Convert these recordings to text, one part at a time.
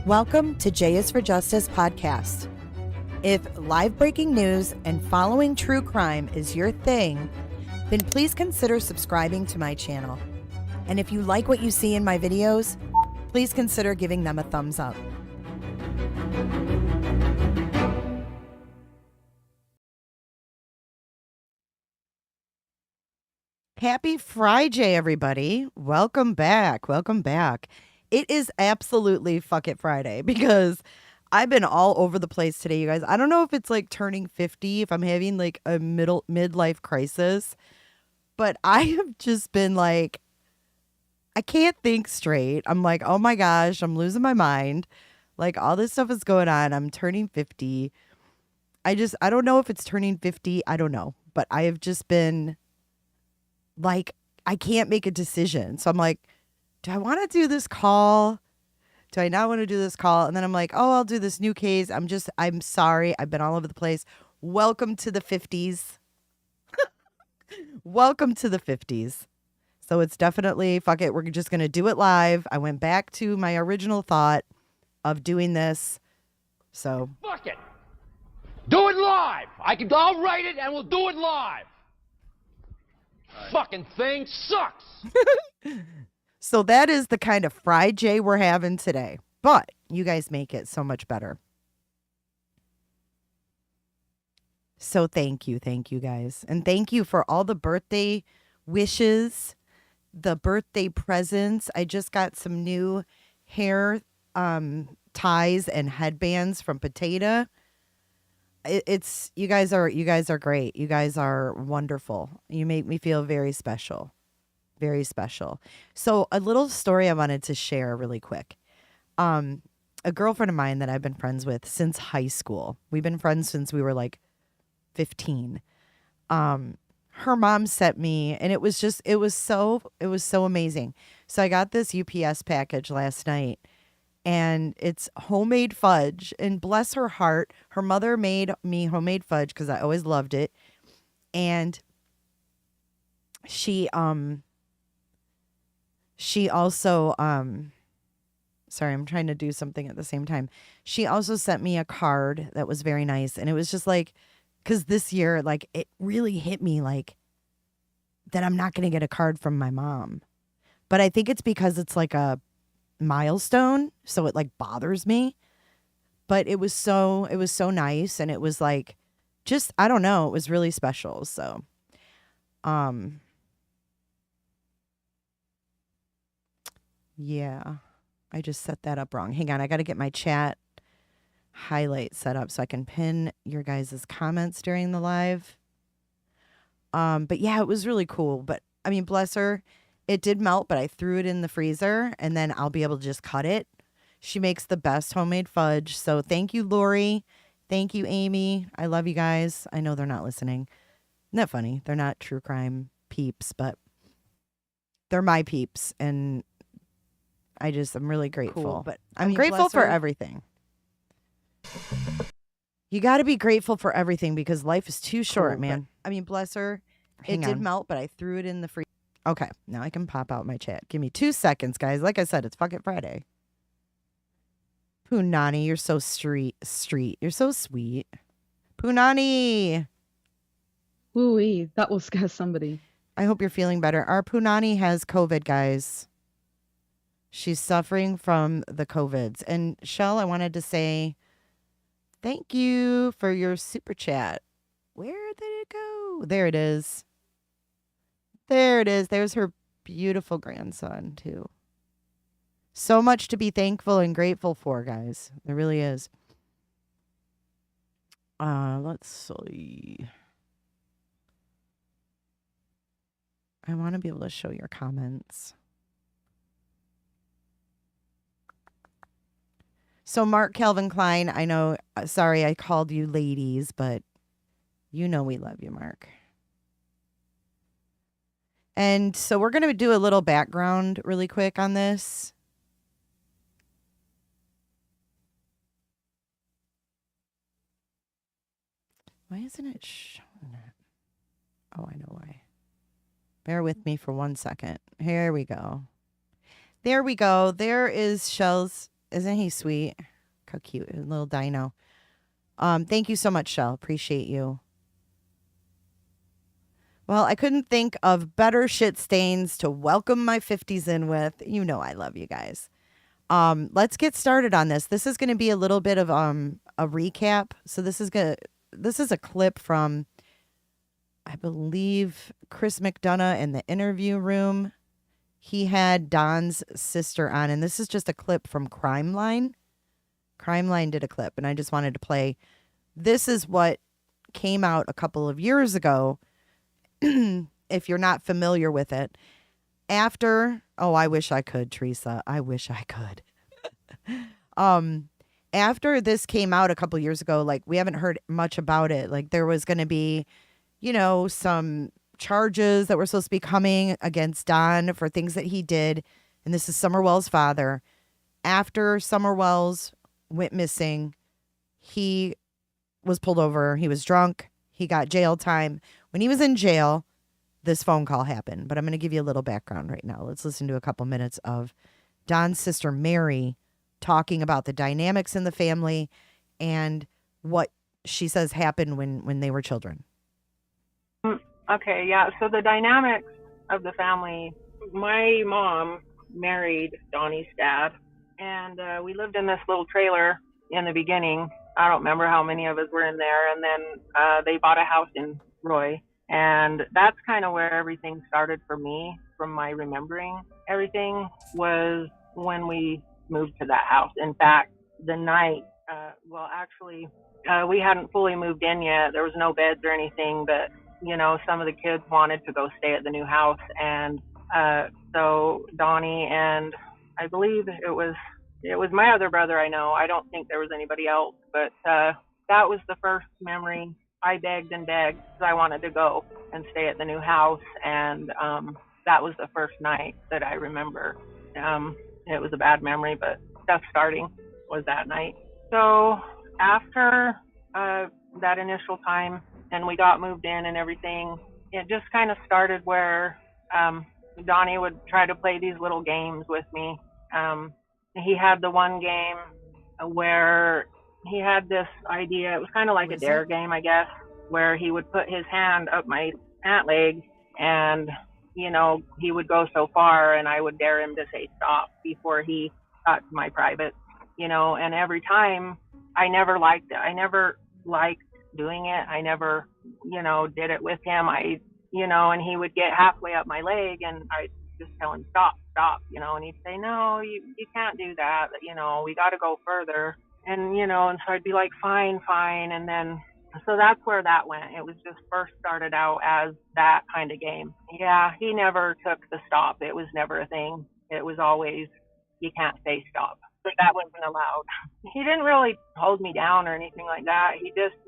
Welcome to J is for Justice podcast. If live breaking news and following true crime is your thing, then please consider subscribing to my channel. And if you like what you see in my videos, please consider giving them a thumbs up. Happy Friday, everybody. Welcome back. Welcome back. It is absolutely fuck it Friday because I've been all over the place today, you guys. I don't know if it's like turning 50, if I'm having like a midlife crisis, but I have just been like, I can't think straight. I'm like, oh my gosh, I'm losing my mind. Like all this stuff is going on. I'm turning 50. I don't know if it's turning 50. I don't know, but I have just been like, I can't make a decision. So I'm like, do I want to do this call? Do I not want to do this call? And then I'm like, oh, I'll do this new case. I'm sorry. I've been all over the place. Welcome to the 50s. Welcome to the 50s. So it's definitely, fuck it. We're just going to do it live. I went back to my original thought of doing this So Fuck it. Do it live. I'll write it and we'll do it live. Fucking thing sucks. So that is the kind of Friday we're having today. But you guys make it so much better. So thank you guys. And thank you for all the birthday wishes, the birthday presents. I just got some new hair ties and headbands from Potato. It's you guys are great. You guys are wonderful. You make me feel very special. Very special. So a little story I wanted to share really quick. A girlfriend of mine that I've been friends with since high school. We've been friends since we were like 15. Her mom sent me, and it was so amazing. So I got this UPS package last night, and it's homemade fudge, and bless her heart, her mother made me homemade fudge because I always loved it. And she also sorry, I'm trying to do something at the same time. She also sent me a card that was very nice, and it was just like, because this year, like, it really hit me like that I'm not going to get a card from my mom. But I think it's because it's like a milestone, so it like bothers me. But it was so nice, and it was like, just, I don't know, it was really special. So yeah, I just set that up wrong. Hang on, I got to get my chat highlight set up so I can pin your guys' comments during the live. But yeah, it was really cool. But I mean, bless her, it did melt, but I threw it in the freezer, and then I'll be able to just cut it. She makes the best homemade fudge. So thank you, Lori. Thank you, Amy. I love you guys. I know they're not listening. Isn't that funny? They're not true crime peeps, but they're my peeps, and I'm really grateful. Cool, but I'm grateful for everything. You got to be grateful for everything because life is too short, man. I mean, bless her. It did melt, but I threw it in the freezer. Okay, now I can pop out my chat. Give me 2 seconds, guys. Like I said, it's fucking Friday. Punani, you're so street. You're so sweet. Punani. Ooh-wee, that will scare somebody. I hope you're feeling better. Our Punani has COVID, guys. She's suffering from the COVIDs. And Shell, I wanted to say thank you for your super chat. Where did it go? There it is. There it is. There's her beautiful grandson, too. So much to be thankful and grateful for, guys. There really is. Let's see. I want to be able to show your comments. So Mark Calvin Klein, I know, sorry I called you ladies, but you know we love you, Mark. And so we're going to do a little background really quick on this. Why isn't it showing it? Oh, I know why. Bear with me for 1 second. Here we go. There we go. There is Shell's. Isn't he sweet? How cute. A little dino. Thank you so much, Shell. Appreciate you. Well, I couldn't think of better shit stains to welcome my 50s in with. You know I love you guys. Let's get started on this. This is going to be a little bit of a recap. So this is a clip from, I believe, Chris McDonough in the interview room. He had Don's sister on, and this is just a clip from Crime Line. Crime Line did a clip, and I just wanted to play. This is what came out a couple of years ago, if you're not familiar with it. After, I wish I could, Teresa. I wish I could. After this came out a couple years ago, like, we haven't heard much about it. Like, there was going to be, some charges that were supposed to be coming against Don for things that he did. And this is Summerwell's father. After Summerwell's went missing, he was pulled over. He was drunk. He got jail time. When he was in jail, this phone call happened. But I'm going to give you a little background right now. Let's listen to a couple minutes of Don's sister, Mary, talking about the dynamics in the family and what she says happened when they were children. Okay, yeah. So the dynamics of the family, my mom married Donnie's dad, and we lived in this little trailer in the beginning. I don't remember how many of us were in there, and then they bought a house in Roy, and that's kind of where everything started for me, from my remembering. Everything was when we moved to that house. In fact, the night, we hadn't fully moved in yet. There was no beds or anything, but some of the kids wanted to go stay at the new house, and so Donnie and I believe it was my other brother. I know, I don't think there was anybody else, but that was the first memory. I begged and begged because I wanted to go and stay at the new house, and that was the first night that I remember. It was a bad memory, but stuff starting was that night. So after that initial time, and we got moved in and everything, it just kind of started where Donnie would try to play these little games with me. He had the one game where he had this idea. It was kind of like a dare game, I guess, where he would put his hand up my pant leg, and he would go so far, and I would dare him to say stop before he got to my private. And every time, I never liked it. I never liked doing it. I never, did it with him. And he would get halfway up my leg, and I'd just tell him stop, and he'd say, no, you can't do that. We got to go further. And and so I'd be like, fine. And then, so that's where that went. It was just first started out as that kind of game. Yeah, he never took the stop. It was never a thing. It was always, you can't say stop. But that wasn't allowed. He didn't really hold me down or anything like that.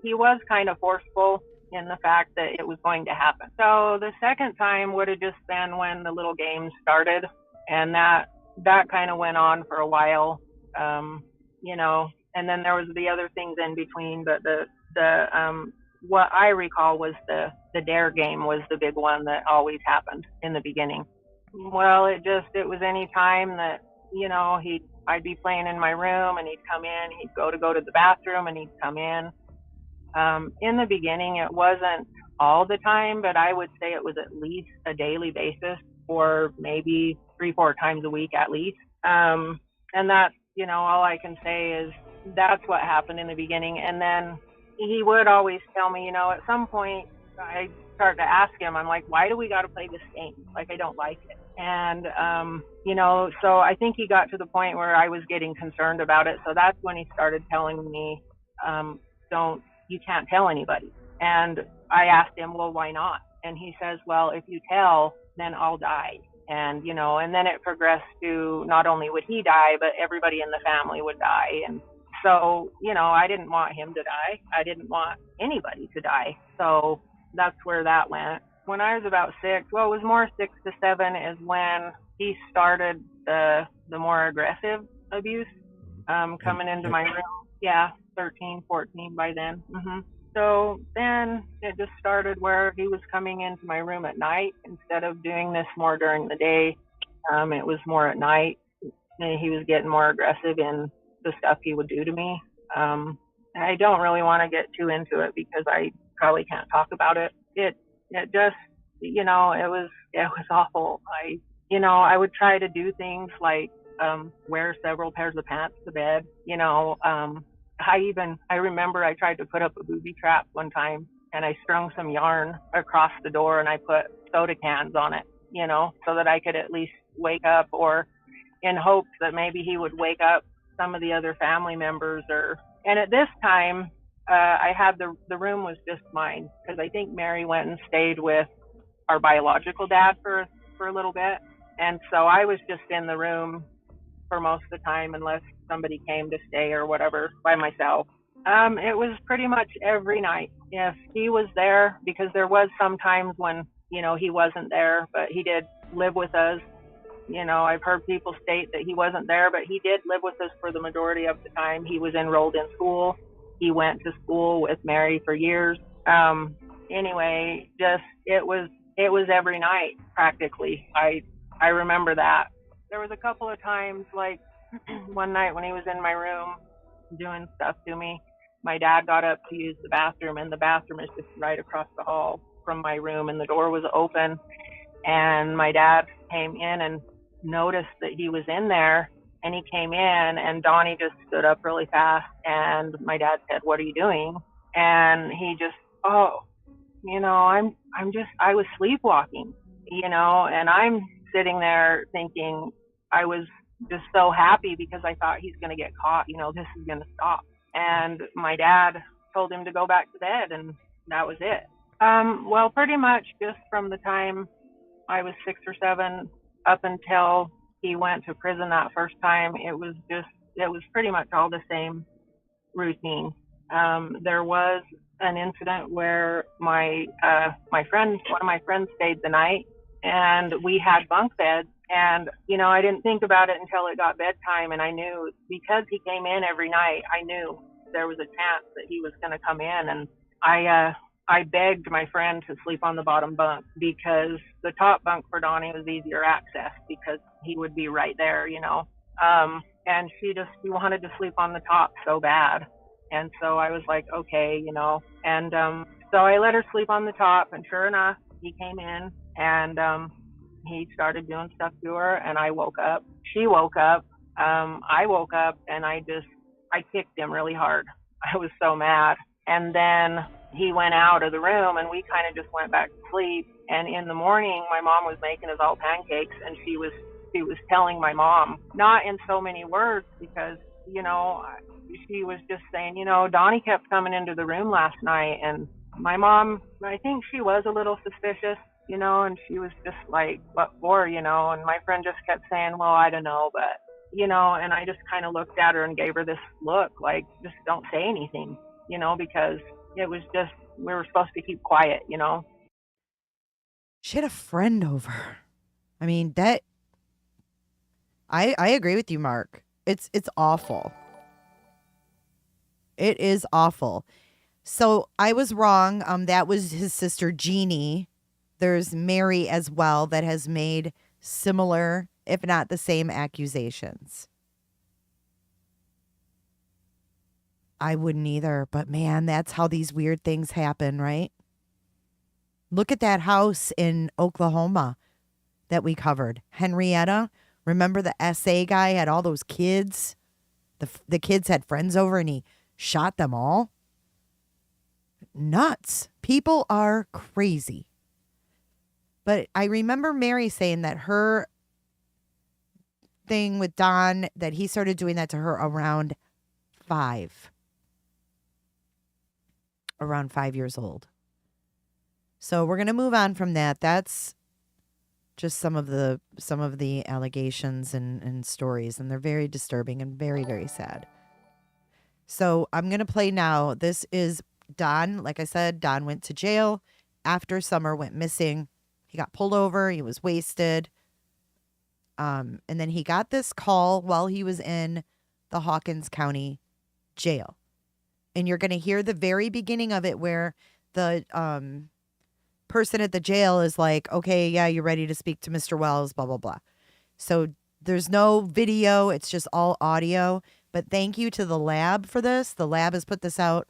He was kind of forceful in the fact that it was going to happen. So the second time would have just been when the little games started, and that kind of went on for a while, and then there was the other things in between, but the what I recall was the dare game was the big one that always happened in the beginning. Well, it was any time that, I'd be playing in my room, and he'd come in, he'd go to the bathroom, and he'd come in. In the beginning, it wasn't all the time, but I would say it was at least a daily basis, or maybe 3-4 times a week at least. And that's, all I can say is that's what happened in the beginning. And then he would always tell me, at some point, I start to ask him, I'm like, why do we got to play this game? Like, I don't like it. And, so I think he got to the point where I was getting concerned about it. So that's when he started telling me, you can't tell anybody. And I asked him, well, why not? And he says, well, if you tell, then I'll die. And, and then it progressed to not only would he die, but everybody in the family would die. And so, I didn't want him to die. I didn't want anybody to die. So that's where that went. When I was about 6, well, it was more 6 to 7 is when he started the more aggressive abuse, coming into my room. Yeah, 13, 14 by then. Mm-hmm. So then it just started where he was coming into my room at night instead of doing this more during the day. It was more at night. And he was getting more aggressive in the stuff he would do to me. I don't really want to get too into it because I probably can't talk about it. It just, it was awful. I would try to do things like wear several pairs of pants to bed. I remember I tried to put up a booby trap one time, and I strung some yarn across the door, and I put soda cans on it, so that I could at least wake up, or in hopes that maybe he would wake up some of the other family members. And at this time, I had the room was just mine, because I think Mary went and stayed with our biological dad for a little bit. And so I was just in the room for most of the time, unless somebody came to stay or whatever, by myself. It was pretty much every night. If he was there, because there was some times when, he wasn't there, but he did live with us. I've heard people state that he wasn't there, but he did live with us for the majority of the time. He was enrolled in school. He went to school with Mary for years. Anyway, it was every night practically. I remember that. There was a couple of times, like one night when he was in my room doing stuff to me, my dad got up to use the bathroom, and the bathroom is just right across the hall from my room, and the door was open. And my dad came in and noticed that he was in there, and he came in, and Donnie just stood up really fast, and my dad said, "What are you doing?" And he just, "Oh, I was sleepwalking, and I'm sitting there thinking I was just so happy because I thought he's going to get caught, this is going to stop." And my dad told him to go back to bed, and that was it. Well, pretty much just from the time I was 6 or 7 up until he went to prison that first time, it was pretty much all the same routine. There was an incident where one of my friends stayed the night, and we had bunk beds. And, I didn't think about it until it got bedtime, and I knew because he came in every night, I knew there was a chance that he was going to come in. And I begged my friend to sleep on the bottom bunk because the top bunk for Donnie was easier access because he would be right there, and she wanted to sleep on the top so bad. And so I was like, okay, and so I let her sleep on the top, and sure enough, he came in, and he started doing stuff to her, and I woke up. She woke up. I woke up, and I kicked him really hard. I was so mad. And then he went out of the room, and we kind of just went back to sleep. And in the morning, my mom was making us all pancakes, and she was telling my mom, not in so many words, because, she was just saying, Donnie kept coming into the room last night. And my mom, I think she was a little suspicious, and she was just like, what for, and my friend just kept saying, well, I don't know, but, and I just kind of looked at her and gave her this look, like, just don't say anything, because it was just, we were supposed to keep quiet, She had a friend over. I mean, that I agree with you, Mark. It's awful. It is awful. So I was wrong. That was his sister Jeannie. There's Mary as well that has made similar, if not the same, accusations. I wouldn't either, but man, that's how these weird things happen, right? Look at that house in Oklahoma that we covered. Henrietta, remember the SA guy had all those kids? The kids had friends over and he shot them all? Nuts. People are crazy. But I remember Mary saying that her thing with Don, that he started doing that to her around 5. Around 5 years old. So we're going to move on from that. That's just some of the allegations and stories, and they're very disturbing and very, very sad. So I'm going to play now. This is Don. Like I said, Don went to jail after Summer went missing. He got pulled over. He was wasted. And then he got this call while he was in the Hawkins County jail. And you're going to hear the very beginning of it where the person at the jail is like, okay, yeah, you're ready to speak to Mr. Wells, blah, blah, blah. So there's no video. It's just all audio. But thank you to the lab for this. The lab has put this out.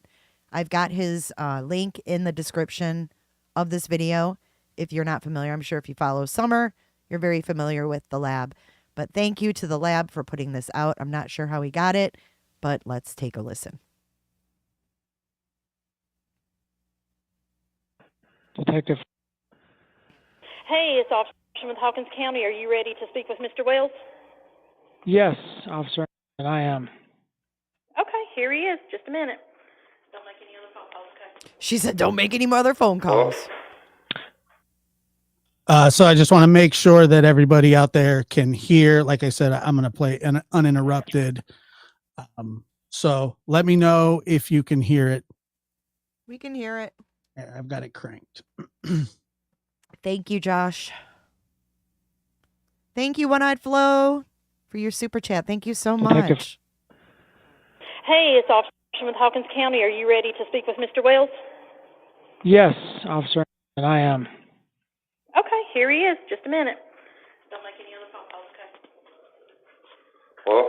I've got his link in the description of this video. If you're not familiar, I'm sure if you follow Summer, you're very familiar with the lab. But thank you to the lab for putting this out. I'm not sure how he got it, but let's take a listen. Detective. Hey, it's Officer with Hawkins County. Are you ready to speak with Mr. Wells? Yes, officer, and I am. Okay, here he is. Just a minute. Don't make any other phone calls, okay? She said, don't make any more other phone calls. So I just want to make sure that everybody out there can hear. Like I said, I'm going to play an uninterrupted. So let me know if you can hear it. We can hear it. I've got it cranked. Thank you, Josh. Thank you, One-Eyed Flo, for your super chat. Thank you so Detective. much. Hey, it's Officer with Hawkins County. Are you ready to speak with Mr. Wells? Yes, officer, and I am. Okay, here he is. Just a minute. Don't make any other phone calls, okay? Well,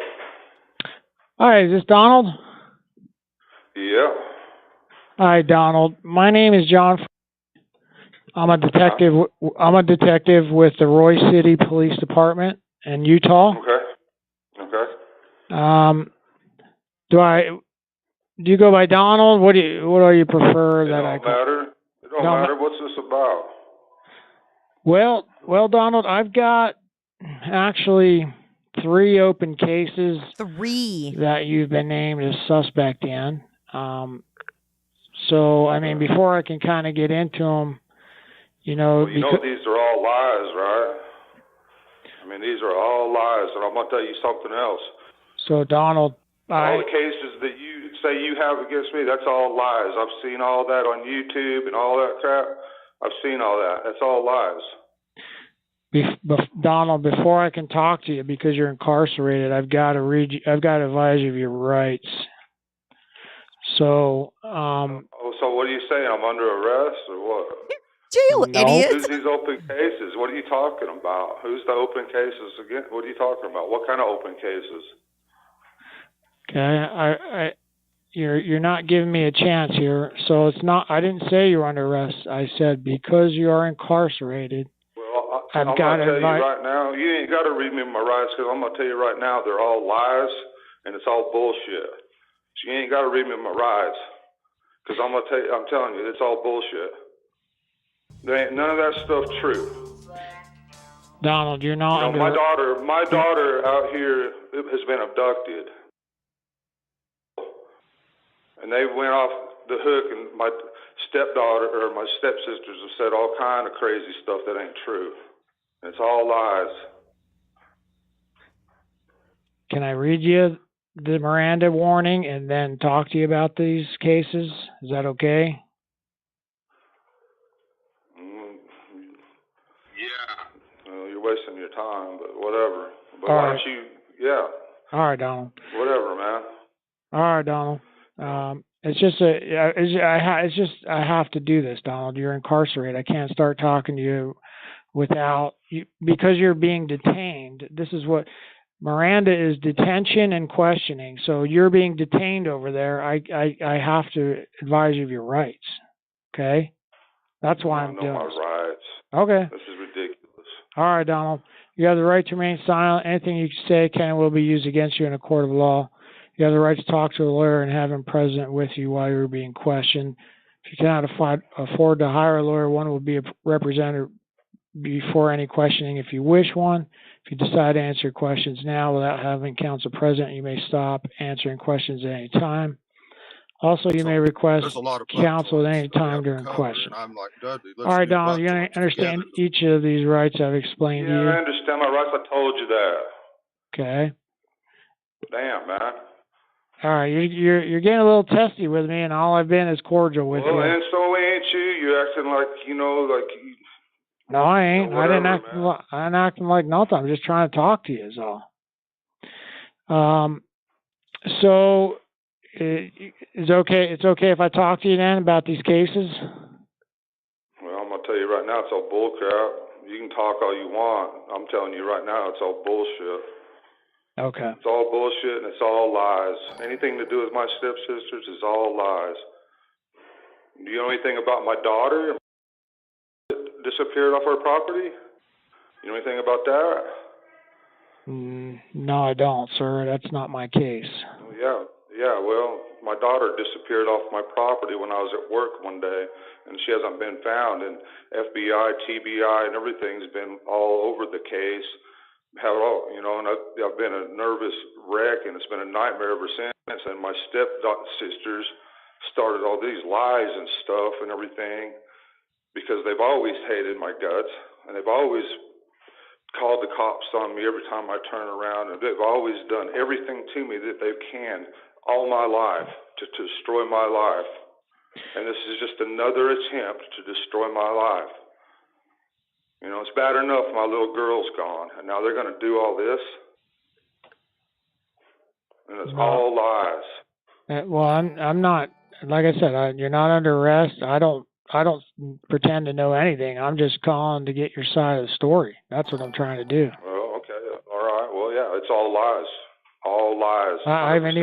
All right, is this Donald? yeah. Yeah. Hi, Donald. My name is John. I'm a detective. I'm a detective with the Roy City Police Department in Utah. Okay. Okay. Do you go by Donald? What do you prefer It that don't I call? matter. It don't matter. What's this about? Well, Donald, I've got actually 3 open cases 3 that you've been named as suspect in. So, I mean, before I can kind of get into them, Well, you know these are all lies, right? I mean, these are all lies, and I'm going to tell you something else. So, Donald, all the cases that you say you have against me, that's all lies. I've seen all that on YouTube and all that crap. I've seen all that. That's all lies. Donald, before I can talk to you because you're incarcerated, I've got to advise you of your rights. So, so what are you saying? I'm under arrest or what? Jail, idiot. Who's these open cases? What are you talking about? Who's the open cases again? What are you talking about? What kind of open cases? Okay, you're not giving me a chance here. So it's not. I didn't say you're under arrest. I said because you are incarcerated. Well, I'm going to tell you right now. You ain't got to read me my rights because I'm going to tell you right now they're all lies and it's all bullshit. So you ain't got to read me my rights because I'm telling you, it's all bullshit. There ain't none of that stuff true. Donald, you're not. My daughter out here has been abducted. And they went off the hook, and my stepdaughter or my stepsisters have said all kind of crazy stuff that ain't true. It's all lies. Can I read you the Miranda warning and then talk to you about these cases? Is that okay? Yeah. Well, you're wasting your time, but whatever. But all why right. don't you? Yeah. All right, Donald. Whatever, man. All right, Donald. It's just I have to do this, Donald. You're incarcerated. I can't start talking to you without you because you're being detained. This is what Miranda is: detention and questioning. So you're being detained over there. I have to advise you of your rights. Okay, that's why I'm doing this. My rights. Okay. This is ridiculous. All right, Donald. You have the right to remain silent. Anything you say can and will be used against you in a court of law. You have the right to talk to a lawyer and have him present with you while you're being questioned. If you cannot afford to hire a lawyer, one will be represented before any questioning if you wish one. If you decide to answer questions now without having counsel present, you may stop answering questions at any time. Also, you may request counsel at any time during question. All right, Donald, you understand each of these rights I've explained to you? Yeah, I understand my rights. I told you that. Okay. Damn, man. All right, you're getting a little testy with me, and all I've been is cordial with you. Well, and so ain't you? You're acting like, No, I ain't. Whatever, I ain't acting like nothing. I'm just trying to talk to you, is all. So, it's okay if I talk to you then about these cases? Well, I'm going to tell you right now, it's all bullcrap. You can talk all you want. I'm telling you right now, it's all bullshit. Okay. It's all bullshit and it's all lies. Anything to do with my stepsisters is all lies. Do you know anything about my daughter that disappeared off our property? You know anything about that? No, I don't, sir. That's not my case. Yeah. Well, my daughter disappeared off my property when I was at work one day, and she hasn't been found. And FBI, TBI, and everything's been all over the case. And I've been a nervous wreck, and it's been a nightmare ever since. And my stepsisters started all these lies and stuff and everything because they've always hated my guts, and they've always called the cops on me every time I turn around, and they've always done everything to me that they can all my life to destroy my life. And this is just another attempt to destroy my life. It's bad enough my little girl's gone, and now they're going to do all this? And it's all lies. Well, I'm not, like I said, you're not under arrest. I don't pretend to know anything. I'm just calling to get your side of the story. That's what I'm trying to do. Well, okay. All right. Well, yeah, it's all lies. All lies. I haven't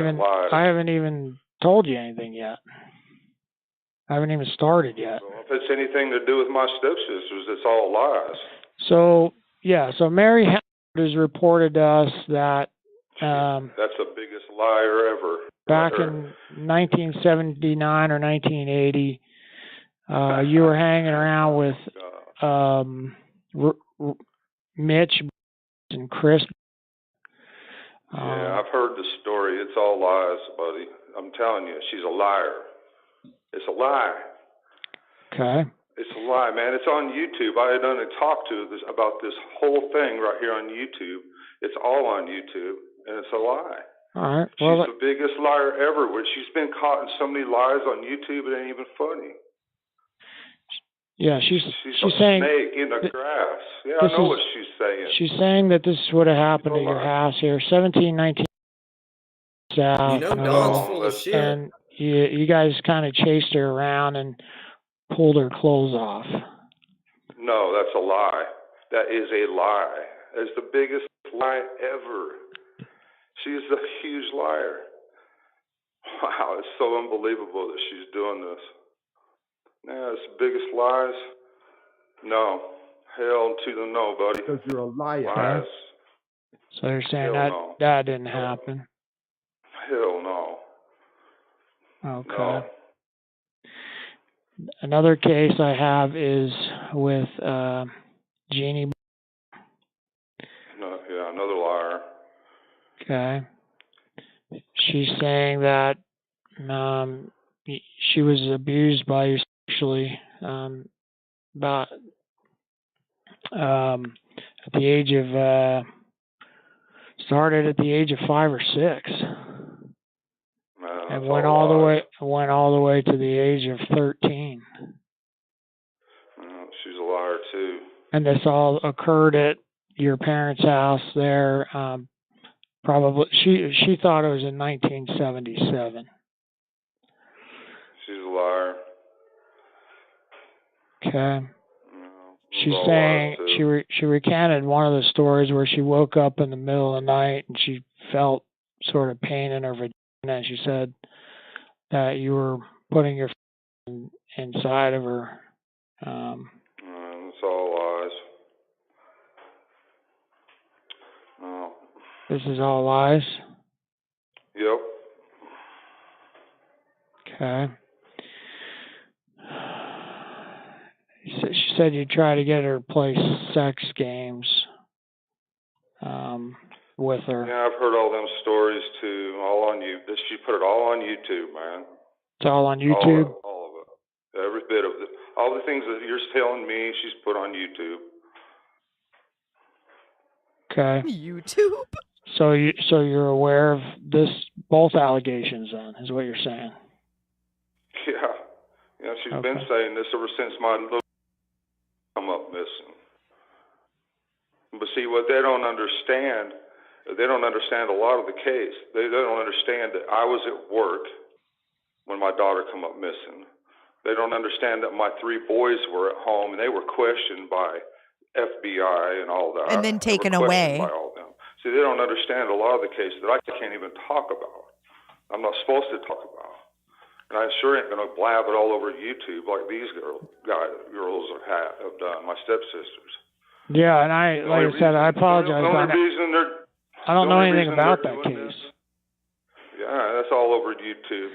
even told you anything yet. I haven't even started yet. Well, if it's anything to do with my stepsisters, it's all lies. So, yeah, so Mary has reported to us that That's the biggest liar ever. back in 1979 or 1980, you were hanging around with Mitch and Chris. Yeah, I've heard the story. It's all lies, buddy. I'm telling you, she's a liar. It's a lie. Okay. It's a lie, man. It's on YouTube. I had done a talk about this whole thing right here on YouTube. It's all on YouTube, and it's a lie. All right. Well, she's the biggest liar ever. She's been caught in so many lies on YouTube, it ain't even funny. Yeah, she's a saying snake in the grass. Yeah, I know what she's saying. She's saying that this would have happened at your house here, 1719 South. You know, Dawn's full of shit. And you guys kind of chased her around and pulled her clothes off. No, that's a lie. That is a lie. It's the biggest lie ever. She's a huge liar. Wow, it's so unbelievable that she's doing this. Yeah, it's the biggest lies. No. Hell to the no, buddy. Because you're a liar. Lies. So you're saying that didn't happen? Hell no. Okay. No. Another case I have is with Jeannie. No, yeah, another liar. Okay. She's saying that she was abused by you sexually about at the age of started at the age of 5 or 6. And went all the way to the age of 13. She's a liar too. And this all occurred at your parents' house there. Probably she thought it was in 1977. She's a liar. Okay. She's saying she recanted one of the stories where she woke up in the middle of the night and she felt sort of pain in her vagina, and she said that you were putting your inside of her. It's all lies. No. This is all lies? Yep. Okay. She said you try to get her to play sex games with her. Yeah, I've heard all them stories too. All on you. She put it all on YouTube, man. It's all on YouTube? All of it. Every bit of it. All the things that you're telling me, she's put on YouTube. Okay. YouTube? So you're aware of both allegations then, is what you're saying? Yeah. Yeah, she's been saying this ever since my little come up missing. But see, what they don't understand a lot of the case. They don't understand that I was at work when my daughter come up missing. They don't understand that my 3 boys were at home and they were questioned by FBI and all that. And then taken away. By all them. See, they don't understand a lot of the cases that I can't even talk about. I'm not supposed to talk about. And I sure ain't going to blab it all over YouTube like these girls have done, my stepsisters. Yeah, and like I said, I apologize. I don't know anything about that case. Yeah, that's all over YouTube.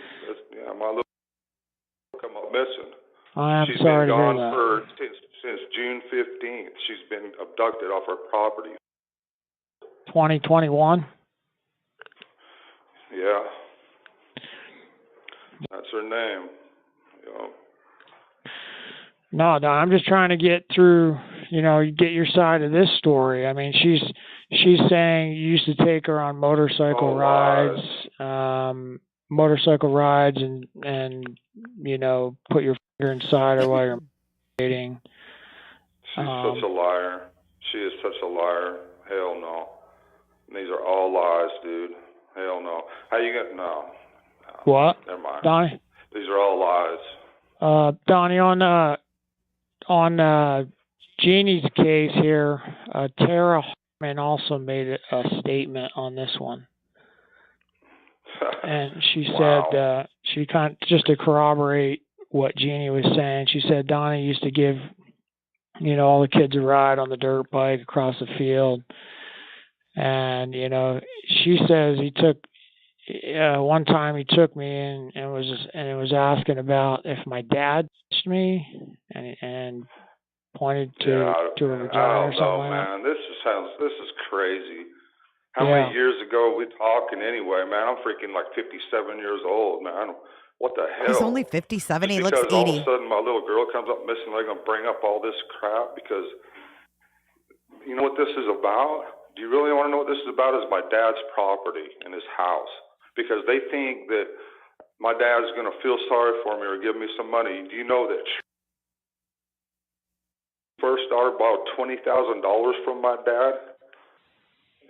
My little come up missing. I'm sorry to hear that. Since June 15th. She's been abducted off her property. 2021? Yeah. That's her name. Yeah. No, I'm just trying to get through, get your side of this story. I mean, she's saying you used to take her on motorcycle rides, and put your finger inside her while you're dating. She's such a liar. She is such a liar. Hell no. And these are all lies, dude. Hell no. How you get no? What? Never mind. Donnie? These are all lies. Donnie, on Jeannie's case here, Tara Hartman also made a statement on this one. And she said she just to corroborate what Jeannie was saying, she said Donnie used to give, all the kids a ride on the dirt bike across the field. And, she says he took, one time he took me and was asking about if my dad touched me and pointed to a vagina or something like that. Man, this is crazy. How many years ago are we talking anyway, man? I'm freaking like 57 years old, man. What the hell? He's only 57. He looks 80. Because all of a sudden my little girl comes up missing, they're going to bring up all this crap because you know what this is about? Do you really want to know what this is about? Is my dad's property in his house. Because they think that my dad's going to feel sorry for me or give me some money. Do you know that first daughter borrowed $20,000 from my dad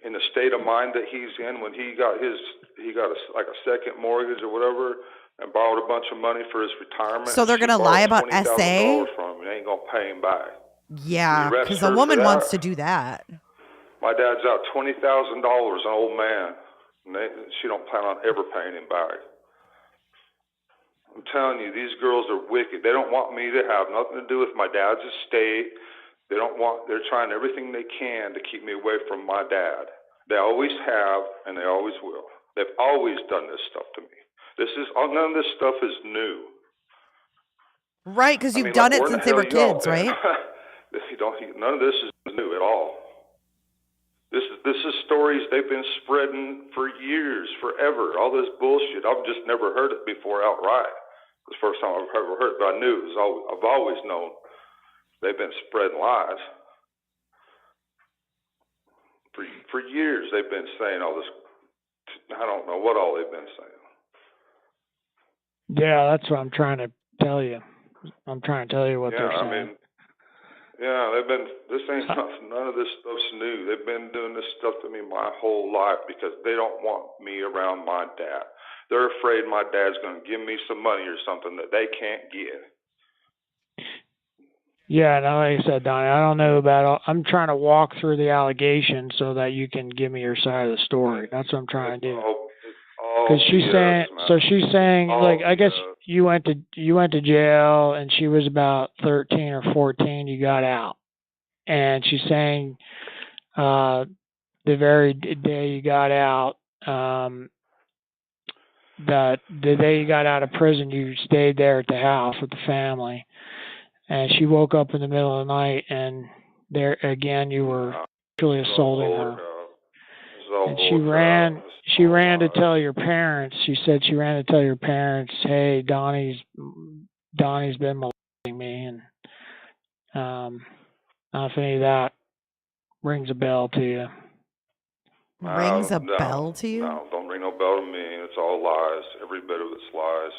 in the state of mind that he's in when he got a second mortgage or whatever and borrowed a bunch of money for his retirement. So they're going to lie about SA? From him. They ain't going to pay him back. Yeah, because a woman wants to do that. My dad's out $20,000, an old man. And she don't plan on ever paying him back. I'm telling you, these girls are wicked. They don't want me to have nothing to do with my dad's estate. They're trying everything they can to keep me away from my dad. They always have, and they always will. They've always done this stuff to me. None of this stuff is new. Right, because you've done it since they were kids, right? None of this is new at all. This is stories they've been spreading for years, forever. All this bullshit. I've just never heard it before outright. It's the first time I've ever heard it, but I knew it. I've always known they've been spreading lies. For years they've been saying all this. I don't know what all they've been saying. Yeah, that's what I'm trying to tell you. I'm trying to tell you what they're saying. None of this stuff's new. They've been doing this stuff to me my whole life because they don't want me around my dad. They're afraid my dad's going to give me some money or something that they can't get. Yeah, no, like I said, Donnie, I don't know about I'm trying to walk through the allegations so that you can give me your side of the story. That's what I'm trying to do. Because she's saying, I guess you went to jail and she was about 13 or 14. You got out, and she's saying the very day you got out, that the day you got out of prison, you stayed there at the house with the family, and she woke up in the middle of the night, and there again you were actually assaulting her. And she ran to tell your parents. She said she ran to tell your parents, "Hey, Donnie's been molesting me," and I don't know if any of that rings a bell to you. Rings a bell to you? No, don't ring no bell to me. It's all lies. Every bit of it's lies.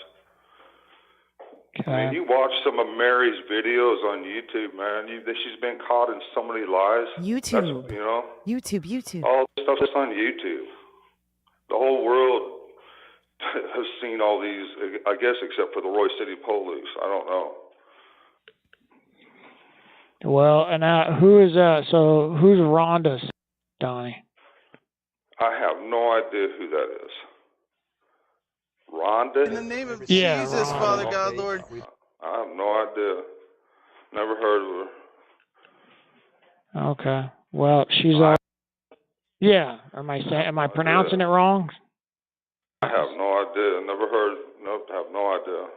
Okay. I mean, you watch some of Mary's videos on YouTube, man. She's been caught in so many lies. YouTube. YouTube. All this stuff is on YouTube. The whole world has seen all these, I guess, except for the Roy City Police. I don't know. Well, and who's Rhonda, Donnie? I have no idea who that is. Rhonda? In the name of Jesus, Rhonda. Father God, Lord. I have no idea. Never heard of her. Okay. Well, she's yeah. Am I pronouncing it wrong? I have no idea. Never heard. Nope. Have no idea.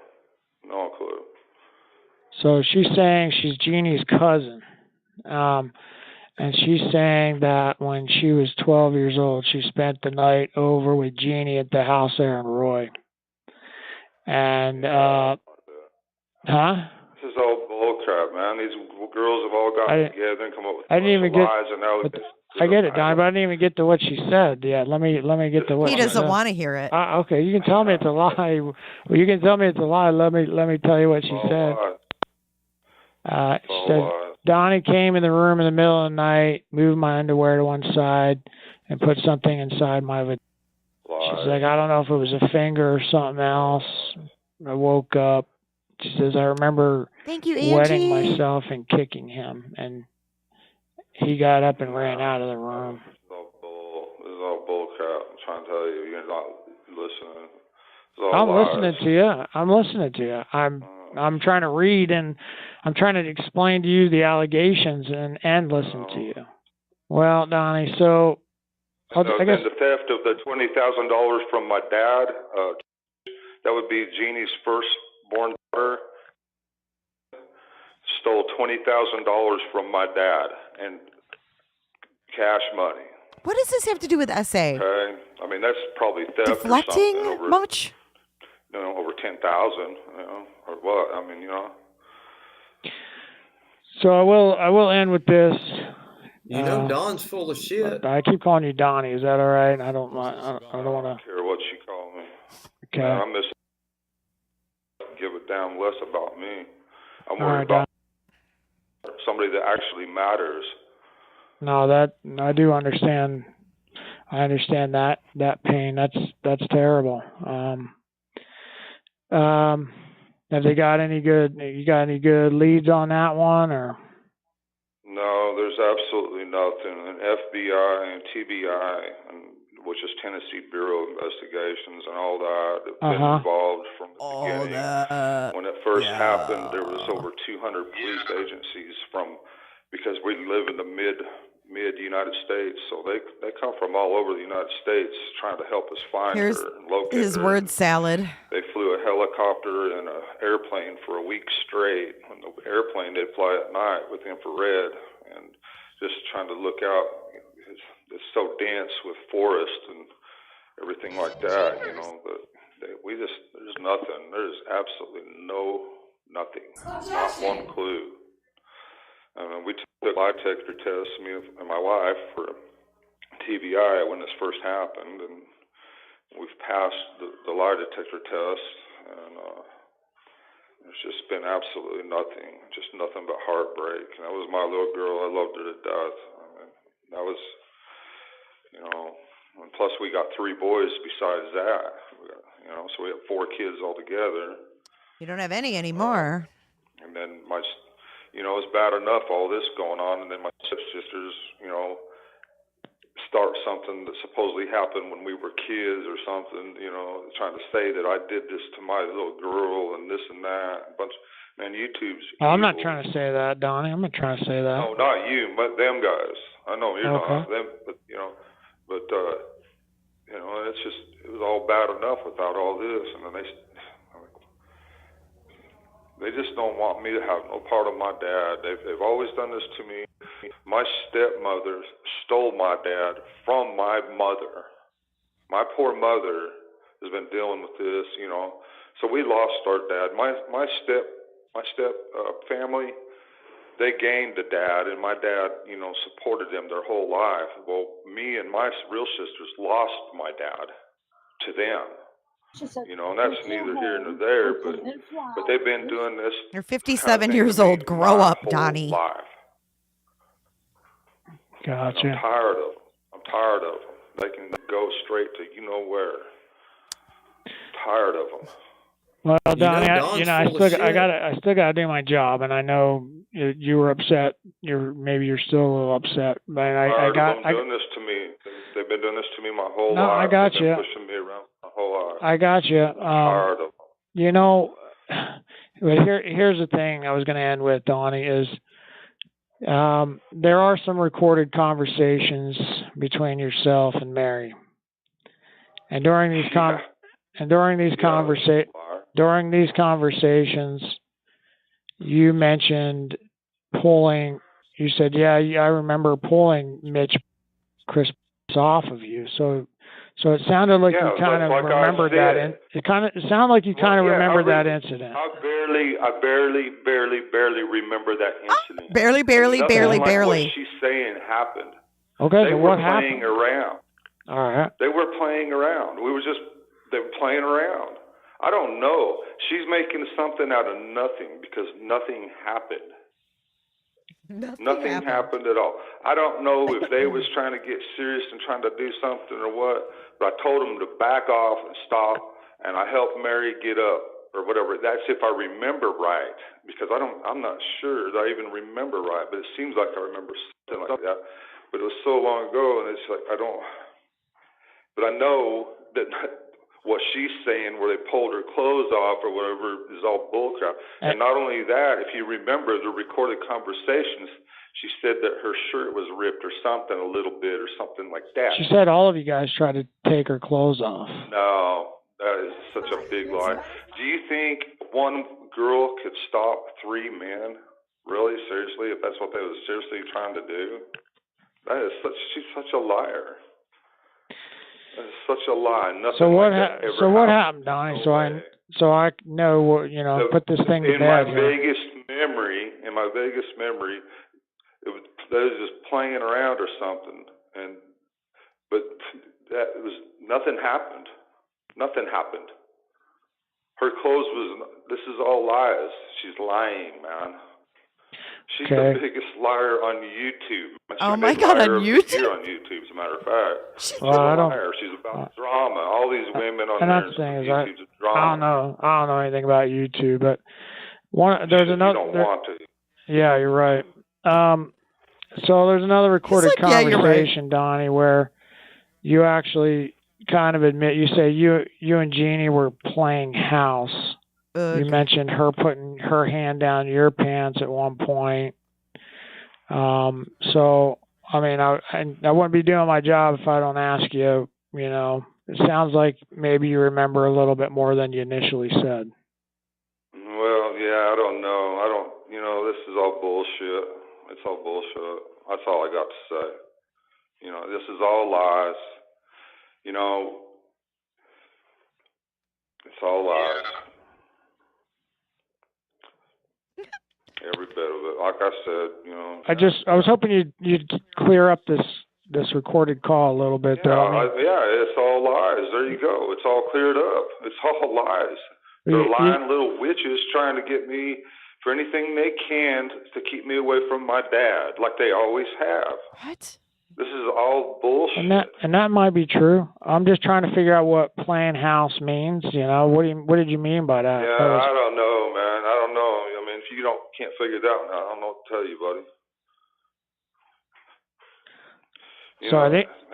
No clue. So she's saying she's Jeannie's cousin. And she's saying that when she was 12 years old, she spent the night over with Jeannie at the house there in Roy. And, This is all bullcrap, man. These girls have all gotten together and come up with lies and allegations. I get it, Don, but I didn't even get to what she said. Yeah, let me get to what he doesn't want to hear it. Okay, you can tell me it's a lie. Well, you can tell me it's a lie. Let me tell you what she said. She said Donnie came in the room in the middle of the night, moved my underwear to one side, and put something inside my vagina. She's like, I don't know if it was a finger or something else. I woke up. She says, I remember wetting myself and kicking him, and he got up and ran out of the room. This is all bull crap. I'm trying to tell you, you're not listening. I'm listening to you. I'm listening to you. I'm trying to read and I'm trying to explain to you the allegations and listen to you. Well, Donnie, so I guess and the theft of the $20,000 from my dad, that would be Jeannie's firstborn daughter, stole $20,000 from my dad and cash money. What does this have to do with SA? Okay, I mean that's probably theft deflecting or something. Over, much? Over 10,000, or what? I mean, So I will end with this. Don's full of shit. I keep calling you Donnie. Is that all right? I don't want to care what you call me. Okay. Man, I'm just give a damn less about me. I'm All worried right, about somebody that actually matters. No, that I do understand. I understand that pain. That's terrible. Have they got any good? You got any good leads on that one, or? No, there's absolutely nothing. And FBI and TBI, which is Tennessee Bureau of Investigations, and all that have been involved from the beginning. When it first happened, there was over 200 police agencies because we live in the mid United States, so they come from all over the United States trying to help us find her and locate his her. word salad. They flew a helicopter and an airplane for a week straight. On the airplane, they'd fly at night with infrared and just trying to look out. It's so dense with forest and everything like that, but there's nothing. There's absolutely nothing, not one clue. We took a lie detector test, me and my wife, for TBI when this first happened, and we've passed the lie detector test, and there's just been absolutely nothing, just nothing but heartbreak. And that was my little girl. I loved her to death. I mean, that was, and plus we got 3 boys besides that, so we have 4 kids altogether. You don't have any anymore. And then it's bad enough all this going on, and then my stepsisters, start something that supposedly happened when we were kids or something, trying to say that I did this to my little girl and this and that. YouTube's evil. I'm not trying to say that, Donnie. I'm not trying to say that. No, not you, but them guys. I know you're not them, but it's just, it was all bad enough without all this, and then they just don't want me to have no part of my dad. They've always done this to me. My stepmother stole my dad from my mother. My poor mother has been dealing with this, So we lost our dad. My step family, they gained a dad, and my dad, supported them their whole life. Well, me and my real sisters lost my dad to them. And that's neither here nor there, but they've been doing this. You're 57 years old. Grow up, Donnie. Life. Gotcha. I'm tired of them. They can go straight to where. I'm tired of them. Well, Donnie, I still gotta do my job, and I know you were upset. Maybe you're still a little upset, but I got doing this to me. They've been doing this to me my whole life. No, I got you. They've been pushing me around my whole life. I got you. I'm tired of them. But here's the thing I was going to end with, Donnie, is there are some recorded conversations between yourself and Mary, and during these conversations, you mentioned pulling. You said, "Yeah, I remember pulling Mitch Chris off of you." So it sounded like you kind of remembered that. It sounded like you kind of remembered that incident. I barely remember that incident. Barely. What she's saying happened. Okay, they so were what playing happened? around. All right. They were playing around. They were playing around. I don't know. She's making something out of nothing because nothing happened. Nothing happened at all. I don't know if they was trying to get serious and trying to do something or what, but I told them to back off and stop, and I helped Mary get up or whatever. That's if I remember right, because I'm not sure that I even remember right, but it seems like I remember something like that. But it was so long ago, and it's like I don't. But I know that what she's saying, where they pulled her clothes off or whatever, is all bullcrap. And not only that, if you remember the recorded conversations, she said that her shirt was ripped or something a little bit or something like that. She said all of you guys tried to take her clothes off. No, that is such a big lie. Do you think one girl could stop three men? Really, seriously, if that's what they were seriously trying to do? She's such a liar. That is such a lie. Nothing So what? like that ever So what happened, Donnie? No so I know what put this thing to in bed. my vaguest memory, they was just playing around or something, but that was nothing happened. Nothing happened. Her clothes this is all lies. She's lying, man. She's the biggest liar on YouTube. Oh my God, on YouTube? On YouTube, as a matter of fact. She's a I don't. liar. She's about drama. All these women on And there. that's the thing is, YouTube's drama. I don't know anything about YouTube, but there's another. You don't want to. Yeah, you're right. So there's another recorded conversation, Donnie, where you actually kind of admit, you say you and Jeannie were playing house. You mentioned her putting her hand down your pants at one point. So, I mean, I wouldn't be doing my job if I don't ask you, it sounds like maybe you remember a little bit more than you initially said. Well, yeah, I don't know. This is all bullshit. It's all bullshit. That's all I got to say. This is all lies. It's all lies. Every bit of it. Like I said, I was hoping you'd clear up this recorded call a little bit, though. It's all lies. There you go. It's all cleared up. It's all lies. They're lying little witches trying to get me for anything they can to keep me away from my dad, like they always have. What? This is all bullshit. And that might be true. I'm just trying to figure out what playing house means. What did you mean by that? Yeah, I don't know, man. I don't know. I mean, if you can't figure it out, I don't know what to tell you, buddy.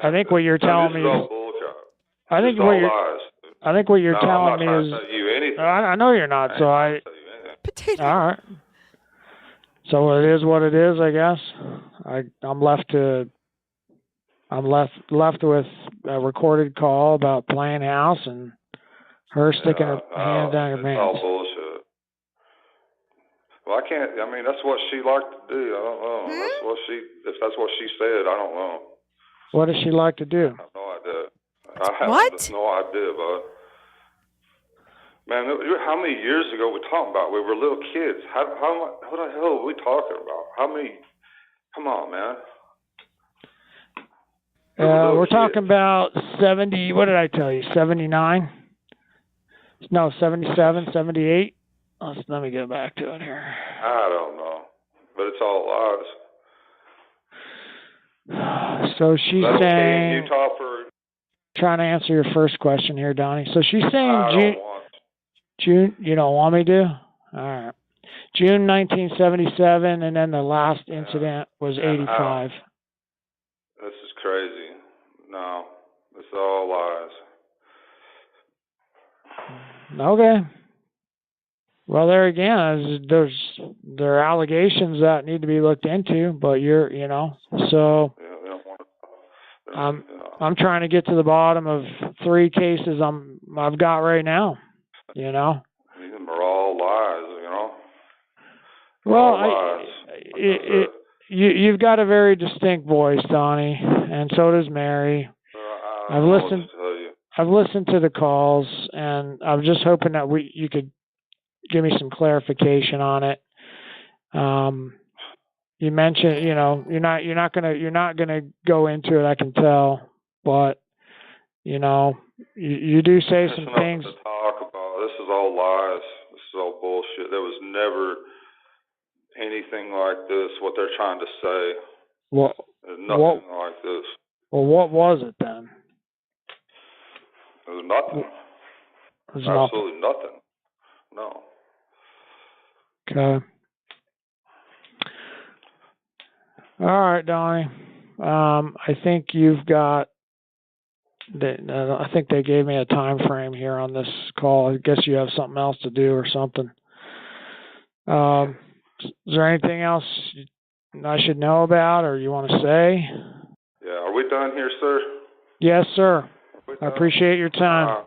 I think what you're telling me is all bullshit. I think what you're telling me is. I'm not trying to tell you anything. I know you're not. So I. Potato. All right. So it is what it is, I guess. I'm left with a recorded call about playing house and her sticking her hand down your pants. It's all bullshit. Well, I can't. I mean, that's what she liked to do. I don't know. If that's what she said, I don't know. What does she like to do? I have no idea. I have no idea, bud. Man, how many years ago were we talking about? We were little kids. What the hell are we talking about? How many? Come on, man. We're talking about 70, what did I tell you, 79? No, 77, 78? Let me get back to it here. I don't know, but it's all lies. So she's saying, Utah for... trying to answer your first question here, Donnie. So she's saying June, you don't want me to? All right. June 1977, and then the last incident was 85. This is crazy. No, this is all lies. Okay. Well, there again, there are allegations that need to be looked into, but so I'm trying to get to the bottom of 3 cases I've got right now. These are all lies. Well, you've got a very distinct voice, Donnie, and so does Mary. I've listened to the calls, and I'm just hoping that you could give me some clarification on it. You mentioned, you're not gonna go into it. I can tell, but you do say some things. To talk about. This is all lies. This is all bullshit. There was never anything like this. What they're trying to say. There's nothing like this. Well, what was it then? It was nothing. Absolutely nothing. No. Okay. All right, Donnie. I think you've got I think they gave me a time frame here on this call. I guess you have something else to do or something. Is there anything else I should know about or you want to say? Yeah, are we done here, sir? Yes, sir. I appreciate your time.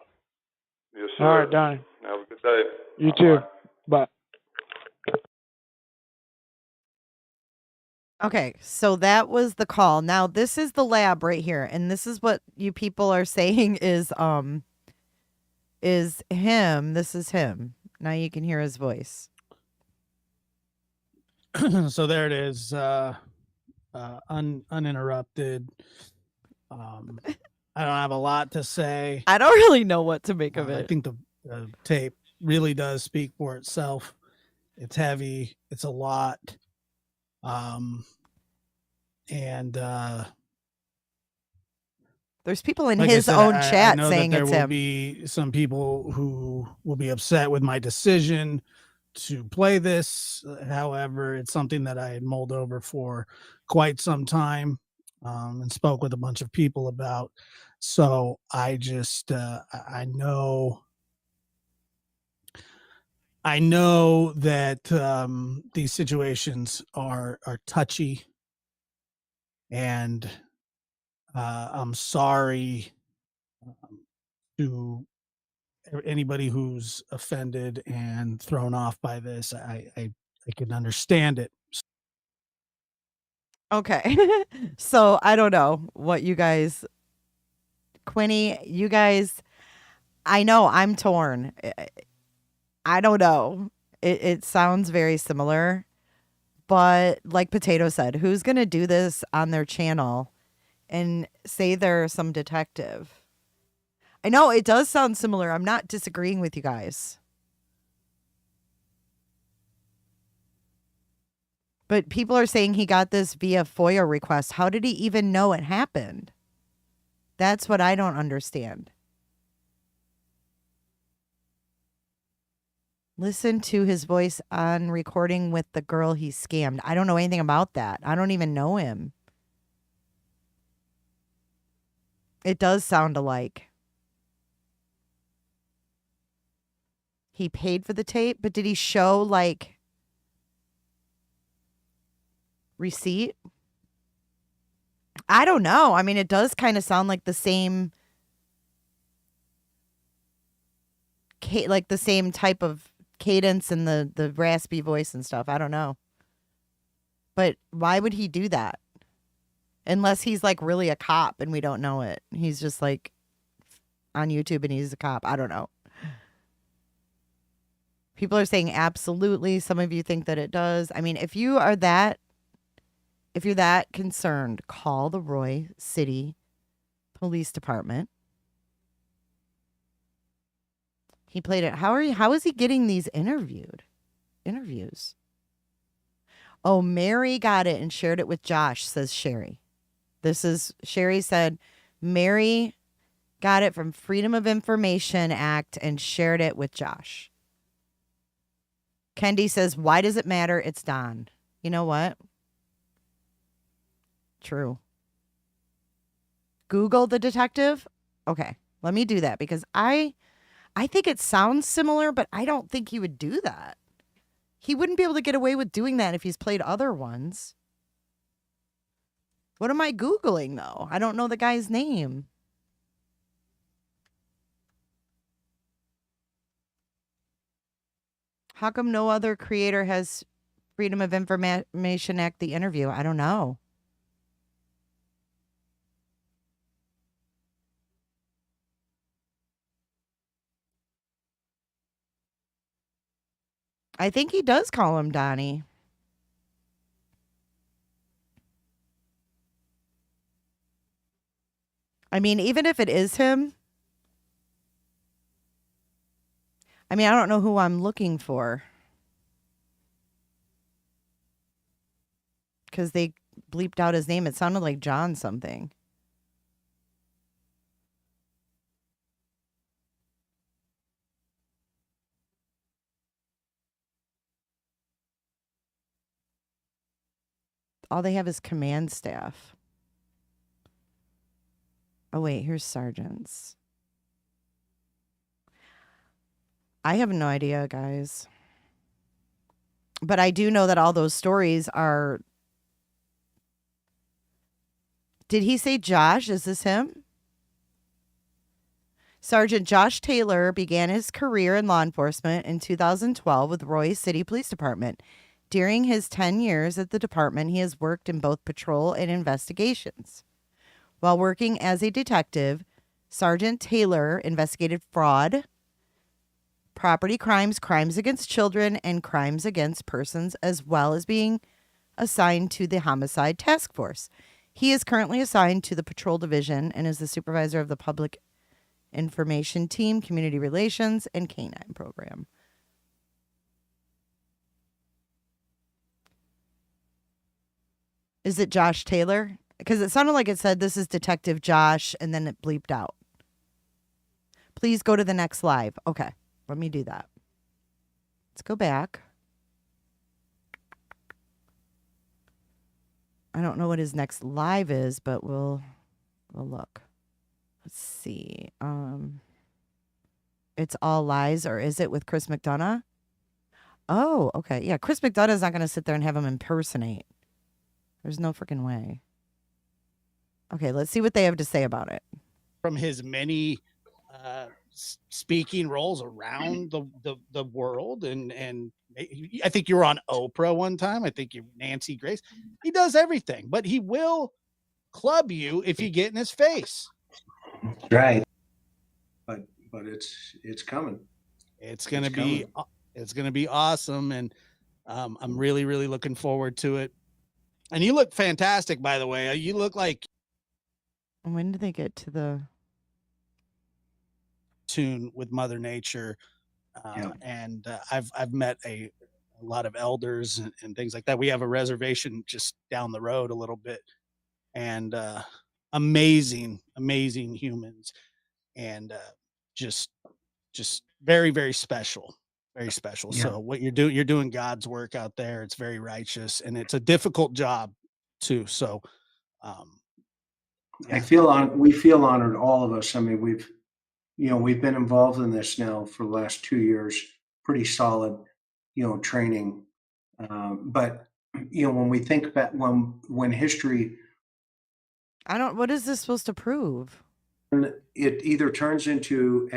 Yes, sir. All right, Donnie. Have a good day. You too. Bye. Okay, so that was the call. Now this is the lab right here, and this is what you people are saying is him. This is him. Now you can hear his voice. So there it is, uninterrupted. I don't have a lot to say. I don't really know what to make of it. I think the tape really does speak for itself. It's heavy. It's a lot. There's people in like his I said, own I chat know saying that there it's will him. be some people who will be upset with my decision to play this. However, it's something that I had mulled over for quite some time, and spoke with a bunch of people about. So I just, I know that these situations are touchy, and I'm sorry to anybody who's offended and thrown off by this. I can understand it. Okay. So I don't know what you guys, Quinny, you guys, I know I'm torn. I don't know. It sounds very similar, but like Potato said, who's going to do this on their channel and say they're some detective? I know it does sound similar. I'm not disagreeing with you guys. But people are saying he got this via FOIA request. How did he even know it happened? That's what I don't understand. Listen to his voice on recording with the girl he scammed. I don't know anything about that. I don't even know him. It does sound alike. He paid for the tape, but did he show like receipt? I don't know. I mean, it does kind of sound like the same like the same type of cadence and the raspy voice and stuff. I don't know. But why would he do that? Unless he's like really a cop and we don't know it. He's just like on YouTube and he's a cop. I don't know. People are saying absolutely. Some of you think that it does. I mean, if you're that concerned, call the Roy City Police Department. He played it. How is he getting these interviews? Oh, Mary got it and shared it with Josh, says Sherry. Sherry said Mary got it from Freedom of Information Act and shared it with Josh. Kendi says, why does it matter? It's Don. You know what? True. Google the detective? Okay, let me do that because I think it sounds similar, but I don't think he would do that. He wouldn't be able to get away with doing that if he's played other ones. What am I Googling, though? I don't know the guy's name. How come no other creator has Freedom of Information Act the interview? I don't know. I think he does call him Donnie. I mean, even if it is him, I mean, I don't know who I'm looking for. Because they bleeped out his name. It sounded like John something. All they have is command staff. Oh, wait, here's sergeants. I have no idea, guys. But I do know that all those stories are... Did he say Josh? Is this him? Sergeant Josh Taylor began his career in law enforcement in 2012 with Roy City Police Department. During his 10 years at the department, he has worked in both patrol and investigations. While working as a detective, Sergeant Taylor investigated fraud, property crimes, crimes against children, and crimes against persons, as well as being assigned to the Homicide Task Force. He is currently assigned to the Patrol Division and is the supervisor of the Public Information Team, Community Relations, and Canine Program. Is it Josh Taylor? Because it sounded like it said this is Detective Josh, and then it bleeped out. Please go to the next live. Okay, let me do that. Let's go back. I don't know what his next live is, but we'll look. Let's see. It's All Lies, or is it with Chris McDonough? Oh, okay. Yeah, Chris McDonough's not going to sit there and have him impersonate. There's no freaking way. Okay, let's see what they have to say about it. From his many speaking roles around the world, and I think you were on Oprah one time. I think you're Nancy Grace. He does everything, but he will club you if you get in his face. Right. But it's coming. It's gonna be awesome, and I'm really looking forward to it. And you look fantastic, by the way. You look like... When did they get to the tune with Mother Nature? And I've met a lot of elders and things like that. We have a reservation just down the road a little bit, and amazing humans, and just very special. Very special. Yeah. So what you're doing God's work out there. It's very righteous, and it's a difficult job too. So we feel honored, all of us. I mean, we've been involved in this now for the last 2 years, pretty solid, training. But when we think back, when history, what is this supposed to prove? It either turns into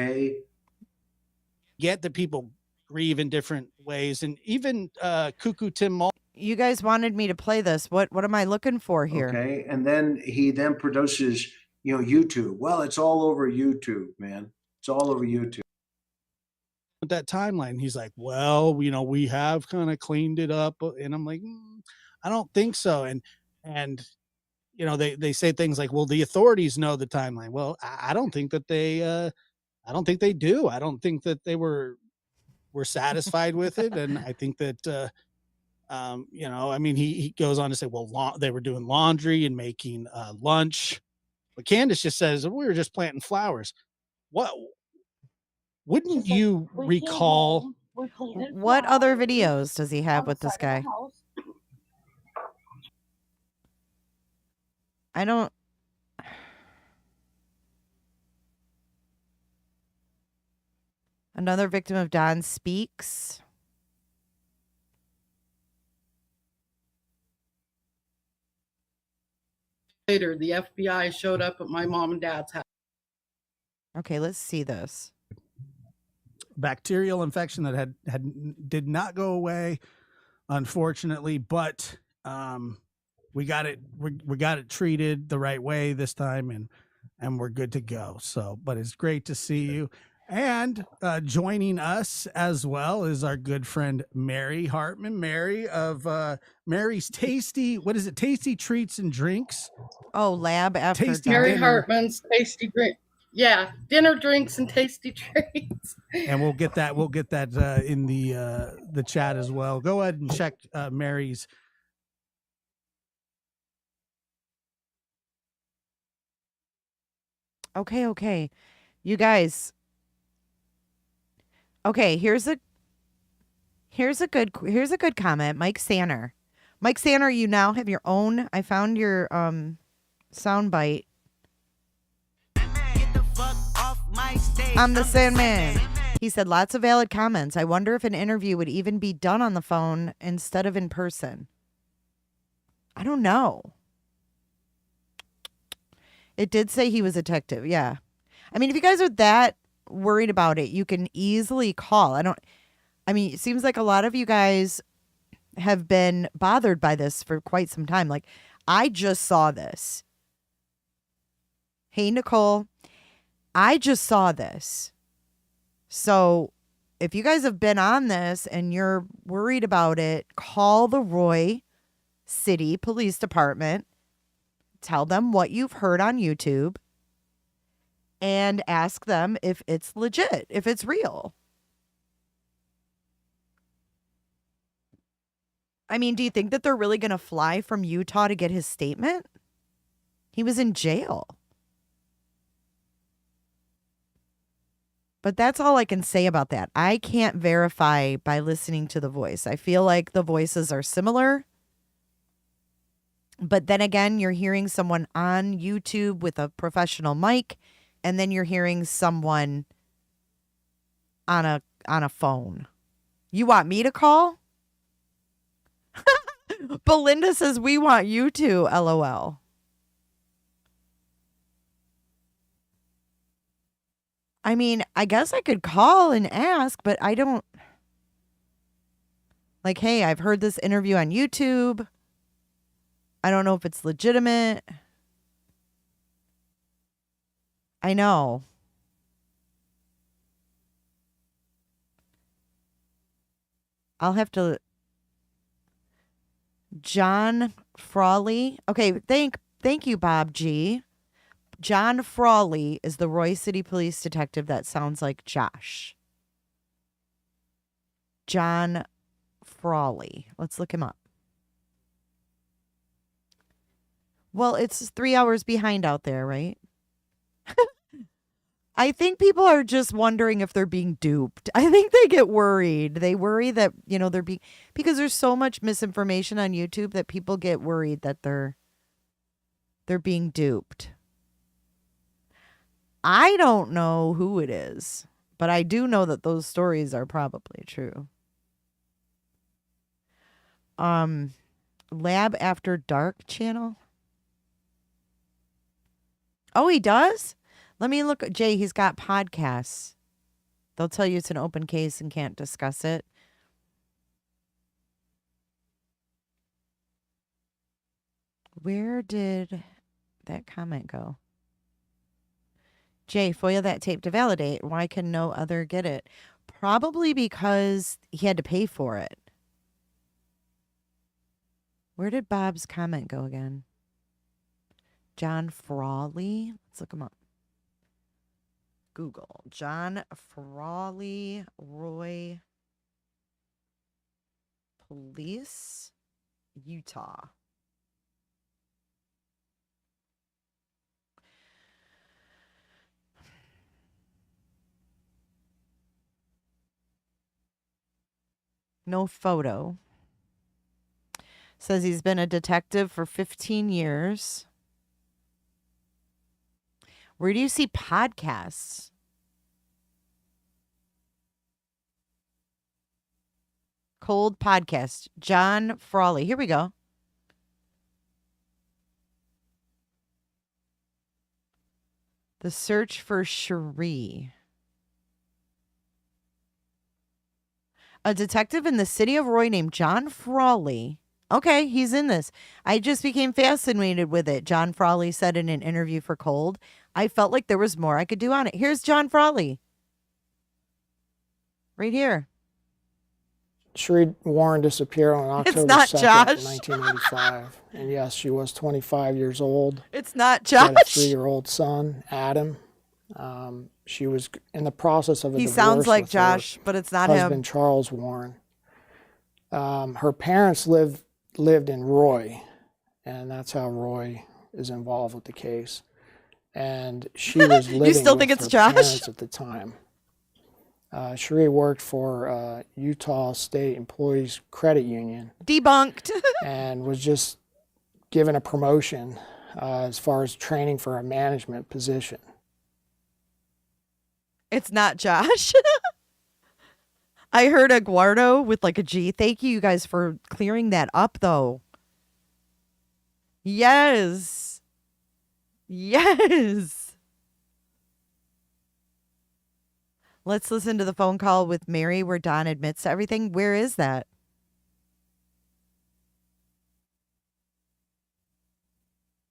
get the people grieve in different ways, and even Cuckoo Tim Mull. You guys wanted me to play this. What am I looking for here? Okay, and then he produces, YouTube. Well, it's all over YouTube, man. It's all over YouTube. With that timeline, he's like, well, we have kind of cleaned it up, and I'm like, I don't think so. And they say things like, well, the authorities know the timeline. Well, I don't think that they do. I don't think that they were satisfied with it. And I think that, he goes on to say, well, they were doing laundry and making lunch. But Candace just says, we were just planting flowers. What? Wouldn't you recall? What other videos does he have with this guy? I don't. Another victim of Don speaks. Later, the FBI showed up at my mom and dad's house. Okay, let's see this. Bacterial infection that did not go away, unfortunately, but we got it treated the right way this time, and we're good to go. So, but it's great to see you. And joining us as well is our good friend Mary Hartman. Mary of Mary's Tasty, what is it? Tasty Treats and Drinks. Oh, Lab After Tasty Mary Dinner. Hartman's Tasty Drink. Yeah, dinner, drinks, and tasty treats. And we'll get that in the chat as well. Go ahead and check Mary's. Okay. You guys. Okay, here's a good comment. Mike Sanner. Mike Sanner, you now have your own. I found your soundbite. I'm the Sandman. He said lots of valid comments. I wonder if an interview would even be done on the phone instead of in person. I don't know. It did say he was a detective. Yeah. I mean, if you guys are that worried about it, you can easily call. It seems like a lot of you guys have been bothered by this for quite some time. Like, I just saw this. Hey, Nicole, I just saw this. So if you guys have been on this and you're worried about it, call the Roy City Police Department. Tell them what you've heard on YouTube and ask them if it's legit, if it's real. I mean, do you think that they're really going to fly from Utah to get his statement? He was in jail. But that's all I can say about that. I can't verify by listening to the voice. I feel like the voices are similar. But then again, you're hearing someone on YouTube with a professional mic, and then you're hearing someone on a phone. You want me to call? Belinda says we want you to, LOL. I mean, I guess I could call and ask, but I don't. Like, hey, I've heard this interview on YouTube. I don't know if it's legitimate. I know. I'll have to. John Frawley. Okay, thank you, Bob G. John Frawley is the Roy City Police detective that sounds like Josh. John Frawley. Let's look him up. Well, it's 3 hours behind out there, right? I think people are just wondering if they're being duped. I think they get worried. They worry that, they're being, because there's so much misinformation on YouTube that people get worried that they're being duped. I don't know who it is, but I do know that those stories are probably true. Lab After Dark channel. Oh, he does? Let me look. Jay, he's got podcasts. They'll tell you it's an open case and can't discuss it. Where did that comment go? Jay, FOIA that tape to validate. Why can no other get it? Probably because he had to pay for it. Where did Bob's comment go again? John Frawley. Let's look him up. Google. John Frawley, Roy Police, Utah. No photo. Says he's been a detective for 15 years. Where do you see podcasts? Cold podcast. John Frawley. Here we go. The Search for Cherie. A detective in the city of Roy named John Frawley. Okay, he's in this. I just became fascinated with it. John Frawley said in an interview for Cold. I felt like there was more I could do on it. Here's John Frawley. Right here. Cherie Warren disappeared on October 2nd, 1985. And yes, she was 25 years old. It's not She had a Josh. 3-year-old son, Adam. She was in the process of a He divorce sounds like with Josh, her but it's not husband, him. Charles Warren. Her parents lived in Roy, and that's how Roy is involved with the case. And she was living still with think it's her Josh? parents at the time. Cherie worked for Utah State Employees Credit Union. Debunked. And was just given a promotion as far as training for a management position. It's not Josh. I heard Aguardo with like a G. Thank you guys for clearing that up, though. Yes. Yes. Let's listen to the phone call with Mary where Don admits to everything. Where is that?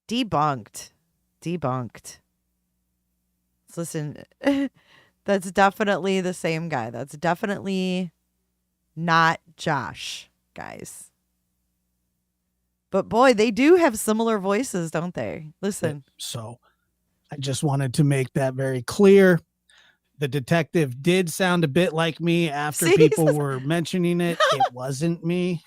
Debunked. Let's listen. That's definitely the same guy. That's definitely not Josh, guys. But boy, they do have similar voices, don't they? Listen. So I just wanted to make that very clear. The detective did sound a bit like me after people were mentioning it. It wasn't me.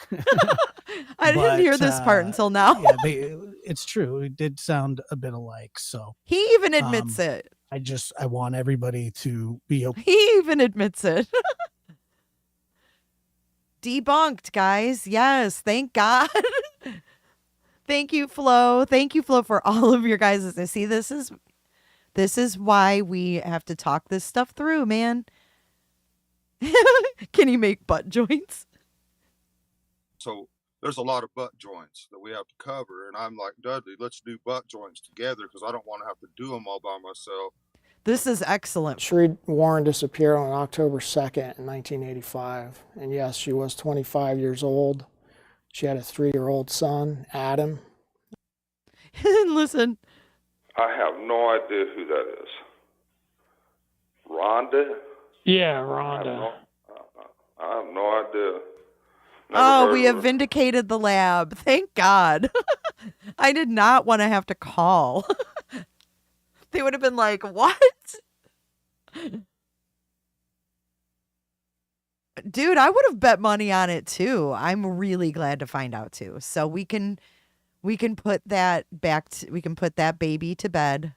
I didn't hear this part until now. Yeah, it's true. It did sound a bit alike. So he even admits it. I want everybody to be okay. He even admits it. Debunked, guys. Yes, thank God. Thank you, Flo. Thank you, Flo, for all of your guys. See, this is why we have to talk this stuff through, man. Can you make butt joints? So there's a lot of butt joints that we have to cover. And I'm like, Dudley, let's do butt joints together because I don't want to have to do them all by myself. This is excellent. Sheree Warren disappeared on October 2nd in 1985. And yes, she was 25 years old. She had a 3-year-old son, Adam. Listen. I have no idea who that is. Rhonda? Yeah, Rhonda. I have no idea. Oh, we have vindicated the lab. Thank God. I did not want to have to call. They would have been like, what? Dude, I would have bet money on it too. I'm really glad to find out too. So we can put that we can put that baby to bed.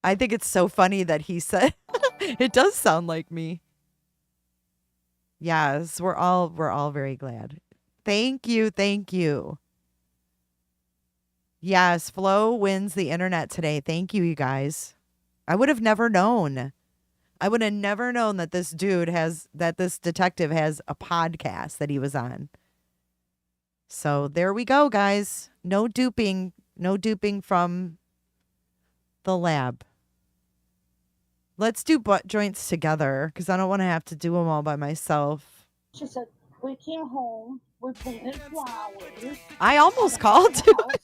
I think it's so funny that he said it does sound like me. Yes, we're all very glad. Thank you. Yes, Flo wins the internet today. Thank you, you guys. I would have never known. I would have never known that this detective has a podcast that he was on. So there we go, guys. No duping from the lab. Let's do butt joints together because I don't want to have to do them all by myself. She said, we came home, we planted flowers. I almost called to it.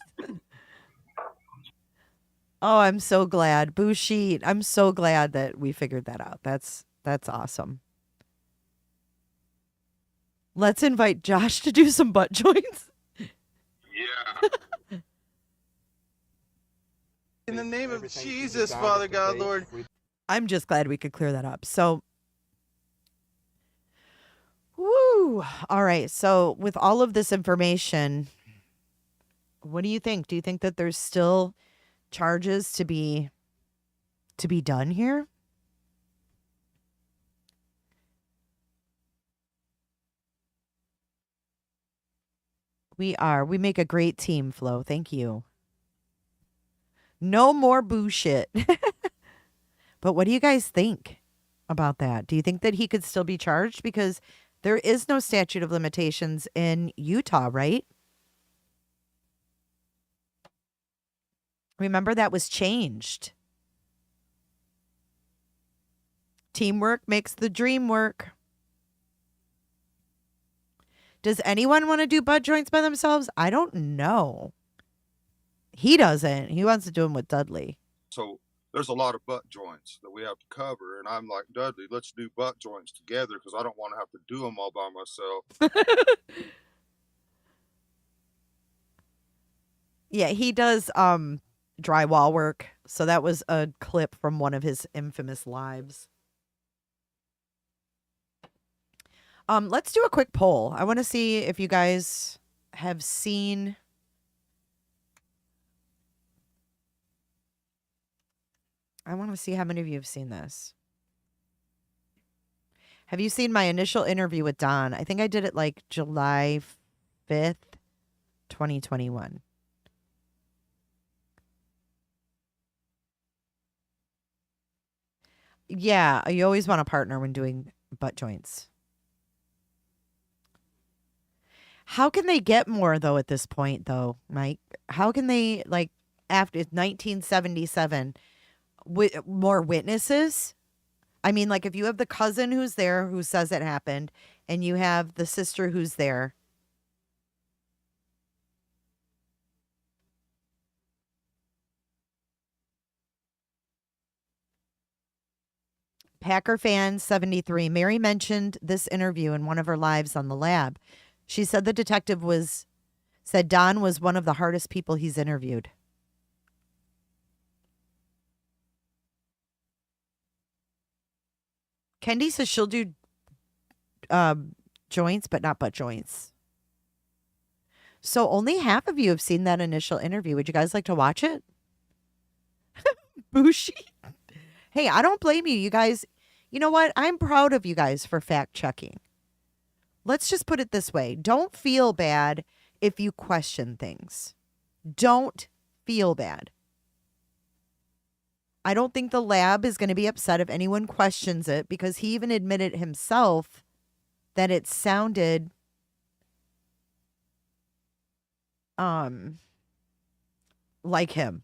Oh, I'm so glad. Boo Sheet. I'm so glad that we figured that out. That's awesome. Let's invite Josh to do some butt joints. Yeah. In the name of Jesus, Father God, Lord. I'm just glad we could clear that up. So, woo. All right. So with all of this information, what do you think? Do you think that there's still charges to be done here? We make a great team, Flo. Thank you. No more bullshit. But what do you guys think about that? Do you think that he could still be charged? Because there is no statute of limitations in Utah, right? Remember, that was changed. Teamwork makes the dream work. Does anyone want to do butt joints by themselves? I don't know. He doesn't. He wants to do them with Dudley. So there's a lot of butt joints that we have to cover. And I'm like, Dudley, let's do butt joints together because I don't want to have to do them all by myself. Yeah, he does drywall work. So that was a clip from one of his infamous lives. Let's do a quick poll. I want to see if you guys have seen I want to see how many of you have seen this. Have you seen my initial interview with Don? I think I did it like July 5th, 2021. Yeah, you always want a partner when doing butt joints. How can they get more though at this point though, Mike? How can they like after 1977 with more witnesses? I mean, like if you have the cousin who's there who says it happened and you have the sister who's there. Packer fan 73. Mary mentioned this interview in one of her lives on the lab. She said the detective said Don was one of the hardest people he's interviewed. Kendi says she'll do joints, but not butt joints. So only half of you have seen that initial interview. Would you guys like to watch it? Bushi. Hey, I don't blame you. You guys, you know what? I'm proud of you guys for fact checking. Let's just put it this way. Don't feel bad if you question things. Don't feel bad. I don't think the lab is going to be upset if anyone questions it because he even admitted himself that it sounded like him.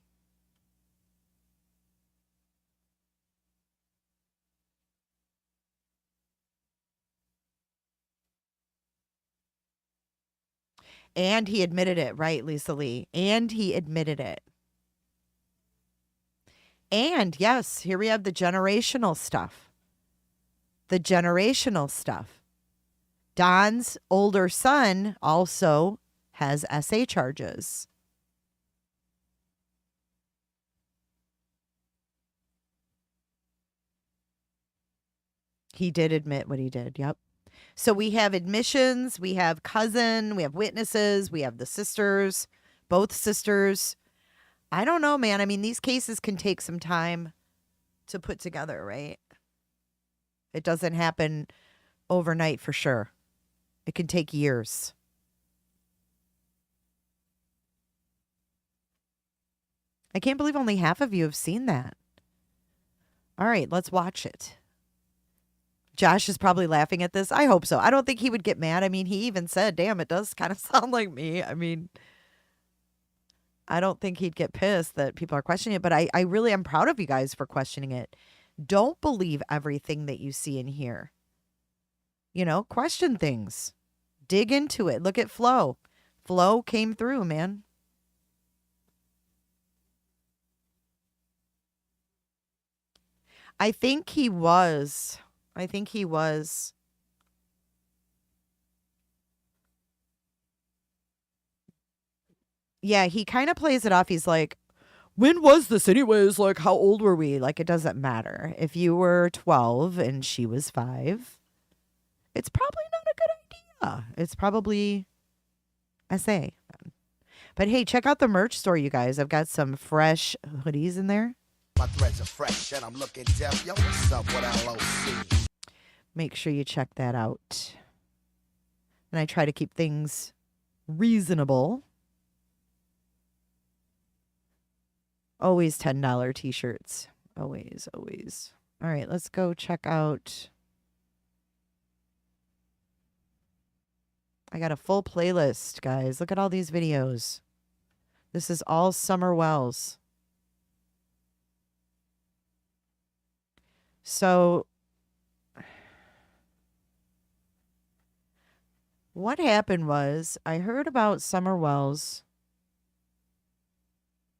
And he admitted it, right, Lisa Lee? And he admitted it. And yes, here we have the generational stuff. The generational stuff. Don's older son also has SA charges. He did admit what he did. Yep. So we have admissions, we have cousin, we have witnesses, we have the sisters, both sisters. I don't know, man. I mean, these cases can take some time to put together, right? It doesn't happen overnight for sure. It can take years. I can't believe only half of you have seen that. All right, let's watch it. Josh is probably laughing at this. I hope so. I don't think he would get mad. I mean, he even said, damn, it does kind of sound like me. I mean, I don't think he'd get pissed that people are questioning it, but I really am proud of you guys for questioning it. Don't believe everything that you see and hear. You know, question things. Dig into it. Look at Flo. Flo came through, man. I think he was. Yeah, he kind of plays it off. He's like, when was this anyways? Like, how old were we? Like, it doesn't matter. If you were 12 and she was 5, it's probably not a good idea. It's probably SA. But hey, check out the merch store, you guys. I've got some fresh hoodies in there. My threads are fresh and I'm looking deaf. Yo, what's up with LOC? Make sure you check that out. And I try to keep things reasonable. Always $10 t-shirts. Always, always. All right, let's go check out. I got a full playlist, guys. Look at all these videos. This is all Summer Wells. So what happened was I heard about Summer Wells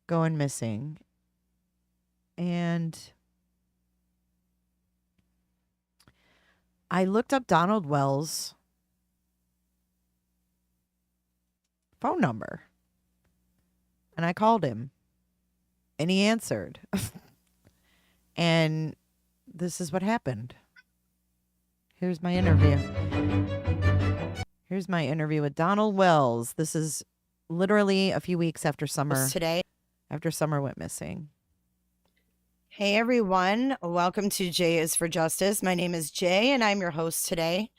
going missing, and I looked up Donald Wells' phone number, and I called him, and he answered. And this is what happened. Here's my interview. Here's my interview with Donald Wells. This is literally a few weeks after Summer. Today. After Summer went missing. Hey everyone, welcome to Jay is for Justice. My name is Jay and I'm your host today.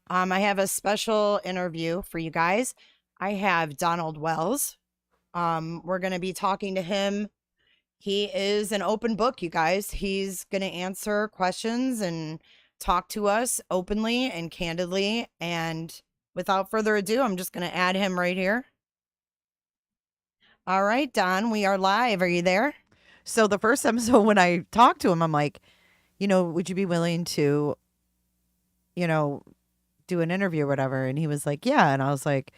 I have a special interview for you guys. I have Donald Wells. We're going to be talking to him. He is an open book, you guys. He's going to answer questions and talk to us openly and candidly. And without further ado, I'm just going to add him right here. All right, Don, we are live. Are you there? So the first episode when I talked to him, I'm like, would you be willing to, do an interview or whatever? And he was like, yeah. And I was like,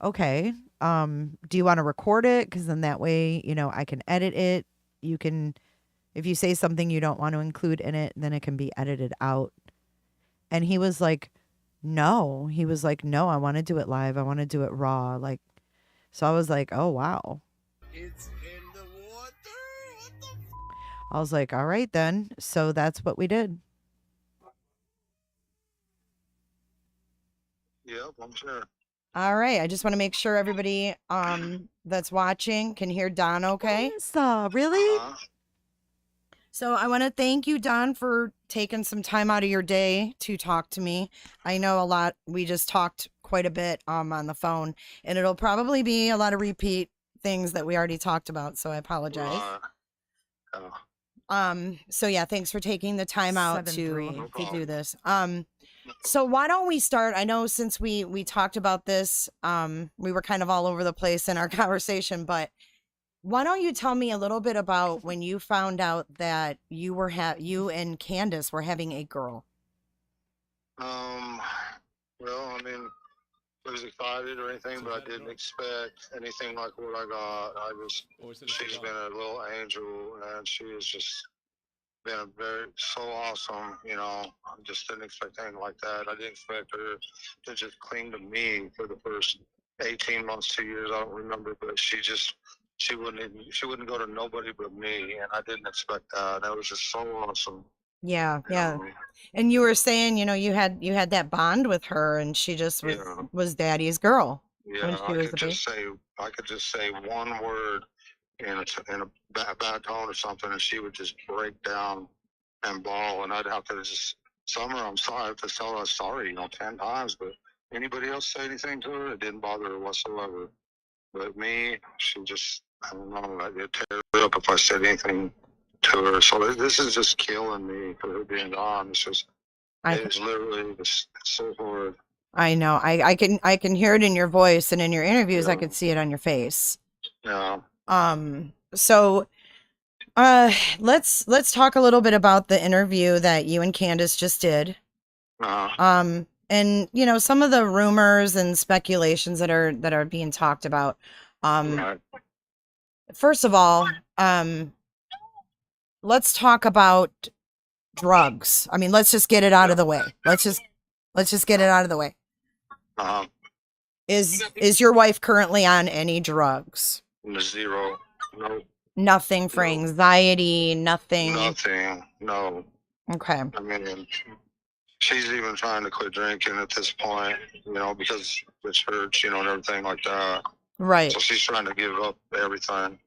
okay. Do you want to record it? Because then that way, I can edit it. You can, if you say something you don't want to include in it, then it can be edited out. And he was like, no. He was like, no, I want to do it live. I want to do it raw. Like, so I was like, oh, wow. It's in the water. What the I was like, all right, then. So that's what we did. Yep, I'm sure. All right. I just want to make sure everybody that's watching can hear Don okay. Really? So I want to thank you, Don, for taking some time out of your day to talk to me. I know a lot. We just talked quite a bit on the phone, and it'll probably be a lot of repeat things that we already talked about. So I apologize. So yeah, thanks for taking the time out to do this. So why don't we start? I know since we talked about this, we were kind of all over the place in our conversation, but why don't you tell me a little bit about when you found out that you and Candace were having a girl? Well, I mean, I was excited or anything, but I didn't expect anything like what I got. She's been a little angel, and she has just been so awesome. I just didn't expect anything like that. I didn't expect her to just cling to me for the first 18 months, 2 years. I don't remember, but she wouldn't go to nobody but me, and I didn't expect that. That was just so awesome. Yeah. And you were saying, you had that bond with her, and she just was daddy's girl. Yeah, I could just say one word in a bad tone or something, and she would just break down and bawl, and I'd have to just Summer, I'm sorry, I have to tell her sorry, 10 times, but anybody else say anything to her, it didn't bother her whatsoever. But me, she just, I don't know, it'd tear her up if I said anything to her. So this is just killing me for her being gone. It's literally just so hard. I know. I can hear it in your voice, and in your interviews, I could see it on your face. Yeah. So, let's talk a little bit about the interview that you and Candace just did. And some of the rumors and speculations that are being talked about. First of all, let's talk about drugs. I mean, let's just get it out of the way. Let's just get it out of the way. Is your wife currently on any drugs? Zero. No. Nothing for anxiety, nothing. Nothing. No. Okay. I mean, she's even trying to quit drinking at this point, because of the church, and everything like that. Right. So she's trying to give up everything.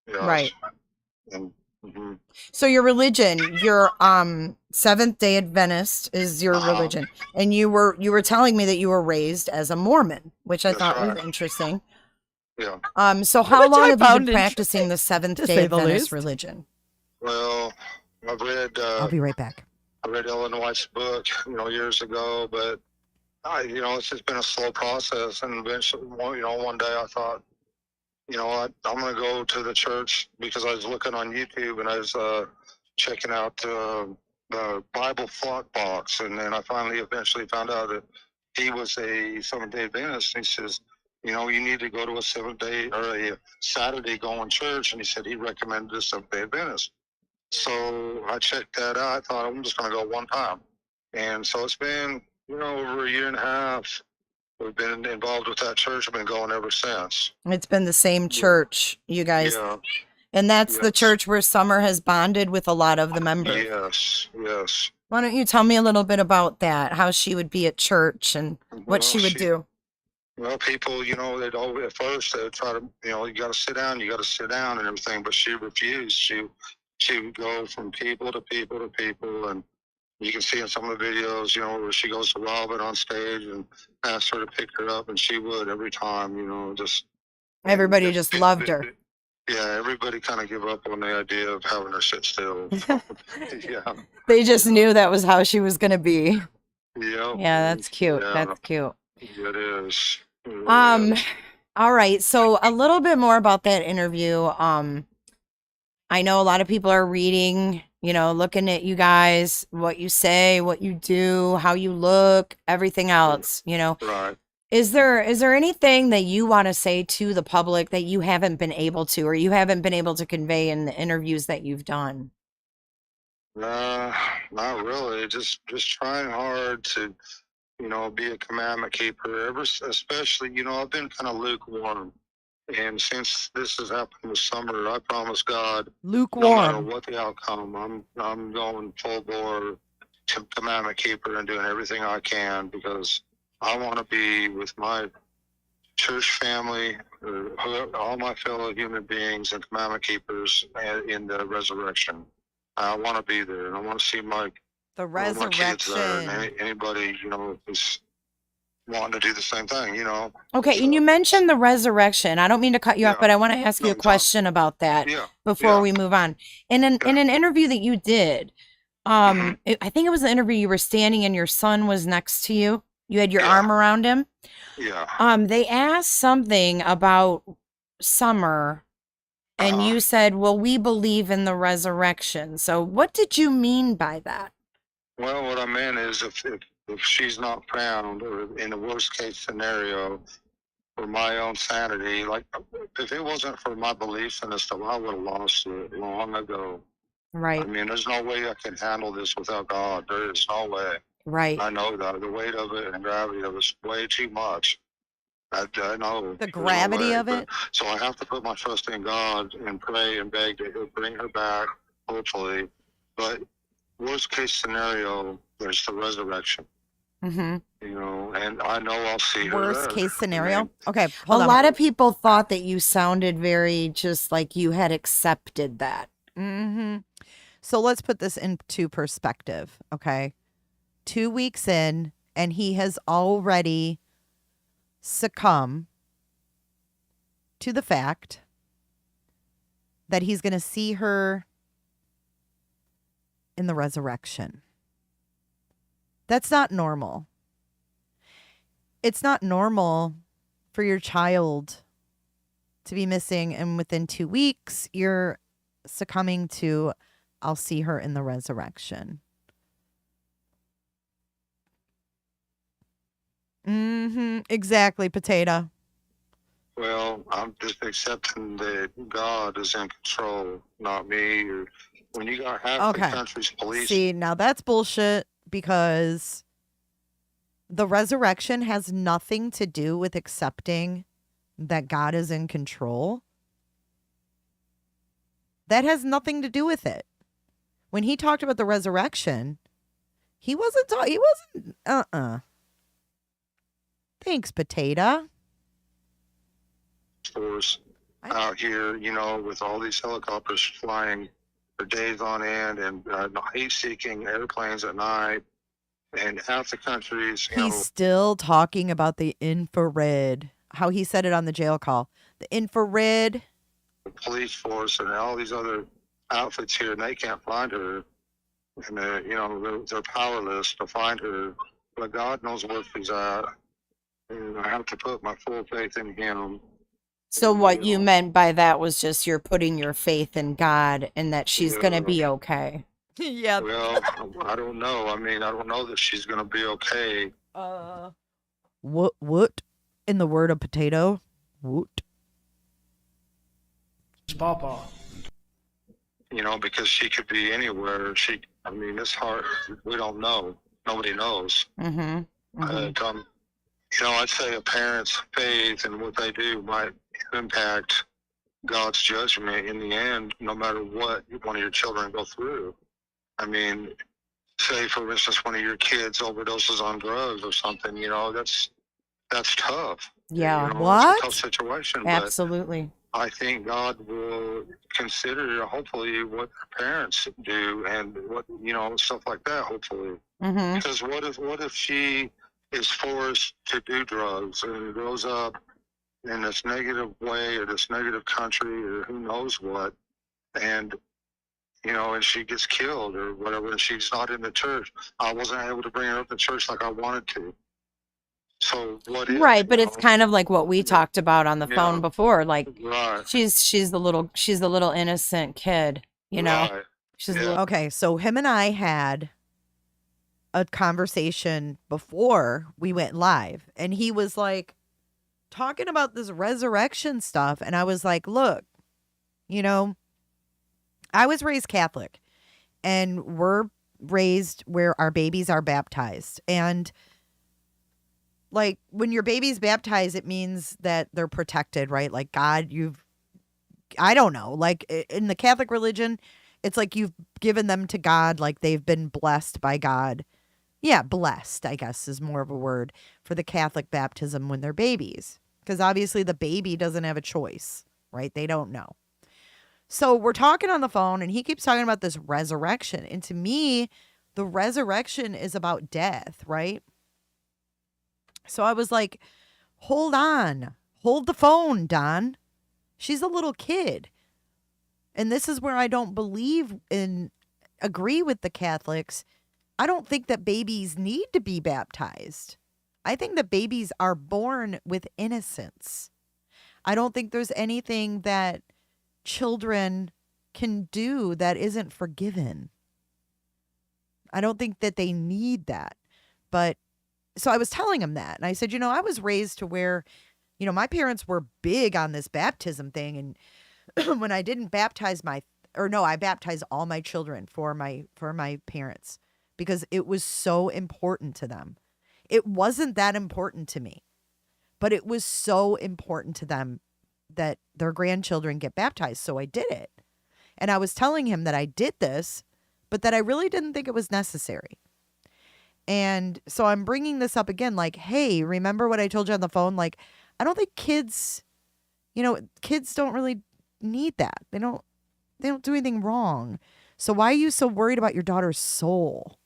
Yes. Right. And, So your religion, your Seventh-day Adventist is your religion, and you were telling me that you were raised as a Mormon, which I thought was interesting. Yeah. So how long have you been practicing the Seventh-day Adventist religion? Well, I've read. I'll be right back. I read Ellen White's book, years ago, but it's just been a slow process. And eventually, one day I thought, I'm going to go to the church, because I was looking on YouTube and I was checking out the Bible Flock Box, and then I eventually found out that he was a Seventh-day Adventist. And he says, you need to go to a Seventh-day or a Saturday going church, and he said he recommended a Seventh-day Adventist. So I checked that out. I thought, I'm just going to go one time. And so it's been, over a year and a half. We've been involved with that church. I've been going ever since. It's been the same church, you guys. Yeah. And that's the church where Summer has bonded with a lot of the members. Yes. Why don't you tell me a little bit about that, how she would be at church and what she would do? Well, people, they'd always, at first, they'd try to, you got to sit down and everything, but she refused. She would go from people to people to people, and you can see in some of the videos, where she goes to Robin on stage and asks her to pick her up, and she would every time, just. Everybody just loved her. Yeah, everybody kind of give up on the idea of having her sit still. Yeah. They just knew that was how she was gonna be. Yep. Yeah, that's cute. Yeah. That's cute. It is. It really Um, is. all right. So a little bit more about that interview. I know a lot of people are reading, looking at you guys, what you say, what you do, how you look, everything else, Right. Is there anything that you want to say to the public that you haven't been able to, or you haven't been able to convey in the interviews that you've done? Not really. Just trying hard to, be a commandment keeper. Especially, I've been kind of lukewarm. And since this has happened this summer, I promise God, no matter Lukewarm. what the outcome, I'm going full bore to commandment keeper and doing everything I can, because I want to be with my church family, all my fellow human beings and commandment keepers in the resurrection. I want to be there, and I want to see my The all my kids there, and resurrection. anybody who's wanting to do the same thing. Okay, and you mentioned the resurrection. I don't mean to cut you off, but I want to ask you a question about that before we move on. In an interview that you did, I think it was the interview you were standing and your son was next to you. You had your arm around him. Yeah. They asked something about summer, and you said, "Well, we believe in the resurrection." So, what did you mean by that? Well, what I meant is if she's not found, or in the worst case scenario, for my own sanity, like if it wasn't for my beliefs in this stuff, I would have lost it long ago. Right. I mean, there's no way I can handle this without God. There is no way. Right. I know that the weight of it and gravity of it is way too much. I know the gravity of it. So I have to put my trust in God and pray and beg that He'll bring her back, hopefully. But worst case scenario, there's the resurrection. Mm-hmm. And I know I'll see her Worst there. case scenario. Okay. A lot of people thought that you sounded very just like you had accepted that. Mm-hmm. So let's put this into perspective. Okay. 2 weeks in, and he has already succumbed to the fact that he's going to see her in the resurrection. That's not normal. It's not normal for your child to be missing, and within 2 weeks, you're succumbing to, I'll see her in the resurrection. Mm-hmm. Exactly, Potato. Well, I'm just accepting that God is in control, not me. Or when you got half the country's police. See, now that's bullshit, because the resurrection has nothing to do with accepting that God is in control. That has nothing to do with it. When he talked about the resurrection, he wasn't Thanks, Potato. Force out here, with all these helicopters flying for days on end, and heat-seeking airplanes at night, and half the country's. He's still talking about the infrared. How he said it on the jail call. The infrared. The police force and all these other outfits here, and they can't find her. And they're powerless to find her. But God knows where she's at. And I have to put my full faith in Him. So what you meant by that was just you're putting your faith in God and that she's going to be okay. Yeah. Well, I don't know. I mean, I don't know that she's going to be okay. What? In the word of Potato? What? It's Pawpaw. Because she could be anywhere. It's hard. We don't know. Nobody knows. Mm-hmm. Mm-hmm. I'd say a parent's faith and what they do might impact God's judgment in the end, no matter what one of your children go through. I mean, say for instance, one of your kids overdoses on drugs or something. That's tough. Yeah. What? It's a tough situation. Absolutely. But I think God will consider, hopefully, what parents do and what stuff like that. Hopefully, because what if she is forced to do drugs and grows up in this negative way or this negative country or who knows what, and and she gets killed or whatever, and she's not in the church. I wasn't able to bring her up to church like I wanted to. So what if? Right, but it's kind of like what we talked about on the Yeah. phone before. Like Right. she's the little innocent kid, you know. Right. She's a little, Okay, so him and I had a conversation before we went live, and he was like talking about this resurrection stuff, and I was like, look, I was raised Catholic, and we're raised where our babies are baptized. And like when your baby's baptized, it means that they're protected, right? Like God, I don't know, like in the Catholic religion, it's like you've given them to God, like they've been blessed by God. Yeah, blessed, I guess, is more of a word for the Catholic baptism when they're babies. Because obviously the baby doesn't have a choice, right? They don't know. So we're talking on the phone, and he keeps talking about this resurrection. And to me, the resurrection is about death, right? So I was like, hold on. Hold the phone, Don. She's a little kid. And this is where I don't agree with the Catholics. I don't think that babies need to be baptized. I think that babies are born with innocence. I don't think there's anything that children can do that isn't forgiven. I don't think that they need that. But so I was telling him that. And I said, I was raised to where, my parents were big on this baptism thing. And when I didn't baptize I baptized all my children for my parents because it was so important to them. It wasn't that important to me, but it was so important to them that their grandchildren get baptized. So I did it. And I was telling him that I did this, but that I really didn't think it was necessary. And so I'm bringing this up again, like, hey, remember what I told you on the phone? Like, I don't think kids don't really need that. They don't do anything wrong. So why are you so worried about your daughter's soul?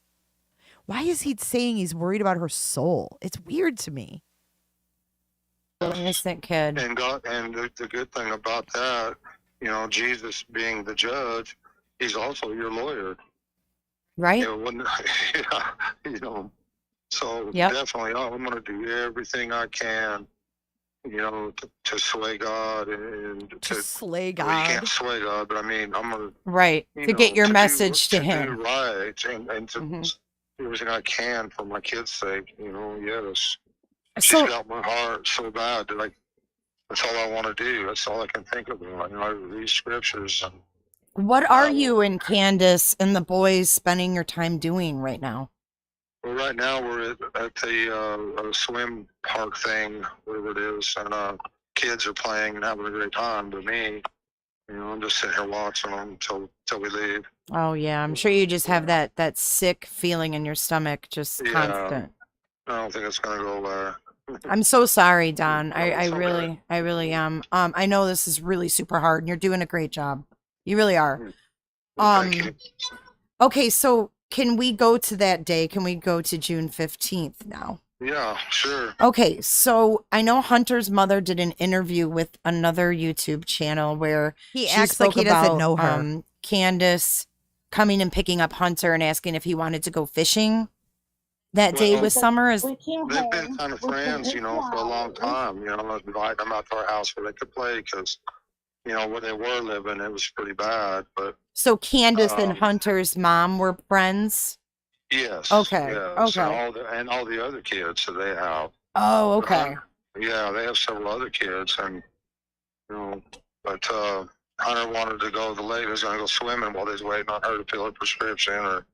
Why is he saying he's worried about her soul? It's weird to me. innocent kid. And God, and the good thing about that, Jesus being the judge, he's also your lawyer. Right. So Yep. definitely I'm going to do everything I can, to sway God and to slay Well, you God. can't sway God, but I mean, I'm going to. Right. To get your message to do him. right and to do everything I can for my kids' sake, yes. She's got my heart so bad that that's all I want to do. That's all I can think about. I read scriptures and. What are you and Candace and the boys spending your time doing right now? Well, right now we're at the swim park thing, whatever it is, and kids are playing and having a great time. But me, I'm just sitting here watching them till we leave. Oh yeah, I'm sure you just have that sick feeling in your stomach, just constant. I don't think it's gonna go away. I'm so sorry, Don. I really am. I know this is really super hard, and you're doing a great job. You really are. Thank you. Okay, so can we go to that day? Can we go to June 15th now? Yeah, sure. Okay, so I know Hunter's mother did an interview with another YouTube channel where He she acts like spoke he doesn't about, know her. Candace coming and picking up Hunter and asking if he wanted to go fishing that day with Summer. They've been kind of friends, for a long time. I was inviting them out to our house where they could play because, where they were living, it was pretty bad. But So Candace and Hunter's mom were friends? yes. Okay, Yes, okay. and all the other kids that they have. Oh, okay. Yeah, they have several other kids, and but Hunter wanted to go to the lake. He was going to go swimming while they was waiting on her to fill a prescription or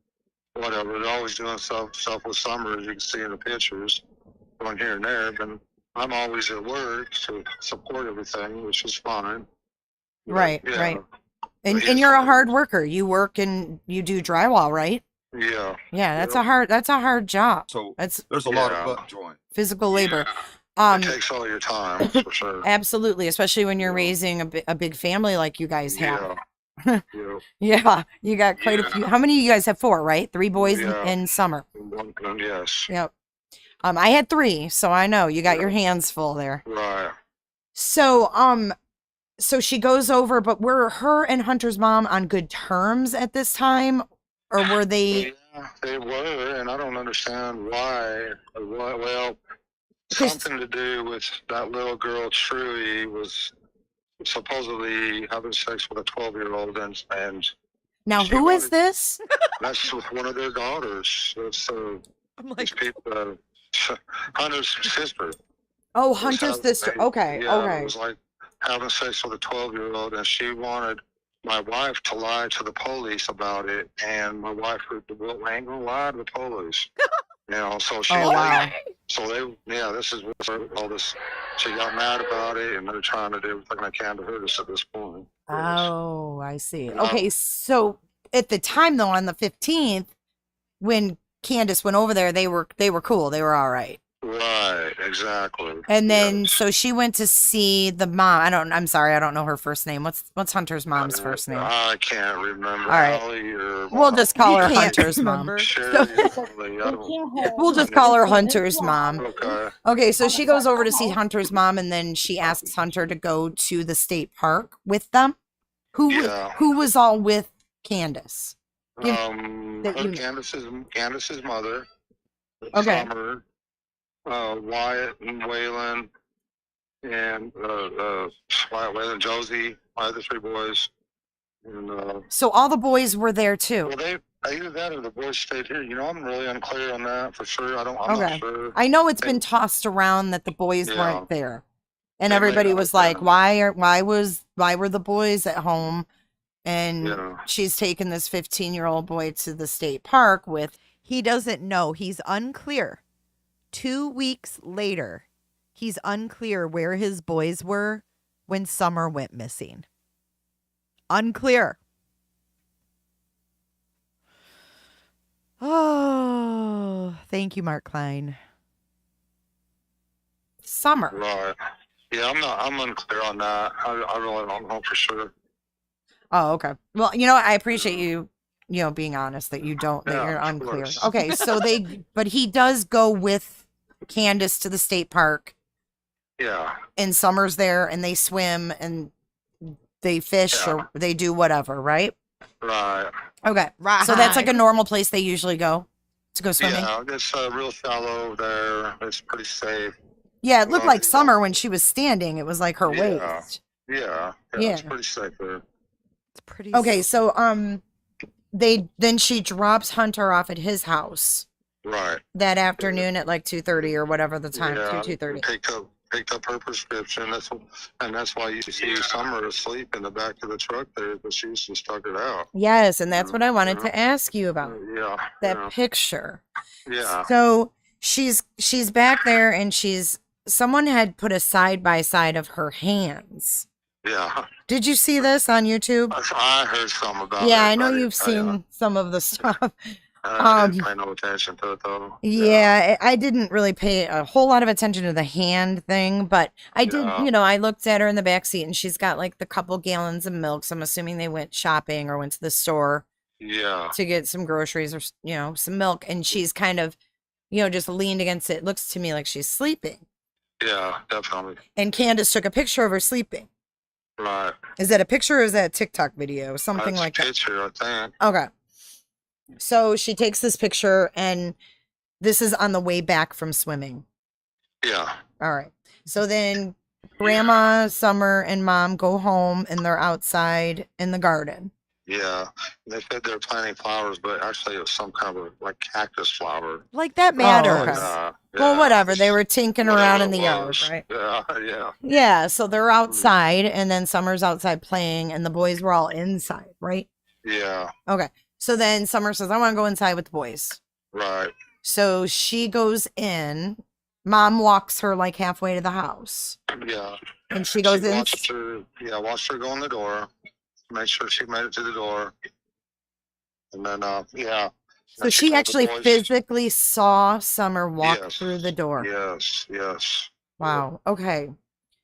whatever. They're always doing stuff with Summer, as you can see in the pictures, going here and there. But I'm always at work to support everything, which is fine. Right, Yeah. right. And you're a hard worker. You work and you do drywall, right? Yeah. Yeah, that's a hard job. So that's there's a lot of butt joint. physical labor. It takes all your time, for sure. Absolutely, especially when you're raising a big family like you guys have. Yeah. Yeah, you got quite a few. How many of you guys have? 4, right? 3 boys Yeah. and Summer. Yes. Yep. I had 3, so I know you got your hands full there. Right. So she goes over, but were her and Hunter's mom on good terms at this time, or were they? Yeah, they were, and I don't understand why. Well, something to do with that little girl, Trudy, was supposedly having sex with a 12-year-old, and Now, who is this? that's with one of their daughters. That's these people, Hunter's sister. Oh, Hunter's sister. Okay, Yeah, okay. it was like having sex with a 12-year-old, and she wanted my wife to lie to the police about it, and my wife ain't gonna lie to the police. You know, so she. Oh, wow. This is where all this. She got mad about it, and they're trying to do everything they can to hurt us at this point. Oh, I see. Okay, so at the time though, on the 15th, when Candace went over there, they were cool. They were all right. Right, exactly. And then so she went to see the mom. I'm sorry, I don't know her first name. What's Hunter's mom's first name? I can't remember. All right. We'll just call her Hunter's mom. We'll just call her Hunter's mom. Okay. Okay, so she goes over to see Hunter's mom, and then she asks Hunter to go to the state park with them. Who was all with Candace? Candace's mother. Okay. Summer, Wyatt and Waylon, and Wyatt and Josie, my other three boys. And, so all the boys were there too. Well, either that or the boys stayed here. You know, I'm really unclear on that for sure. I'm not sure. I know it's been tossed around that the boys weren't there, and everybody was like, why were the boys at home? And she's taken this 15-year-old boy to the state park with. He doesn't know. He's unclear. 2 weeks later, he's unclear where his boys were when Summer went missing. Unclear. Oh, thank you, Mark Klein. Summer. Right. Yeah, I'm unclear on that. I really don't know for sure. Oh, okay. Well, I appreciate you being honest that you don't, that you're unclear. Okay, so but he does go with Candace to the state park. Yeah. And Summer's there, and they swim, and they fish, or they do whatever, right? Right. Okay. Right. So that's like a normal place they usually go to go swimming? Yeah, it's real shallow there. It's pretty safe. Yeah, it looked like Summer when she was standing. It was like her waist. Yeah. It's pretty safe there. It's pretty Okay, so then she drops Hunter off at his house. Right. That afternoon at like 2:30 or whatever the time, 2:30. Picked up her prescription. That's why you see Summer asleep in the back of the truck there, but she's just stuck it out. Yes, and that's what I wanted to ask you about. Yeah. That picture. Yeah. So she's back there, and someone had put a side by side of her hands. Yeah. Did you see this on YouTube? I heard some about it. Yeah, I know you've seen some of the stuff. I didn't pay no attention to it though. Yeah, I didn't really pay a whole lot of attention to the hand thing, but I did, I looked at her in the back seat, and she's got like the couple gallons of milk. So I'm assuming they went shopping or went to the store. Yeah. To get some groceries or, some milk. And she's kind of, just leaned against it. It looks to me like she's sleeping. Yeah, definitely. And Candace took a picture of her sleeping. Right. Is that a picture or is that a TikTok video? Something like that. Picture, I think. Okay. So she takes this picture, and this is on the way back from swimming. Yeah. All right. So then Grandma, Summer, and Mom go home, and they're outside in the garden. Yeah. They said they were planting flowers, but actually it was some kind of like cactus flower. Like that matters. Well, whatever. They were tinkering around in the yard, right? Yeah. Yeah. So they're outside, and then Summer's outside playing, and the boys were all inside, right? Yeah. Okay. So then Summer says, I want to go inside with the boys. Right. So she goes in. Mom walks her like halfway to the house. Yeah. And she goes in. Watched her go in the door. Make sure she made it to the door. And then, So she actually physically saw Summer walk through the door. Yes. Wow. Okay.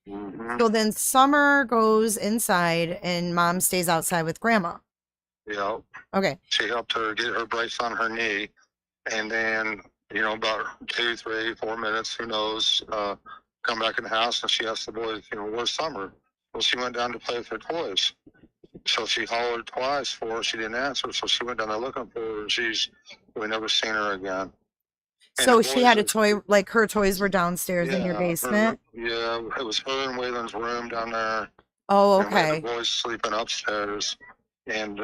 Mm-hmm. So then Summer goes inside, and Mom stays outside with Grandma. Yeah. Okay. She helped her get her brace on her knee. And then, about 2, 3, 4 minutes, who knows, come back in the house, and she asked the boys, where's Summer? Well, she went down to play with her toys. So she hollered twice for her. She didn't answer, so she went down there looking for her, and we never seen her again. So she had a toy, like her toys were downstairs in your basement? Yeah, it was her and Waylon's room down there. Oh, And we had okay. the boys sleeping upstairs. And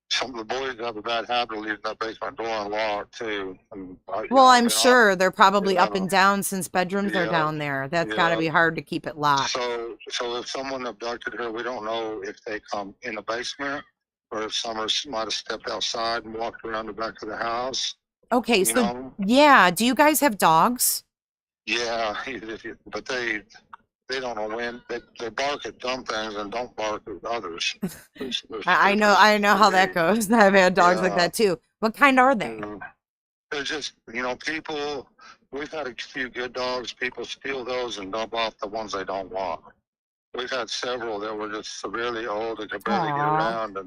some of the boys have a bad habit of leaving that basement door unlocked, too. And, Well, I'm sure they're probably up and down since bedrooms are Yeah, down there. That's got to yeah. be hard to keep it locked. So if someone abducted her, we don't know if they come in the basement or if Summer might have stepped outside and walked around the back of the house. Okay, so yeah, do you guys have dogs? Yeah, but they don't know when. They bark at dumb things and don't bark at others. I know how that goes. I've had dogs like that too. What kind are they? They're just, people. We've had a few good dogs. People steal those and dump off the ones they don't want. We've had several that were just severely old and could barely get around,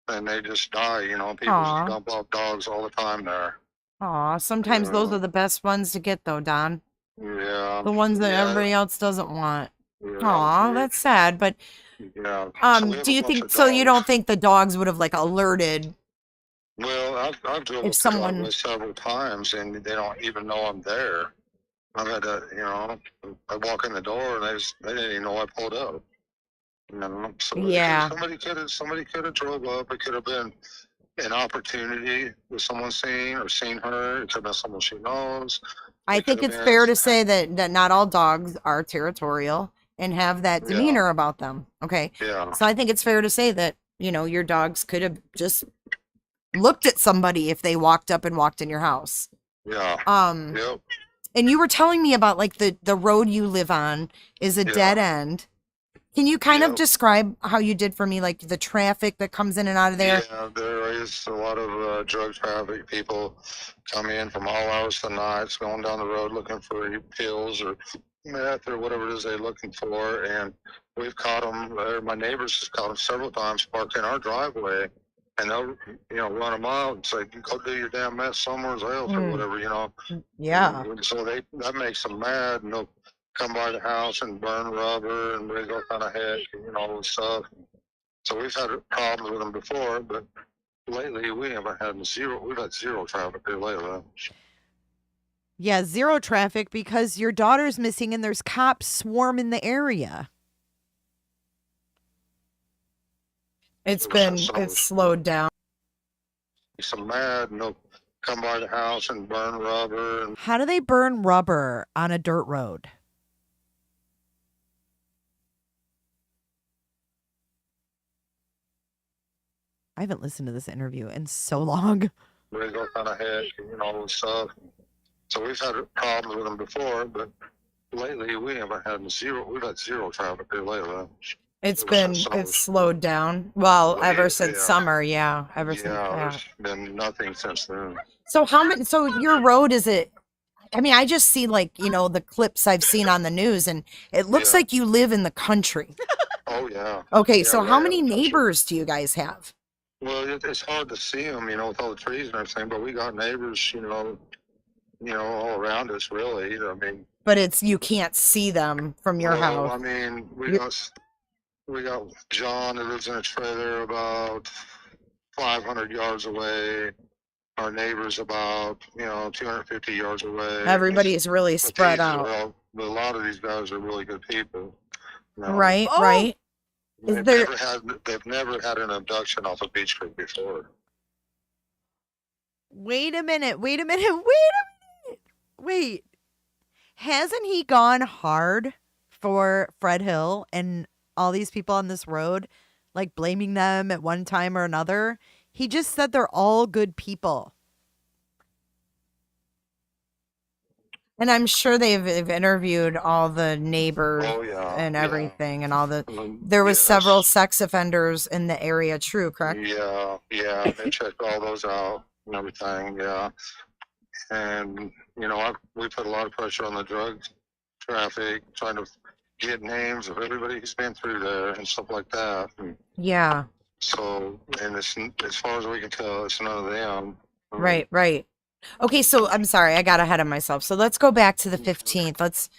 and they just die. People just dump off dogs all the time there. Aw, sometimes those are the best ones to get though, Don. Yeah. The ones that everybody else doesn't want. Yeah. Aw, that's sad. But Yeah. do you think so? You don't think the dogs would have like alerted? Well, I've driven If someone- driveway several times, and they don't even know I'm there. I've had to, I walk in the door, and they didn't even know I pulled up. So Yeah. somebody could have drove up. It could have been an opportunity with someone seen her. It could have been someone she knows. I think it's fair to say that not all dogs are territorial and have that demeanor about them. Okay. Yeah. So I think it's fair to say that, your dogs could have just looked at somebody if they walked up and walked in your house. Yeah. Yep. And you were telling me about like the road you live on is a dead end. Can you kind of describe how you did for me, like the traffic that comes in and out of there? Yeah, there is a lot of drug traffic. People come in from all hours of the night, going down the road looking for pills or meth or whatever it is they're looking for. And we've caught them, my neighbors have caught them several times parked in our driveway. And they'll, run them out and say, go do your damn meth somewhere else or whatever, Yeah. So that makes them mad, and they'll come by the house and burn rubber and raise all kind of heck, and stuff. So we've had problems with them before, but lately we've had zero traffic here lately. Yeah, zero traffic because your daughter's missing and there's cops swarm in the area. It's slowed down. Some mad, and they'll come by the house and burn rubber. And How do they burn rubber on a dirt road? I haven't listened to this interview in so long. raise all kind of heck, and stuff. So we've had problems with them before, but lately we've had zero traffic here lately. It's slowed down. Well, ever since summer, ever since. There's been nothing since then. So so your road, is it? I mean, I just see like, the clips I've seen on the news, and it looks like you live in the country. Oh yeah. Okay, Yeah, so we're how in many the country. neighbors do you guys have? Well, it's hard to see them, with all the trees and everything, but we got neighbors, all around us, really. I mean, But you can't see them from your house. I mean, we got John who lives in a trailer about 500 yards away. Our neighbors about 250 yards away. Everybody is really But spread these out. are a lot of these guys are really good people. Right, right. They've never had an abduction off of Beach Creek before. Wait a minute. Wait. Hasn't he gone hard for Fred Hill and all these people on this road, like blaming them at one time or another? He just said they're all good people. And I'm sure they've interviewed all the neighbors Oh, and everything, and all the. There was several sex offenders in the area. True, correct? Yeah, they checked all those out and everything, yeah. And, we put a lot of pressure on the drug traffic, trying to get names of everybody who's been through there and stuff like that. And Yeah. so, and it's, as far as we can tell, it's none of them. Right. Okay, so I'm sorry, I got ahead of myself. So let's go back to the 15th.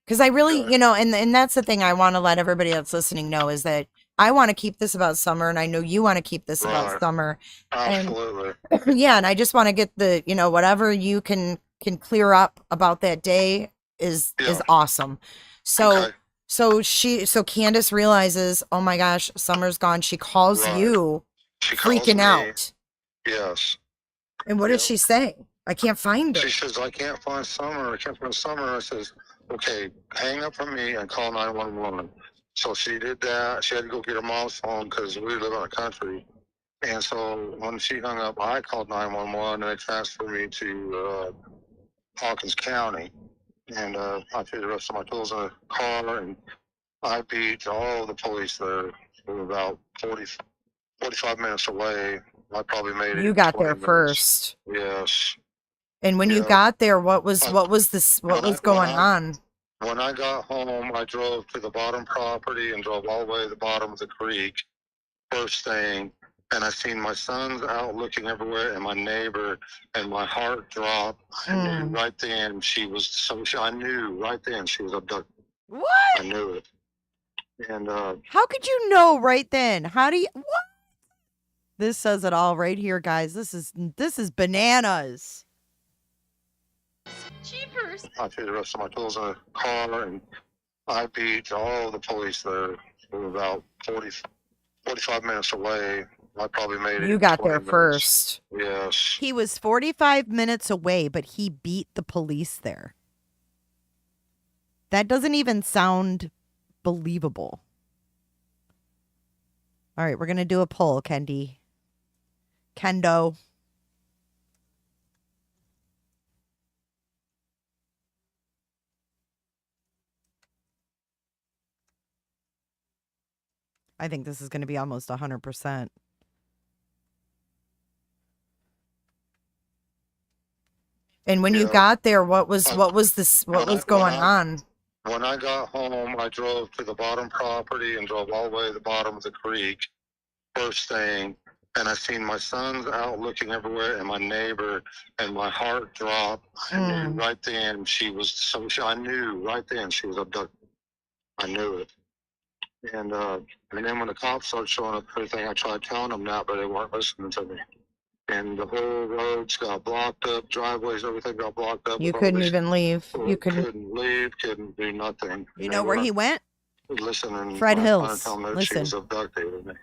Because I really, and that's the thing I want to let everybody that's listening know is that I want to keep this about Summer, and I know you want to keep this about Summer. Absolutely. And yeah, and I just want to get the, whatever you can clear up about that day is awesome. So Candace realizes, oh my gosh, Summer's gone. She calls you, freaking out. Yes. And what did she say? I can't find her. She says, I can't find Summer. I says, okay, hang up from me and call 911. So she did that. She had to go get her mom's phone because we live in the country. And so when she hung up, I called 911 and they transferred me to Hawkins County. And I threw the rest of my tools in the car and I beat all the police there. We were about 45 minutes away. I probably made it. You got there first. Yes. And when you got there, what was going on? When I got home, I drove to the bottom property and drove all the way to the bottom of the creek. First thing, and I seen my sons out looking everywhere, and my neighbor, and my heart dropped. I knew right then I knew right then she was abducted. What? I knew it. And how could you know right then? How do you? What? This says it all right here, guys. This is bananas. Jeepers. I threw the rest of my tools in the car and I beat all the police there. We were about 45 minutes away. I probably made it. You got there first. Yes. He was 45 minutes away, but he beat the police there. That doesn't even sound believable. All right, we're going to do a poll, Kendo. I think this is going to be almost 100%. And when you got there, what was going on? When I got home, I drove to the bottom property and drove all the way to the bottom of the creek. First thing, and I seen my sons out looking everywhere, and my neighbor, and my heart dropped. I knew right then I knew right then she was abducted. I knew it. And then when the cops started showing up, everything, I tried telling them that, but they weren't listening to me. And the whole roads got blocked up, driveways, everything got blocked up. You couldn't even leave. You couldn't leave, couldn't do nothing. You know where he went? Listen, and Fred Hills. Listen. She was abducted.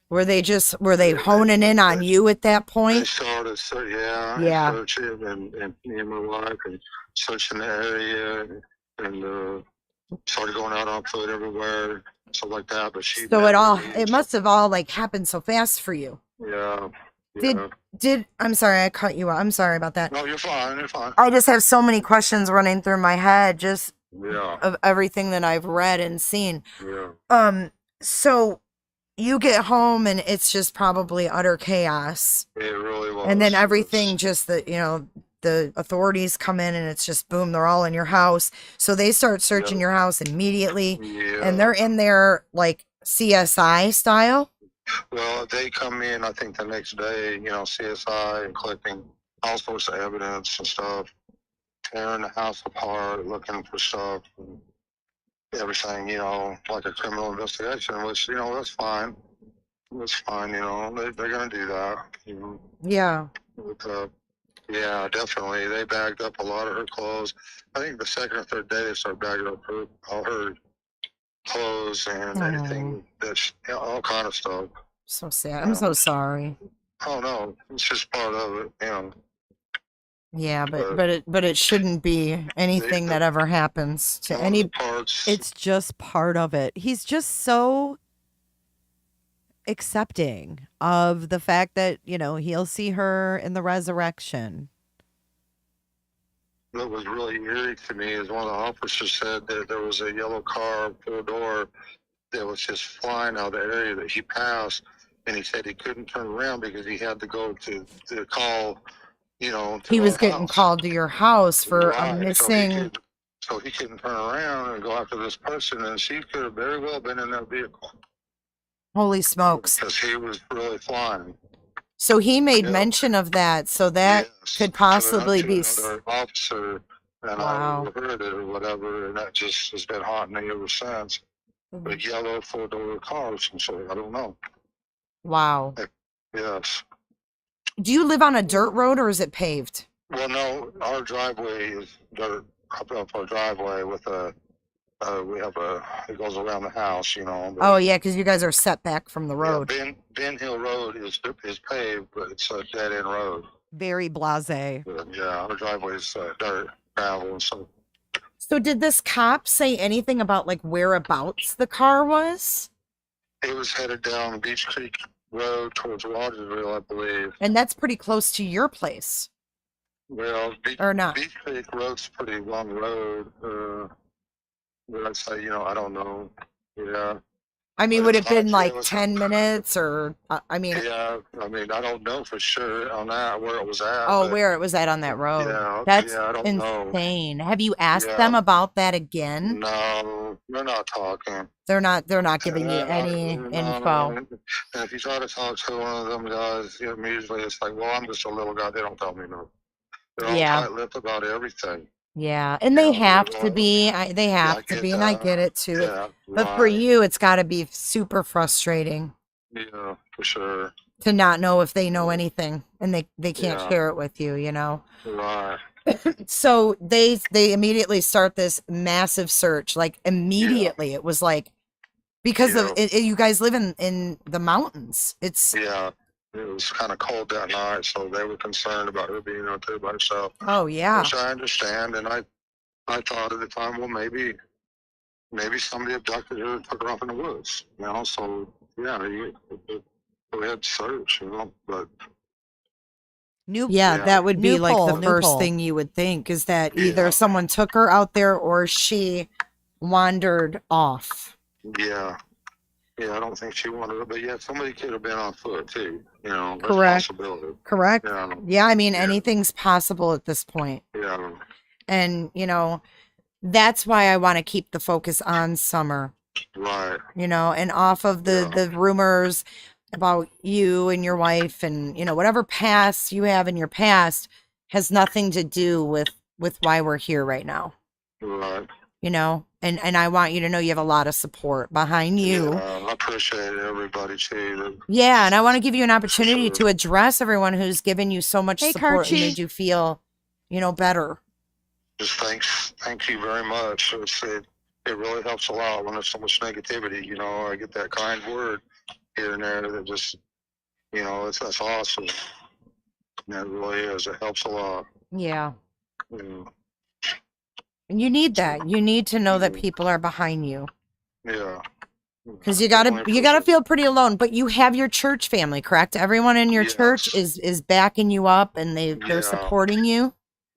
Were they honing in on you at that They point? started, Yeah. searching, and me and my wife, and searching the area, and started going out on foot everywhere, stuff like that. But It must have all like happened so fast for you. Yeah. I'm sorry, I cut you off. I'm sorry about that. No, you're fine. You're fine. I just have so many questions running through my head just Yeah. of everything that I've read and seen. Yeah. So you get home and it's just probably utter chaos. It really was. And then everything just the authorities come in and it's just boom, they're all in your house. So they start searching your house immediately. Yeah. And they're in there like CSI style. Well, they come in, I think, the next day, CSI, and collecting all sorts of evidence and stuff, tearing the house apart, looking for stuff, and everything, like a criminal investigation, which, that's fine. That's fine, they're going to do that. Yeah. But, yeah, definitely. They bagged up a lot of her clothes. I think the second or third day they started bagging up all her clothes and anything, all kind of stuff. So sad. I'm so sorry. Oh no, it's just part of it, Yeah, but it shouldn't be anything that ever happens to any. It's just part of it. He's just so accepting of the fact that, he'll see her in the resurrection. What was really eerie to me is one of the officers said that there was a yellow car, 4-door, that was just flying out of the area that he passed, and he said he couldn't turn around because he had to go to call, to He was our getting house. called to your house for a Right, missing. So he couldn't turn around and go after this person, and she could have very well been in that vehicle Holy smokes! because he was really flying. So he made mention of that. So that could possibly be. Another officer and I overheard it or whatever, and that just has been haunting me ever since. Big yellow 4-door car or some sort. I don't know. Wow. Yes. Do you live on a dirt road or is it paved? Well, no, our driveway is dirt up our driveway with we have it goes around the house, you know. But, Oh yeah, because you guys are set back from the road. yeah, Ben Hill Road is paved, but it's a dead end road. Very blasé. Yeah, our driveway is dirt, gravel, and so. So did this cop say anything about like whereabouts the car was? It was headed down Beach Creek Road towards Rogersville, I believe. And that's pretty close to your place. Well, Or not? Beach Creek Road's a pretty long road. Would I say, I don't know. Yeah. I mean, would it have been like 10 minutes or, I mean. Yeah, I mean, I don't know for sure on that, where it was at. Oh, where it was at on that road. Yeah, That's I don't insane. know. Have you asked them about that again? No, we're not talking. They're not giving you any info. And if you try to talk to one of them guys, usually it's like, well, I'm just a little guy. They don't tell me no. They're all tight-lipped about everything. Yeah, and they have to be. They have to be, and I get it too. Yeah, but for you, it's got to be super frustrating. Yeah, for sure. To not know if they know anything, and they can't share it with you, Right. So they immediately start this massive search, like immediately. It was like because of you guys live in the mountains. It's It was kind of cold that night, so they were concerned about her being out there by herself. Oh yeah, which I understand, and I thought at the time, well, maybe somebody abducted her and took her off in the woods, So yeah, you go ahead and search, but. That would be like the first thing you would think is that either someone took her out there or she wandered off. Yeah. Yeah, I don't think she wanted it, but somebody could have been on foot too. That's a Correct. possibility. Correct. Yeah, I mean anything's possible at this point. Yeah. And that's why I want to keep the focus on Summer. Right. And off of the rumors about you and your wife and whatever past you have in your past has nothing to do with why we're here right now. Right. And I want you to know you have a lot of support behind you. Yeah, I appreciate everybody too. Yeah, and I want to give you an opportunity to address everyone who's given you so much support Karchi. and made you feel, better. Just thank you very much. It really helps a lot when there's so much negativity. I get that kind word here and there that just, that's awesome. Yeah, it really is. It helps a lot. Yeah. And you need that. You need to know that people are behind you. Yeah. Because you gotta feel pretty alone. But you have your church family, correct? Everyone in your church is backing you up and they're supporting you.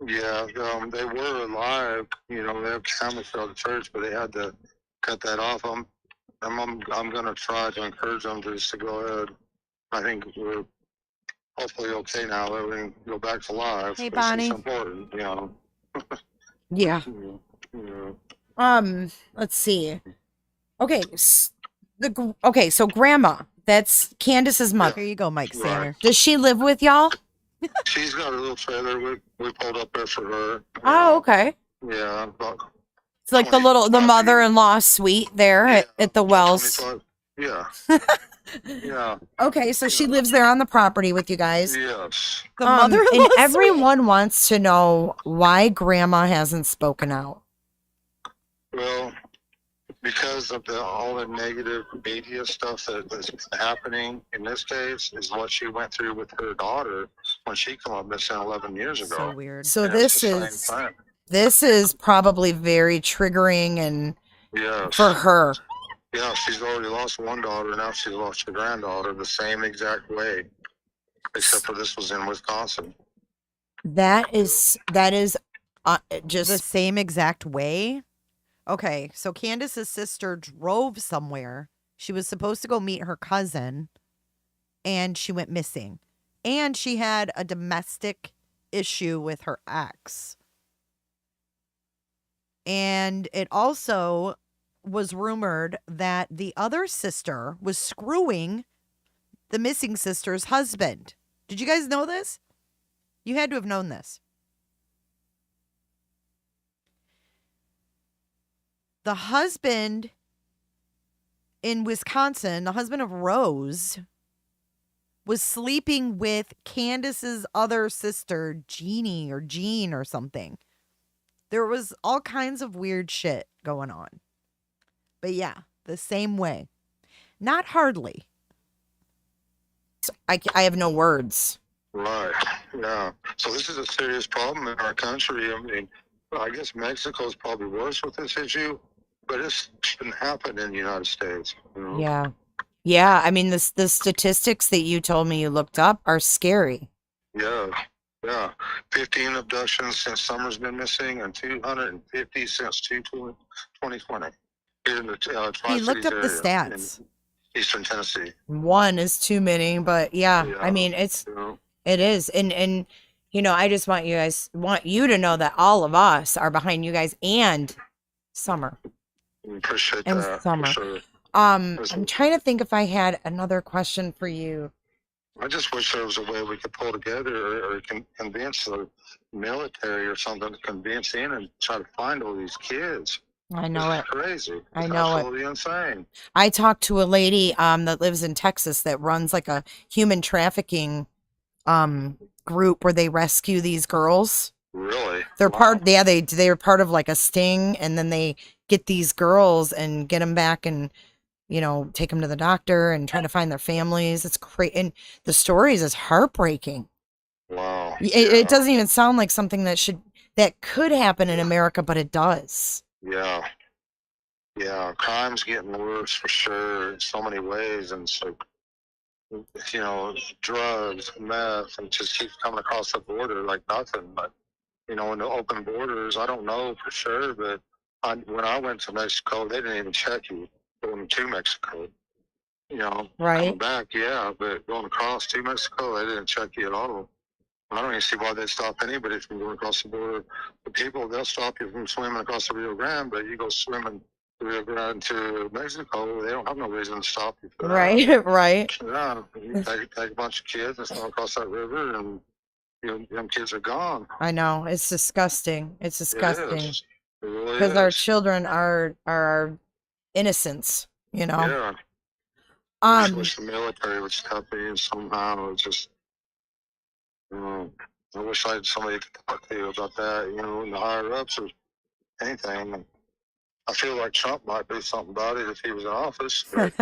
Yeah, they were alive. They have cameras for the church, but they had to cut that off. I'm gonna try to encourage them just to go ahead. I think we're hopefully okay now that we can go back to live. Hey, Bonnie. It's important, Yeah. Let's see. Okay. So grandma, that's Candace's mother. Here you go, Mike Sander. Does she live with y'all? She's got a little trailer. We pulled up there for her. Oh, okay. Yeah. It's like the mother-in-law suite there at the Wells. Yeah. Yeah. Okay, so she lives there on the property with you guys. Yes. The mother-in-law and suite? everyone wants to know why grandma hasn't spoken out. Well, because of all the negative media stuff that's happening in this case is what she went through with her daughter when she came up missing 11 years ago. So weird. So And it's the same thing. this is probably very triggering and Yes. for her. Yeah, she's already lost one daughter. Now she's lost her granddaughter the same exact way, except for this was in Wisconsin. That is just the same exact way. Okay, so Candace's sister drove somewhere. She was supposed to go meet her cousin, and she went missing. And she had a domestic issue with her ex. And it also was rumored that the other sister was screwing the missing sister's husband. Did you guys know this? You had to have known this. the husband in Wisconsin, the husband of Rose, was sleeping with Candace's other sister, Jeannie or Jean or something. There was all kinds of weird shit going on. But yeah, the same way. Not hardly. I have no words. Right. Yeah. So this is a serious problem in our country. I mean, I guess Mexico's probably worse with this issue, but it shouldn't happen in the United States. You know? Yeah. Yeah. I mean, the statistics that you told me you looked up are scary. Yeah. Yeah. 15 abductions since summer's been missing, and 250 since 2020. Here in the He looked Tri-Cities up the area stats. in Eastern Tennessee. One is too many, but yeah, Yeah. I mean, You know? it is. And, you know, I just want you to know that all of us are behind you guys and Summer. Appreciate And that. Summer. For sure. I'm trying to think if I had another question for you. I just wish there was a way we could pull together or convince the military or something to convince in and try to find all these kids. I know It's it. crazy. I It's know it. absolutely insane. I talked to a lady that lives in Texas that runs like a human trafficking group where they rescue these girls. Really? They're they're part of like a sting, and then they get these girls and get them back and, you know, take them to the doctor and try to find their families. It's crazy. And the stories is heartbreaking. Wow. It doesn't even sound like something that could happen in America, but it does. Yeah. Yeah. Crime's getting worse for sure in so many ways. And so, you know, drugs, meth, and just keeps coming across the border like nothing. But, you know, in the open borders, I don't know for sure, but when I went to Mexico, they didn't even check you going to Mexico. You know, Right. coming back, yeah, but going across to Mexico, they didn't check you at all. I don't even see why they'd stop anybody from going across the border. The people, they'll stop you from swimming across the Rio Grande, but you go swimming the Rio Grande to Mexico, they don't have no reason to stop you for that. Right, right. Yeah, you take a bunch of kids and swim across that river, and them kids are gone. I know. It's disgusting. It's disgusting. It is. It really Because our is. children are our innocence, you know. Yeah. I just wish the military would step in somehow. It's just, I wish I had somebody to talk to about that, you know, in the higher ups or anything. I feel like Trump might do something about it if he was in office. But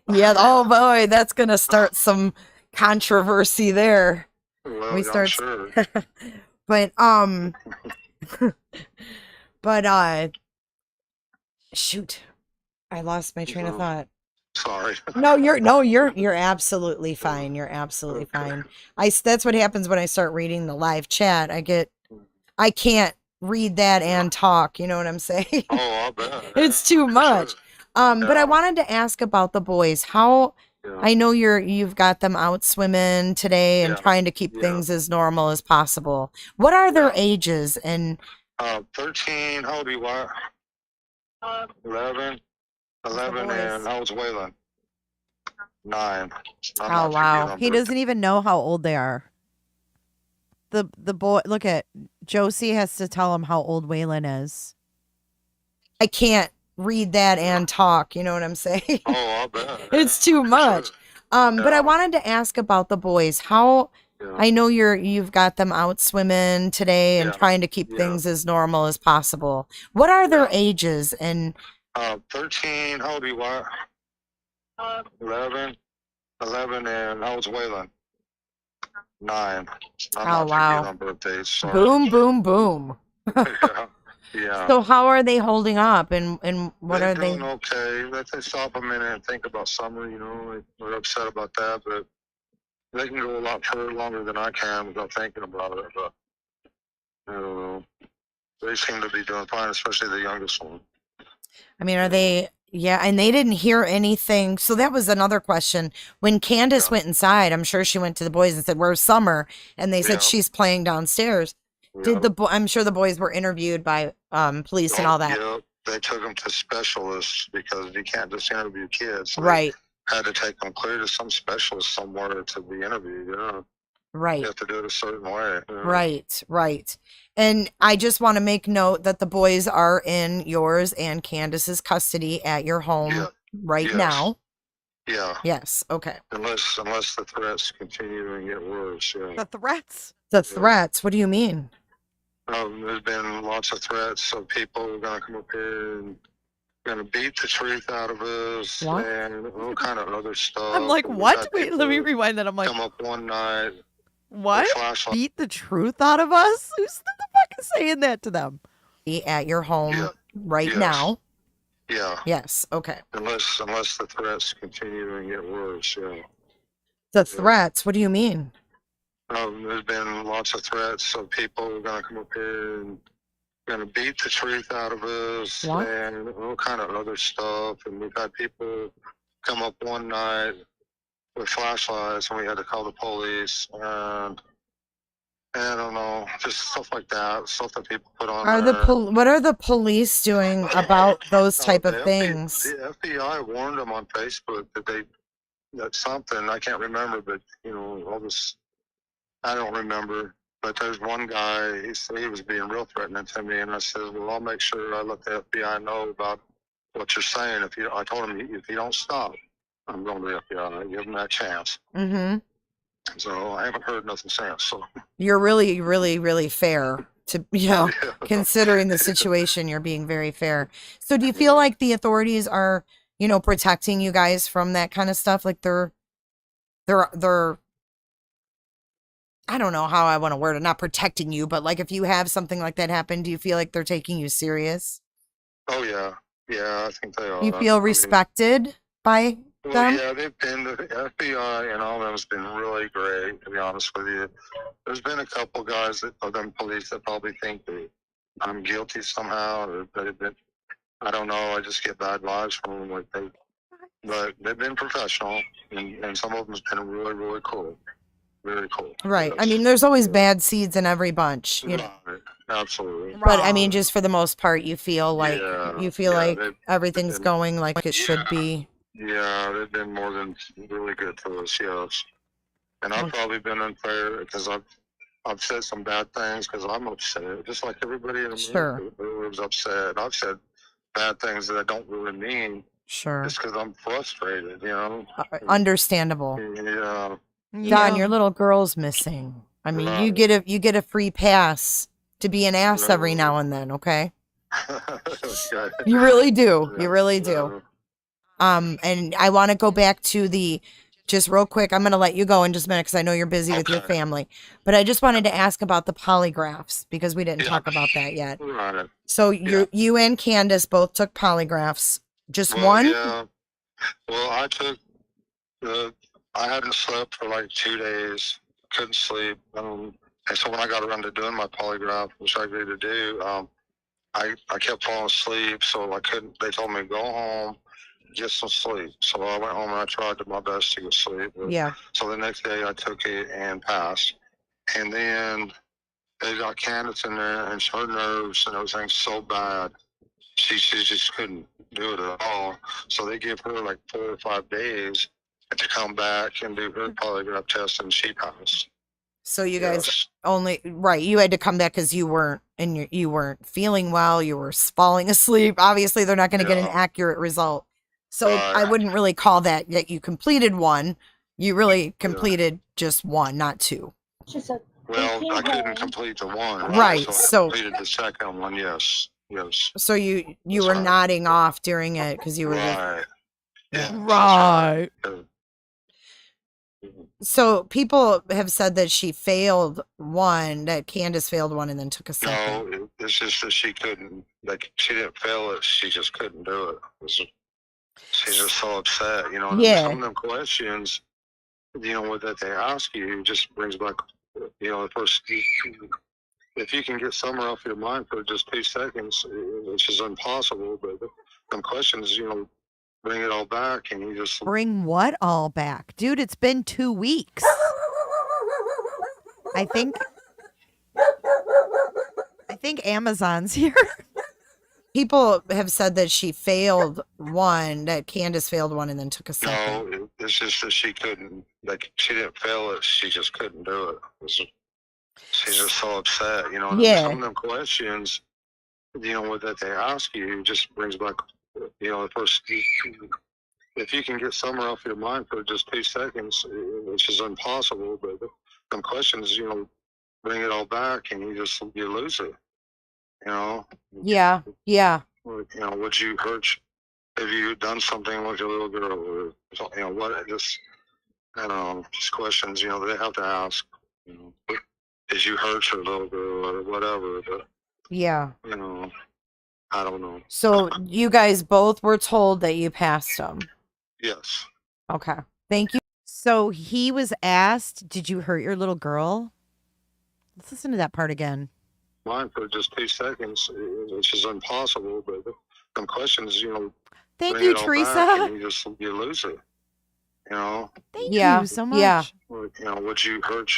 Yeah, oh boy, that's gonna start some controversy there. well, We I'm start sure. but shoot. I lost my train of thought. Sorry. No, you're absolutely fine. You're absolutely fine. That's what happens when I start reading the live chat. I can't read that and talk, you know what I'm saying? Oh, I'll bet. It's too much. But I wanted to ask about the boys. How I know you've got them out swimming today and trying to keep things as normal as possible. What are their ages? And 13, how old are you, Wyatt? 11, and how old's Waylon? 9. Oh wow. He doesn't even know how old they are. The boy, look at Josie has to tell him how old Waylon is. I can't read that and talk, you know what I'm saying? Oh, I'll bet. It's too much. But I wanted to ask about the boys. How I know you've got them out swimming today and trying to keep things as normal as possible. What are their ages? And 13, how old are you, Wyatt? 11, and how old's Waylon? 9. I'm not wow. forgetting on birthdays. Sorry. Boom, boom, boom. Yeah. So how are they holding up, and what They're are they? doing okay. Let them stop a minute and think about summer. You know, we're upset about that, but they can go a lot further longer than I can without thinking about it. But I don't know. They seem to be doing fine, especially the youngest one. I mean, are they? Yeah, and they didn't hear anything. So that was another question. When Candace went inside, I'm sure she went to the boys and said, "Where's Summer?" And they said she's playing downstairs. Did I'm sure the boys were interviewed by police and all that. Yeah, they took them to specialists because you can't just interview kids. So Right. They had to take them clear to some specialist somewhere to be interviewed. Yeah. Right. You have to do it a certain way. You know? Right, right. And I just want to make note that the boys are in yours and Candace's custody at your home right Yes. now. Yeah. Yes, okay. Unless the threats continue and get worse. Yeah. The threats? The threats, what do you mean? There's been lots of threats of people going to come up here and going to beat the truth out of us What? and all kind of other stuff. I'm like, And we've what? had Wait, let me rewind that. I'm like, come up one night. what? Flashlight. Beat the truth out of us? Who's the fuck is saying that to them? At your home right now. Yeah. Yes, okay. Unless the threats continue and get worse. Yeah. The threats, what do you mean? There's been lots of threats of people going to come up here and going to beat the truth out of us What? and all kind of other stuff. And we've had people come up one night with flashlights, and we had to call the police. And I don't know, just stuff like that, stuff that people put on Are there. what are the police doing about those type of The things? The FBI warned them on Facebook that something, I can't remember, but all this, I don't remember. But there's one guy, he was being real threatening to me, and I said, well, I'll make sure I let the FBI know about what you're saying. I told him, if you don't stop, I'm going to the FBI. Give them that chance. Mm-hmm. So I haven't heard nothing since. So You're really, really, really fair to, considering the situation, you're being very fair. So do you feel like the authorities are, protecting you guys from that kind of stuff? Like they're I don't know how I want to word it, not protecting you, but like if you have something like that happen, do you feel like they're taking you serious? Oh yeah, I think they are. You feel respected by Well, them? yeah, they've been, the FBI and all of them has been really great, to be honest with you. There's been a couple guys of them police that probably think that I'm guilty somehow, or that I don't know, I just get bad vibes from them. But they've been professional, and some of them's been really, really cool. Very cool. Right. I mean, there's always bad seeds in every bunch, Right. Absolutely. But I mean, just for the most part, you feel like they've everything's been- going like it should be. Yeah, they've been more than really good to us, yes. And I've probably been unfair because I've said some bad things because I'm upset, just like everybody in America was upset. I've said bad things that I don't really mean. Sure. Just because I'm frustrated, Understandable. Yeah. Don, your little girl's missing. I mean, you get a free pass to be an ass every now and then, okay? You really do. You really do. And I want to go back to just real quick. I'm going to let you go in just a minute because I know you're busy with your family. But I just wanted to ask about the polygraphs because we didn't talk about that yet. Right. So you and Candace both took polygraphs. Just one? Yeah. Well, I hadn't slept for like 2 days. Couldn't sleep. And so when I got around to doing my polygraph, which I agreed to do, I kept falling asleep. So I couldn't. They told me to go home, get some sleep. So I went home and I tried my best to get sleep. Yeah. So the next day I took it and passed. And then they got Candace in there, and her nerves and everything's so bad. She just couldn't do it at all. So they gave her like 4 or 5 days to come back and do her polygraph test, and she passed. So you guys you had to come back because you weren't feeling well. You were falling asleep. Obviously, they're not going to get an accurate result. So I wouldn't really call that you completed one. You really completed just one, not two. Well, I couldn't complete the one. Right. So I completed the second one. Yes. So you were nodding off during it because you were right. Right. So people have said that she failed one, that Candace failed one and then took a second. No, it's just that she couldn't, she didn't fail it, she just couldn't do it. She's just so upset, Yeah. Some of them questions, that they ask you just brings back, first, if you can get somewhere off your mind for just 2 seconds, which is impossible, but some questions, bring it all back, and you just Bring what all back? Dude, it's been 2 weeks. I think Amazon's here. People have said that she failed one, that Candace failed one and then took a second. No, it's just that she couldn't, like she didn't fail it. She just couldn't do it. She's just so upset, you know. Yeah. Some of them questions, you know, that they ask you just brings back, you know, the first. If you can get Summer off your mind for just 2 seconds, which is impossible, but some questions, you know, bring it all back, and you lose it. You know. Yeah. Yeah. You know, would you hurt? Have you done something with your little girl, or you know what? Just I don't know, just questions, you know, they have to ask. You know, did you hurt your little girl or whatever? But Yeah. you know, I don't know. So you guys both were told that you passed them. Yes. Okay. Thank you. So he was asked, "Did you hurt your little girl?" Let's listen to that part again. Mine for just 2 seconds, which is impossible, but some questions, you know, Thank bring you, it all Teresa. back, and you lose it. You know. Thank you so much. Yeah. You know, would you hurt?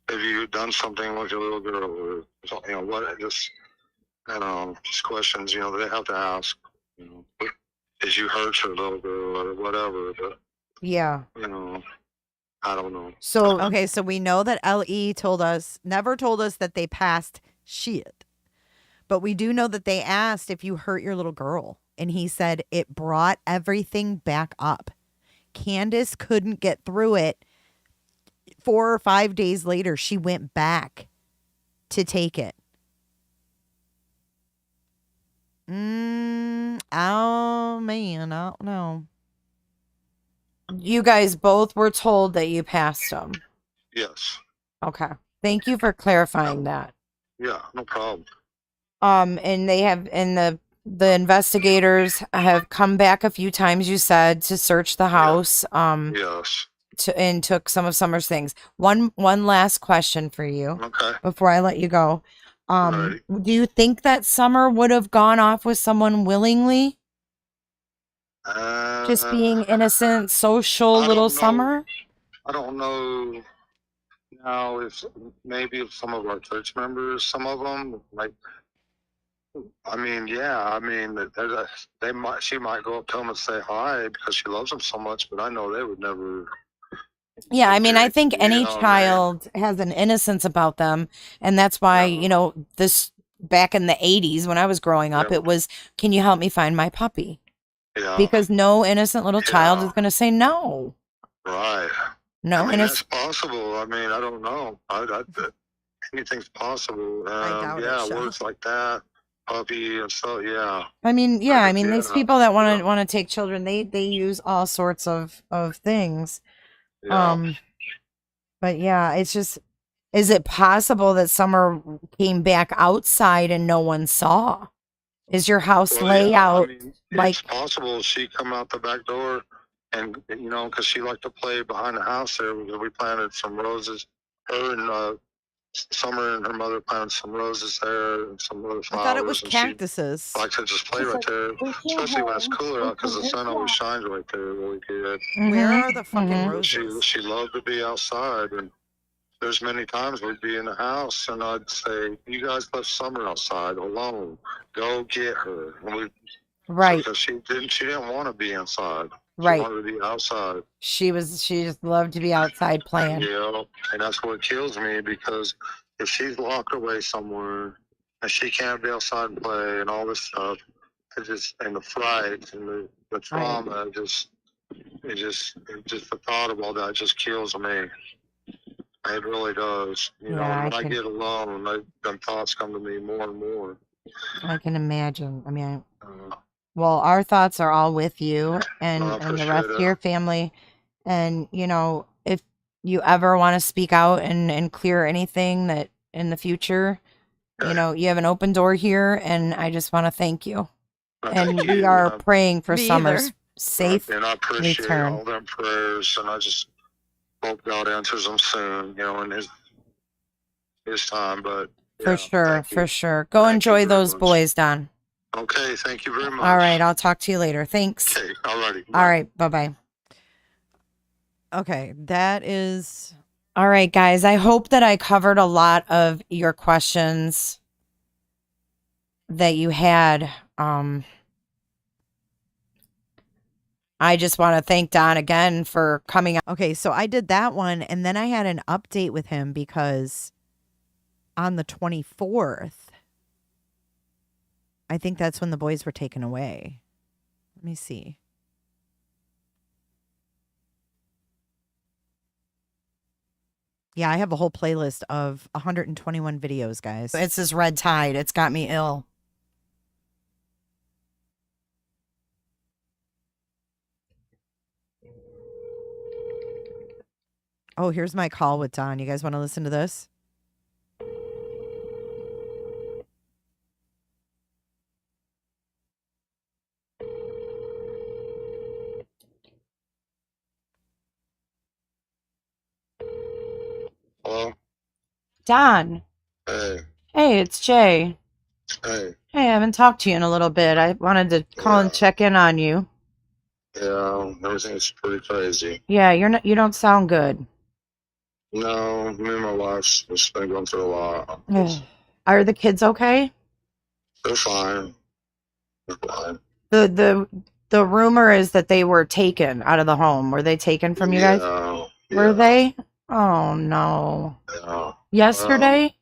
Have you done something with your little girl, or you know what? Just I don't know, just questions, you know, they have to ask. You know, did you hurt your little girl or whatever? But Yeah. you know, I don't know. So okay, so we know that LE never told us that they passed shit. But we do know that they asked if you hurt your little girl. And he said it brought everything back up. Candace couldn't get through it. 4 or 5 days later, she went back to take it. Oh, man, I don't know. You guys both were told that you passed them. Yes. Okay. Thank you for clarifying that. Yeah, no problem. And they have, and the investigators have come back a few times, you said, to search the house. Yes. And took some of Summer's things. One last question for you. Okay. Before I let you go. Do you think that Summer would have gone off with someone willingly? Just being innocent, social little Summer? I don't know now if maybe some of our church members, some of them, like, I mean, yeah, I mean, she might go up to them and say hi because she loves them so much, but I know they would never. Yeah, I mean, I think any You know, child has an innocence about them, and that's why, you know, this back in the 80s when I was growing up, it was, can you help me find my puppy? Yeah. Because no innocent little child is going to say no. Right. No, I mean, and that's possible. I mean, I don't know. Anything's possible. Yeah, words like that, puppy and stuff. Yeah. I mean, yeah, I mean, these people that want to take children, they use all sorts of things. Yeah. But yeah, it's just, is it possible that Summer came back outside and no one saw? Is your house layout like? It's possible she come out the back door, and you know, because she liked to play behind the house there. We planted some roses. Her and Summer and her mother planted some roses there and some other flowers. I thought it was and cactuses. She likes to just play right there, especially when it's cooler out, because the sun always shines right there really good. Where are the fucking roses? She loved to be outside, and there's many times we'd be in the house, and I'd say, "You guys left Summer outside alone. Go get her." And Right. Because she didn't want to be inside. Right. She wanted to be outside. She just loved to be outside playing. Yeah, and that's what kills me, because if she's locked away somewhere and she can't be outside and play and all this stuff, and the fright and the trauma, just the thought of all that just kills me. It really does. You know, and when I get alone, them thoughts come to me more and more. I can imagine. I mean, well, our thoughts are all with you and the rest of your family. And, you know, if you ever want to speak out and clear anything that in the future, you know, you have an open door here, and I just want to thank you. And we are praying for Summer's safe and I appreciate return. all them prayers, and I just hope God answers them soon, you know, in his time. But For sure. Go enjoy those boys, Don. okay, thank you very much. All right, I'll talk to you later. Thanks. Okay, all righty. All right, bye-bye. Okay, that is... All right, guys, I hope that I covered a lot of your questions that you had. I just want to thank Don again for coming out. Okay, so I did that one, and then I had an update with him because on the 24th, I think that's when the boys were taken away. Let me see. Yeah, I have a whole playlist of 121 videos, guys. It's this red tide. It's got me ill. Oh, here's my call with Don. You guys want to listen to this? Hello? Don. Hey. Hey, it's Jay. Hey. Hey, I haven't talked to you in a little bit. I wanted to call and check in on you. Yeah, everything's pretty crazy. Yeah, you don't sound good. No, me and my wife's just been going through a lot. Are the kids okay? They're fine. They're fine. The rumor is that they were taken out of the home. Were they taken from you guys? Were they? Oh no. Yeah. Yesterday?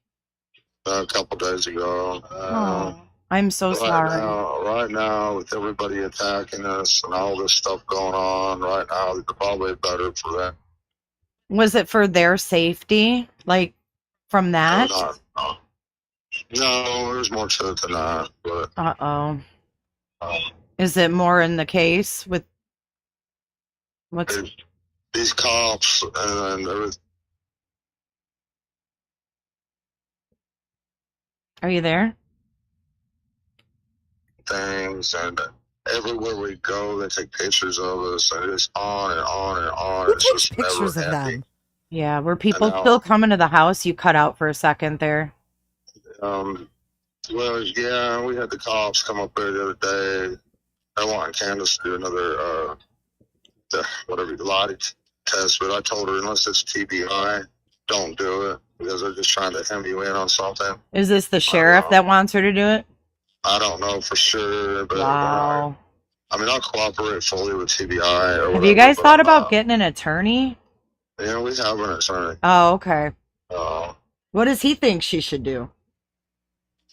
A couple days ago. Oh, I'm so sorry. Right now, with everybody attacking us and all this stuff going on, right now, it's probably better for them. Was it for their safety? Like, from that? No, there's more to it than that. But Uh-oh. Is it more in the case with what's these cops and everything? Are you there? Things, and everywhere we go, they take pictures of us, and it's on and on and on. It's just Pictures never of ending. them. Yeah, were people know. still coming to the house? You cut out for a second there. Well, yeah, we had the cops come up there the other day. They wanted Candace to do another, lie test, but I told her unless it's TBI, don't do it, because they're just trying to hem you in on something. Is this the sheriff that wants her to do it? I don't know for sure, but Wow. I mean, I'll cooperate fully with TBI or Have you guys thought about getting an attorney? Yeah, we have an attorney. Oh, okay. Uh, What does he think she should do?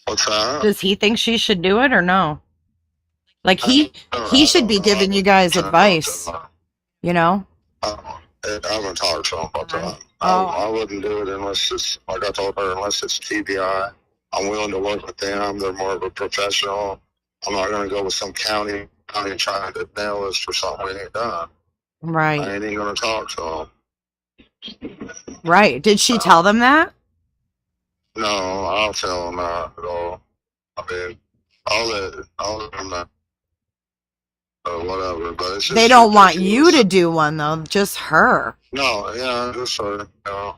What's that? Does he think she should do it or no? Like he should be giving you guys advice. You know? I haven't talked to him about that. I wouldn't do it unless it's, like I told her, unless it's TBI. I'm willing to work with them. They're more of a professional. I'm not going to go with some county trying to nail us for something we ain't done. Right. I ain't even going to talk to them. Right. Did she tell them that? No, I'll tell them that at all. I mean, I'll let them know. Whatever, but it's just They don't want you to do one though, just her. No, yeah, just her. No.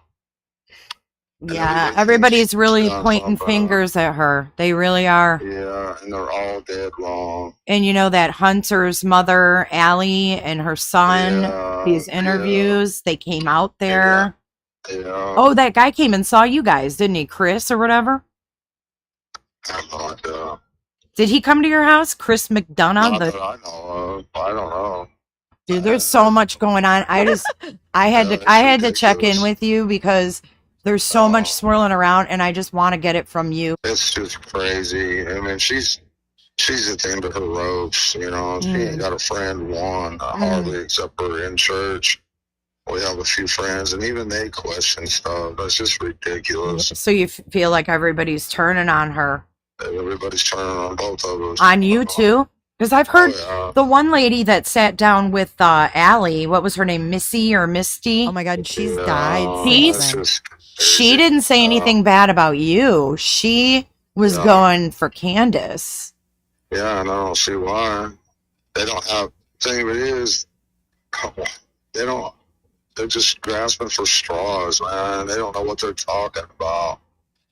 Yeah, everybody's really pointing fingers at her. They really are. Yeah, and they're all dead wrong. And you know that Hunter's mother, Allie, and her son, these interviews, they came out there. Yeah. Oh, that guy came and saw you guys, didn't he? Chris or whatever? Did he come to your house? Chris McDonough? Not that I know of. I don't know. Dude, there's so much going on. I had to check in with you because there's so much swirling around and I just want to get it from you. It's just crazy. I mean, she's at the end of her ropes, you know. She ain't got a friend, hardly, except for in church. We have a few friends, and even they question stuff. That's just ridiculous. So you feel like everybody's turning on her? Everybody's turning on both of us. On you too? Because I've heard the one lady that sat down with Allie, what was her name, Missy or Misty? Oh my God, she's died. She didn't say anything bad about you. She was going for Candace. Yeah, and I don't see why. They don't have, the thing of it is, they're just grasping for straws, man. They don't know what they're talking about.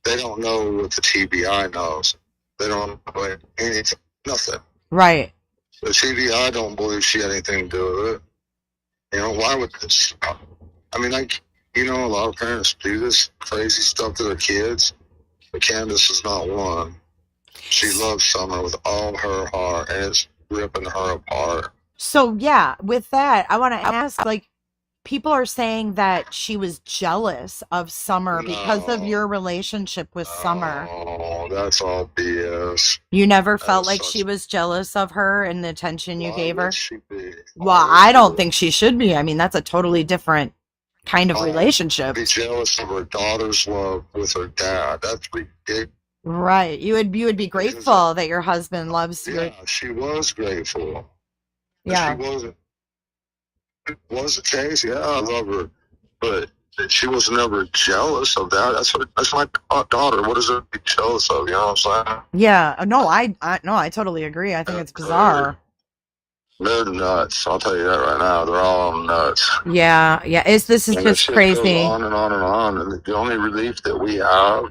They don't know what the TBI knows. They don't know anything, nothing. Right. The TBI don't believe she had anything to do with it. You know, why would this? I mean, like, you know, a lot of parents do this crazy stuff to their kids, but Candace is not one. She loves Summer with all her heart, and it's ripping her apart. So yeah, with that, I want to ask, like, people are saying that she was jealous of Summer because of your relationship with Summer. Oh, that's all BS. You never felt That's like she such. was jealous of her and the attention you Why gave would her? she be? Well, I don't think she should be. I mean, that's a totally different kind of relationship. Be jealous of her daughter's love with her dad. That's ridiculous. Right. You would be grateful that your husband loves your. Yeah, she was grateful. Yeah. She was the case. Yeah, I love her, but she was never jealous of that. That's my daughter. What is there to be jealous of? You know what I'm saying? Yeah. No, I totally agree. I think it's bizarre. They're nuts. I'll tell you that right now. They're all nuts. Yeah. Yeah. This is And that just shit crazy. goes on and on and on. And the only relief that we have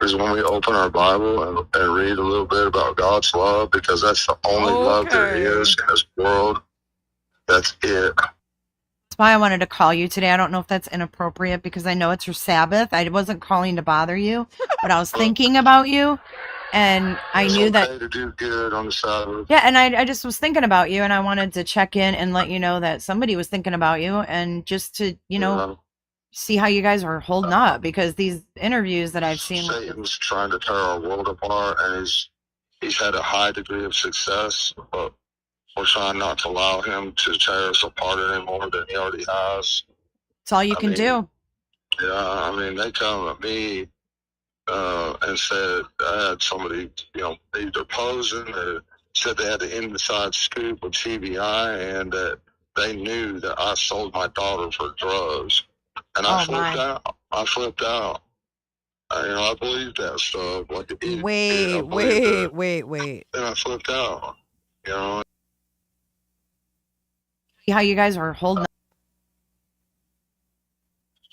is when we open our Bible and read a little bit about God's love, because that's the only love there is in this world. That's it. That's why I wanted to call you today. I don't know if that's inappropriate because I know it's your Sabbath. I wasn't calling to bother you, but I was thinking about you, and I knew It's that. okay to do good on the Sabbath. Yeah, and I just was thinking about you, and I wanted to check in and let you know that somebody was thinking about you, and just to see how you guys are holding up, because these interviews that I've seen. Satan's trying to tear our world apart, and he's had a high degree of success, but we're trying not to allow him to tear us apart any more than he already has. It's all you can do. Yeah, I mean, they come at me and said I had somebody, either posing or said they had the inside scoop of TBI, and that they knew that I sold my daughter for drugs. And I flipped out. I believed that stuff. Like an idiot. Wait. And I flipped out. See how you guys are holding up.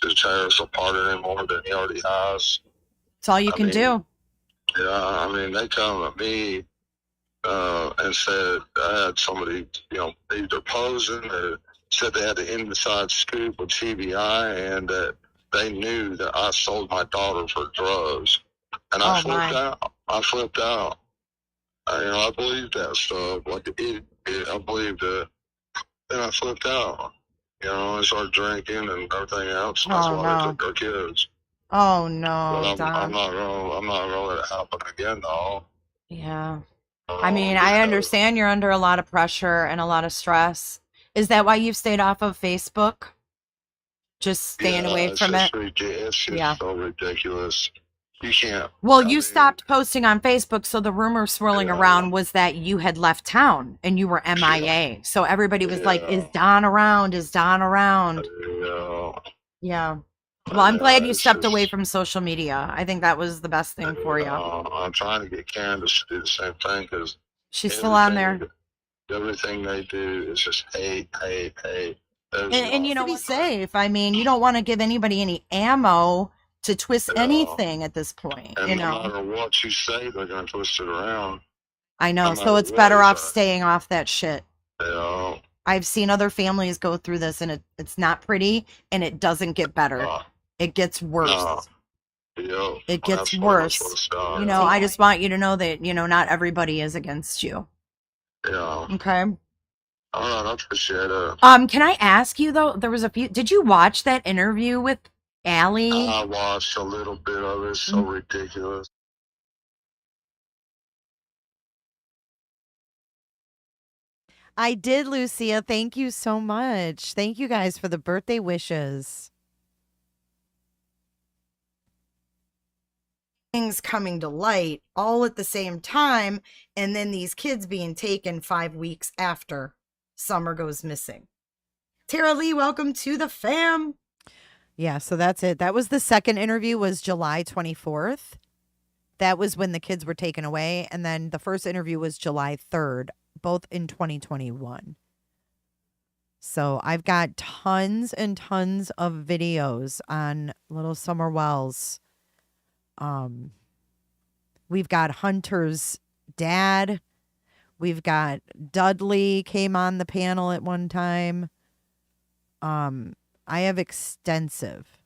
To tear us apart any more than he already has. It's all you can do. Yeah, I mean, they come at me and said I had somebody, either posing or said they had the inside scoop of TBI, and that they knew that I sold my daughter for drugs. And I flipped out. I believed that stuff. Like an idiot. I believed it. And I flipped out. I started drinking and everything else. That's why they took our kids. Oh no, But Don. I'm not gonna let it happen again, though. Yeah. I mean, I understand you're under a lot of pressure and a lot of stress. Is that why you've stayed off of Facebook? Just staying away from it? It's just so ridiculous. You can't. Well, you stopped posting on Facebook, so the rumor swirling around was that you had left town and you were MIA. So everybody was like, is Don around? Is Don around? Yeah. Well, I'm glad you stepped away from social media. I think that was the best thing for you. I'm trying to get Candace to do the same thing, because she's still on there. Everything they do is just hate. And you know, be safe. I mean, you don't want to give anybody any ammo to twist anything at this point. And no matter what you say, they're going to twist it around. I know. So it's better off staying off that shit. Yeah. I've seen other families go through this, and it's not pretty, and it doesn't get better. It gets worse. It gets worse. I just want you to know that, not everybody is against you. Yeah. Okay. All right, I appreciate it. Can I ask you, though, there was did you watch that interview with Allie? I watched a little bit of it. It's so ridiculous. I did, Lucia. Thank you so much. Thank you guys for the birthday wishes. Things coming to light all at the same time, and then these kids being taken 5 weeks after Summer goes missing. Tara Lee, welcome to the fam. Yeah, so that's it. That was the second interview, was July 24th. That was when the kids were taken away. And then the first interview was July 3rd, both in 2021. So I've got tons and tons of videos on little Summer Wells. We've got Hunter's dad. We've got Dudley came on the panel at one time. I have extensive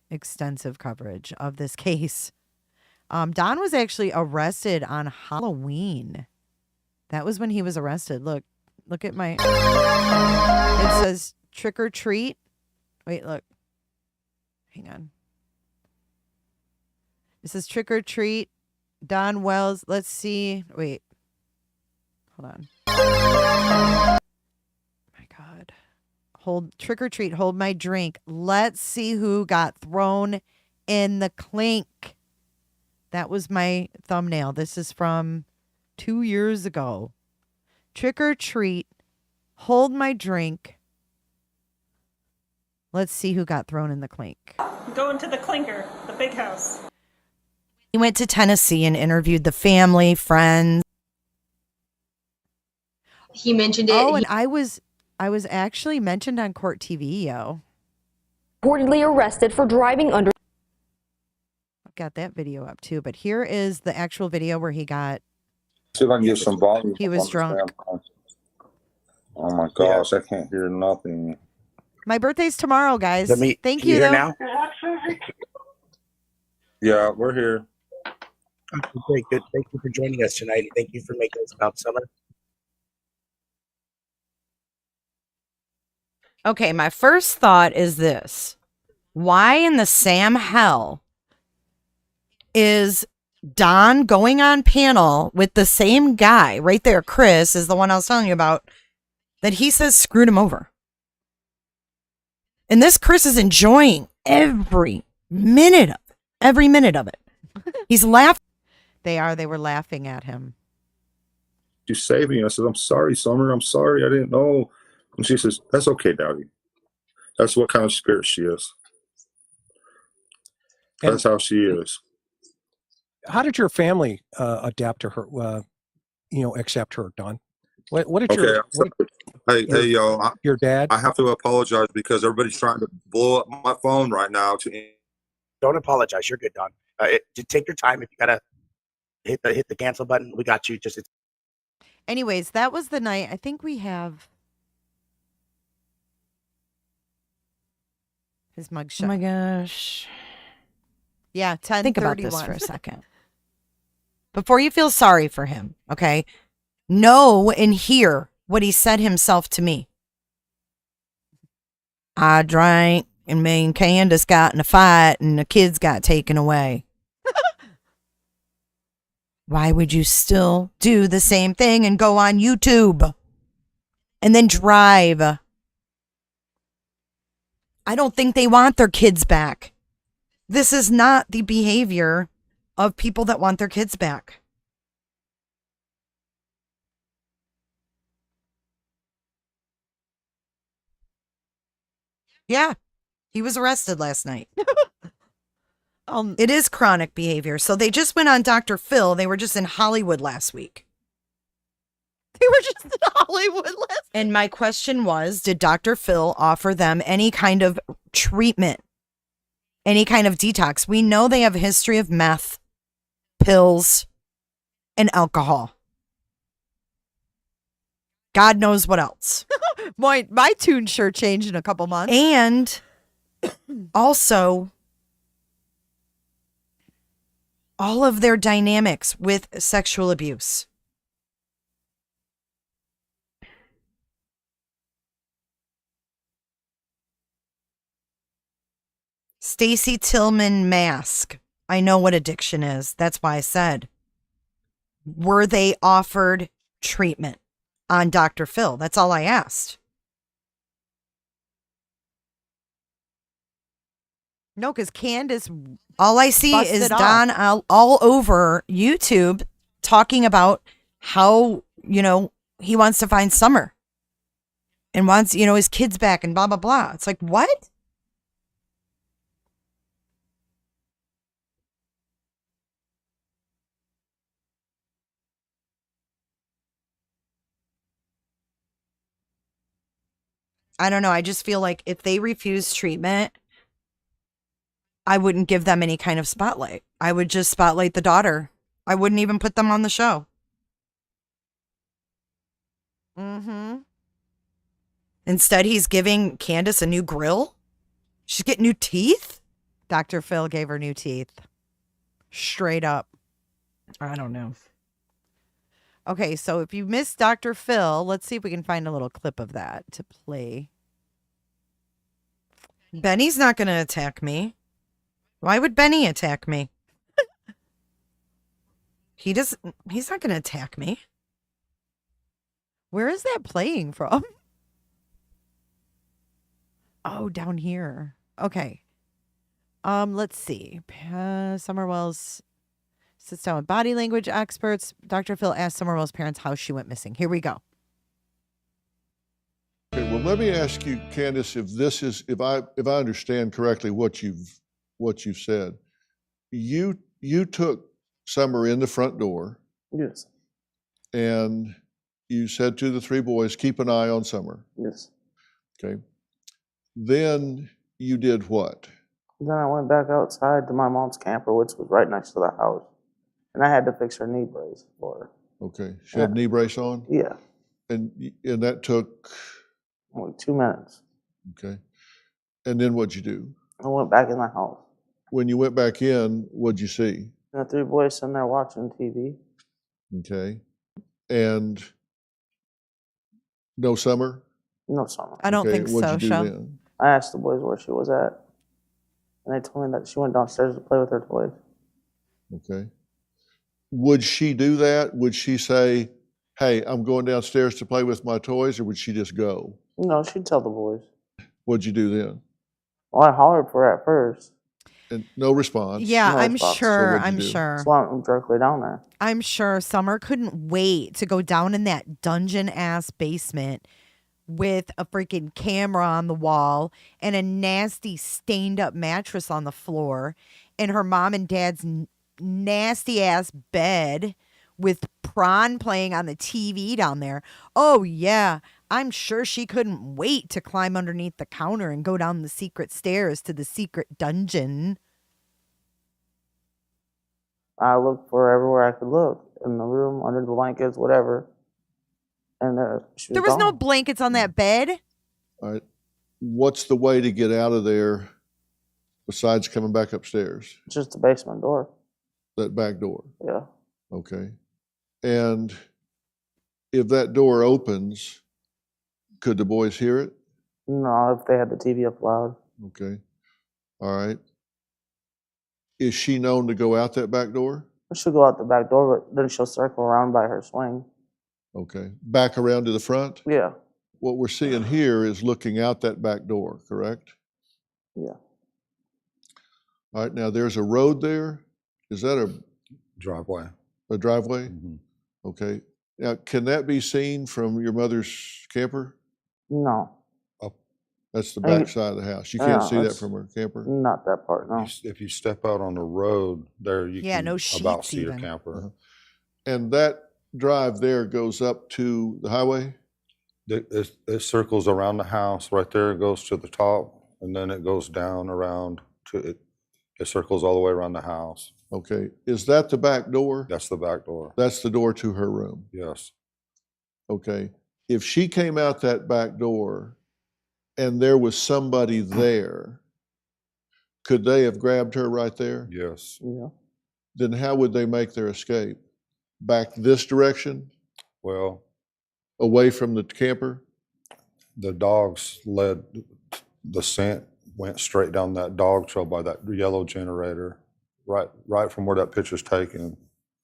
coverage of this case. Don was actually arrested on Halloween. That was when he was arrested. Look, Look at my. It says trick or treat. Wait, look. Hang on. It says trick or treat. Don Wells. Let's see. Wait. Hold on. My God. Hold trick or treat. Hold my drink. Let's see who got thrown in the clink. That was my thumbnail. This is from 2 years ago. Trick or treat. Hold my drink. Let's see who got thrown in the clink. Going to the clinker, the big house. He went to Tennessee and interviewed the family, friends. He mentioned it. Oh, and I was actually mentioned on Court TV, yo. Reportedly arrested for driving under. I've got that video up too, but here is the actual video where he got. See if I can get some volume. He was drunk. Oh my gosh, I can't hear nothing. My birthday's tomorrow, guys. Thank can you, you hear though. now? Yeah, we're here. Great, good. Thank you for joining us tonight. Thank you for making us about summer. Okay, my first thought is this. Why in the Sam hell is Don going on panel with the same guy right there, Chris, is the one I was telling you about, that he says screwed him over? And this Chris is enjoying every minute of it. Every minute of it. He's laughing. They were laughing at him. You saved me. I said, I'm sorry, Summer. I'm sorry. I didn't know. And she says, that's okay, Daddy. That's what kind of spirit she is. That's how she is. How did your family adapt to her, accept her, Don? What did your... Hey, y'all. Your dad? I have to apologize because everybody's trying to blow up my phone right now. Don't apologize. You're good, Don. Just take your time. If you gotta hit the cancel button, we got you. Anyways, that was the night. I think we have his mugshot. Oh my gosh. Yeah, 10:31. Think about this for a second. Before you feel sorry for him, okay? Know and hear what he said himself to me. I drank, and me and Candace got in a fight, and the kids got taken away. Why would you still do the same thing and go on YouTube and then drive? I don't think they want their kids back. This is not the behavior of people that want their kids back. Yeah, he was arrested last night. It is chronic behavior. So they just went on Dr. Phil. They were just in Hollywood last week. They were just in Hollywood last. And my question was, did Dr. Phil offer them any kind of treatment? Any kind of detox? We know they have a history of meth, pills, and alcohol. God knows what else. My tune sure changed in a couple months. And also, all of their dynamics with sexual abuse. Stacy Tillman mask. I know what addiction is. That's why I said, were they offered treatment on Dr. Phil? That's all I asked. No, because Candace. All I see is Don all over YouTube talking about how, he wants to find Summer and wants, his kids back and blah, blah, blah. It's like, what? I don't know. I just feel like if they refuse treatment, I wouldn't give them any kind of spotlight. I would just spotlight the daughter. I wouldn't even put them on the show. Mm-hmm. Instead, he's giving Candace a new grill. She's getting new teeth. Dr. Phil gave her new teeth. Straight up. I don't know. Okay, so if you missed Dr. Phil, let's see if we can find a little clip of that to play. Benny's not going to attack me. Why would Benny attack me? He's not going to attack me. Where is that playing from? Oh, down here. Okay. Let's see. Summerwell's sits down with body language experts. Dr. Phil asked Summerwell's parents how she went missing. Here we go. Okay, well, let me ask you, Candace, if I understand correctly what you've said. You took Summer in the front door. Yes. And you said to the three boys, keep an eye on Summer. Yes. Okay. Then you did what? Then I went back outside to my mom's camper, which was right next to the house. And I had to fix her knee brace for her. Okay. She had knee brace on? Yeah. And that took? Only 2 minutes. Okay. And then what'd you do? I went back in the house. When you went back in, what'd you see? And the three boys sitting there watching TV. Okay. And no Summer? No Summer. I don't think what'd so, you do Shel. then? I asked the boys where she was at. And they told me that she went downstairs to play with her toys. Okay. Would she do that? Would she say, hey, I'm going downstairs to play with my toys, or would she just go? No, she'd tell the boys. What'd you do then? Well, I hollered for her at first. And no response. Yeah, No I'm response. sure. what'd you I'm do? sure. So I went directly down there. I'm sure Summer couldn't wait to go down in that dungeon ass basement with a freaking camera on the wall and a nasty stained up mattress on the floor and her mom and dad's nasty ass bed with Prawn playing on the TV down there. Oh yeah, I'm sure she couldn't wait to climb underneath the counter and go down the secret stairs to the secret dungeon. I looked for everywhere I could look. In the room, under the blankets, whatever. And she was There was no gone. blankets on that bed. All right. What's the way to get out of there besides coming back upstairs? Just the basement door. That back door? Yeah. Okay. And if that door opens, could the boys hear it? No, if they had the TV up loud. Okay. All right. Is she known to go out that back door? She'll go out the back door, but then she'll circle around by her swing. Okay. Back around to the front? Yeah. What we're seeing here is looking out that back door, correct? Yeah. All right. Now there's a road there. Is that a Driveway. A driveway? Mhm. Okay. Now, can that be seen from your mother's camper? No. That's the I mean, back side of the house. You can't yeah, see that that's- from her camper? Not that part, no. If you step out on the road there, you Yeah, can no about sheets see your even. camper. And that drive there goes up to the highway? It circles around the house right there. It goes to the top, and then it goes down around to it. It circles all the way around the house. Okay. Is that the back door? That's the back door. That's the door to her room? Yes. Okay. If she came out that back door and there was somebody there, could they have grabbed her right there? Yes. Yeah. Then how would they make their escape? Back this direction? Well, away from the camper? The dogs led the scent, went straight down that dog trail by that yellow generator, right from where that picture's taken.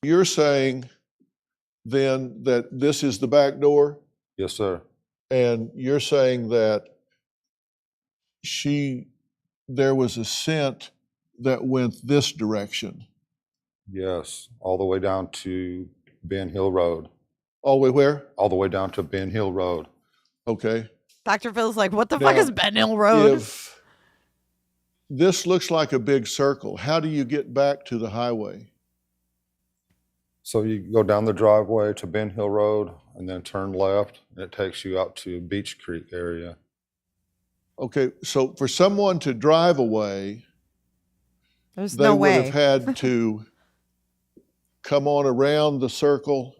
You're saying then that this is the back door? Yes, sir. And you're saying that there was a scent that went this direction? Yes, all the way down to Ben Hill Road. All the way where? All the way down to Ben Hill Road. Okay. Dr. Phil's like, what the Now, fuck is Ben Hill Road? If this looks like a big circle, how do you get back to the highway? So you go down the driveway to Ben Hill Road and then turn left, and it takes you out to Beach Creek area. Okay, so for someone to drive away, There's they no would way. have had to come on around the circle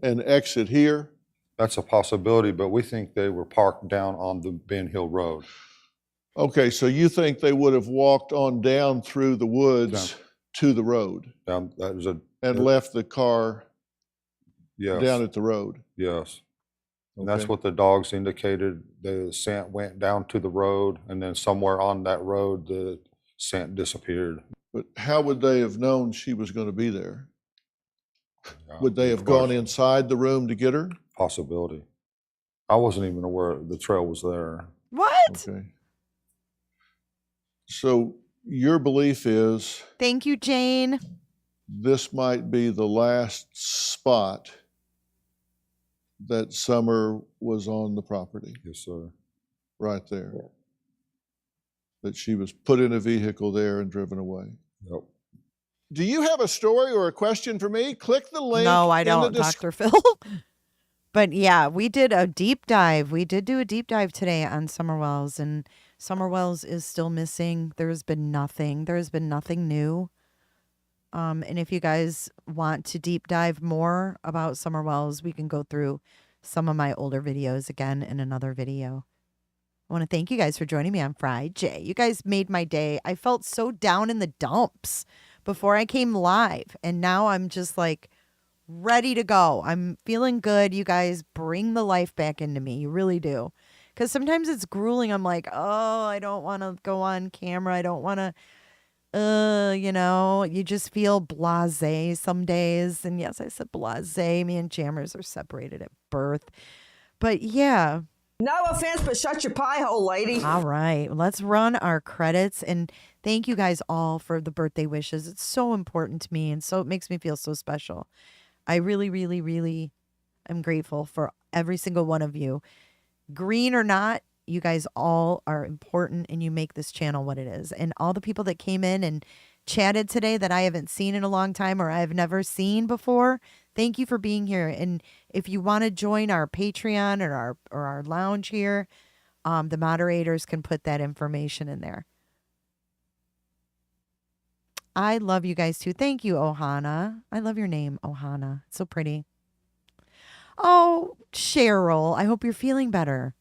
and exit here? That's a possibility, but we think they were parked down on the Ben Hill Road. Okay, so you think they would have walked on down through the woods to the road Down, that was and left the car Yes. down at the road. Yes. And that's Okay. what the dogs indicated. The scent went down to the road, and then somewhere on that road, the scent disappeared. But how would they have known she was going to be there? Would they Good have gone question. inside the room to get her? Possibility. I wasn't even aware the trail was there. What? Okay. So your belief is Thank you, Jane. this might be the last spot that Summer was on the property. Yes, sir. Right there. That she was put in a vehicle there and driven away. Yep. Do you have a story or a question for me? Click the link. No, I in the don't, Dr. Phil. But yeah, we did a deep dive. We did do a deep dive today on Summer Wells, and Summer Wells is still missing. There's been nothing. There's been nothing new. And if you guys want to deep dive more about Summer Wells, we can go through some of my older videos again in another video. I want to thank you guys for joining me on Friday. You guys made my day. I felt so down in the dumps before I came live, and now I'm just like ready to go. I'm feeling good. You guys bring the life back into me. You really do. Because sometimes it's grueling. I'm like, oh, I don't want to go on camera. I don't want to, you just feel blasé some days. And yes, I said blasé. Me and Jammers are separated at birth. But yeah. No offense, but shut your pie hole, lady. All right. Let's run our credits. And thank you guys all for the birthday wishes. It's so important to me. And so it makes me feel so special. I really, really, really am grateful for every single one of you. Green or not, you guys all are important and you make this channel what it is. And all the people that came in and chatted today that I haven't seen in a long time or I've never seen before, thank you for being here. And if you want to join our Patreon or our lounge here, the moderators can put that information in there. I love you guys too. Thank you, Ohana. I love your name, Ohana. It's so pretty. Oh, Cheryl, I hope you're feeling better.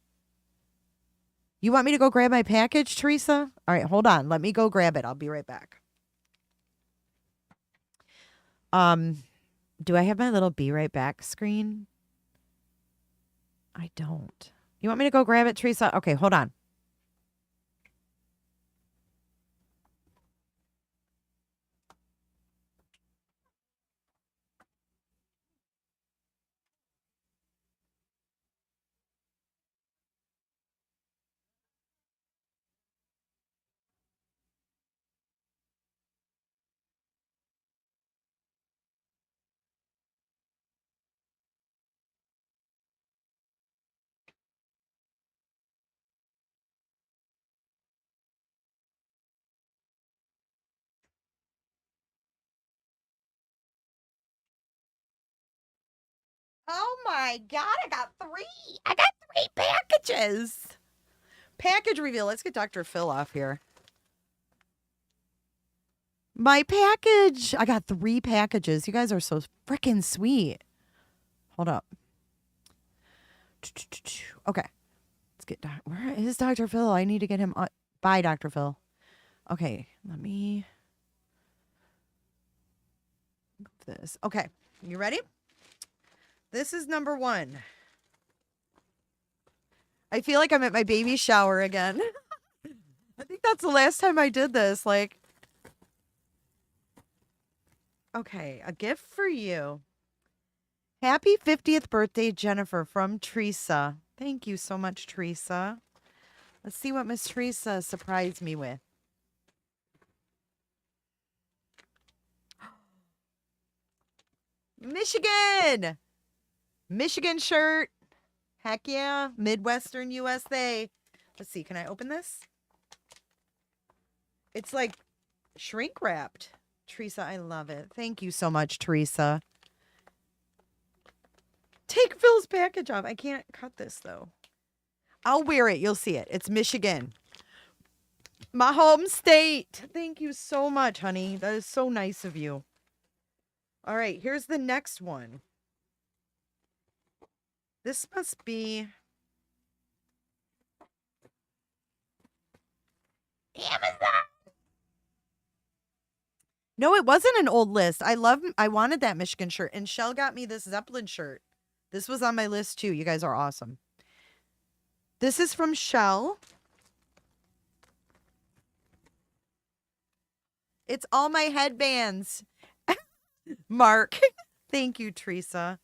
You want me to go grab my package, Teresa? All right, hold on. Let me go grab it. I'll be right back. Do I have my little be right back screen? I don't. You want me to go grab it, Teresa? Okay, hold on. Oh my God, I got three packages. Package reveal. Let's get Dr. Phil off here. My package. I got 3 packages. You guys are so freaking sweet. Hold up. Okay. Let's get, where is Dr. Phil? I need to get him on. Bye, Dr. Phil. Okay, let me move this. Okay, you ready? This is number 1. I feel like I'm at my baby shower again. I think that's the last time I did this. Like, okay, a gift for you. Happy 50th birthday, Jennifer, from Teresa. Thank you so much, Teresa. Let's see what Miss Teresa surprised me with. Michigan! Michigan shirt. Heck yeah. Midwestern USA. Let's see. Can I open this? It's like shrink wrapped. Teresa, I love it. Thank you so much, Teresa. Take Phil's package off. I can't cut this, though. I'll wear it. You'll see it. It's Michigan. My home state. Thank you so much, honey. That is so nice of you. All right, here's the next one. This must be Amazon. No, it wasn't an old list. I wanted that Michigan shirt, and Shell got me this Zeppelin shirt. This was on my list too. You guys are awesome. This is from Shell. It's all my headbands. Mark. Thank you, Teresa.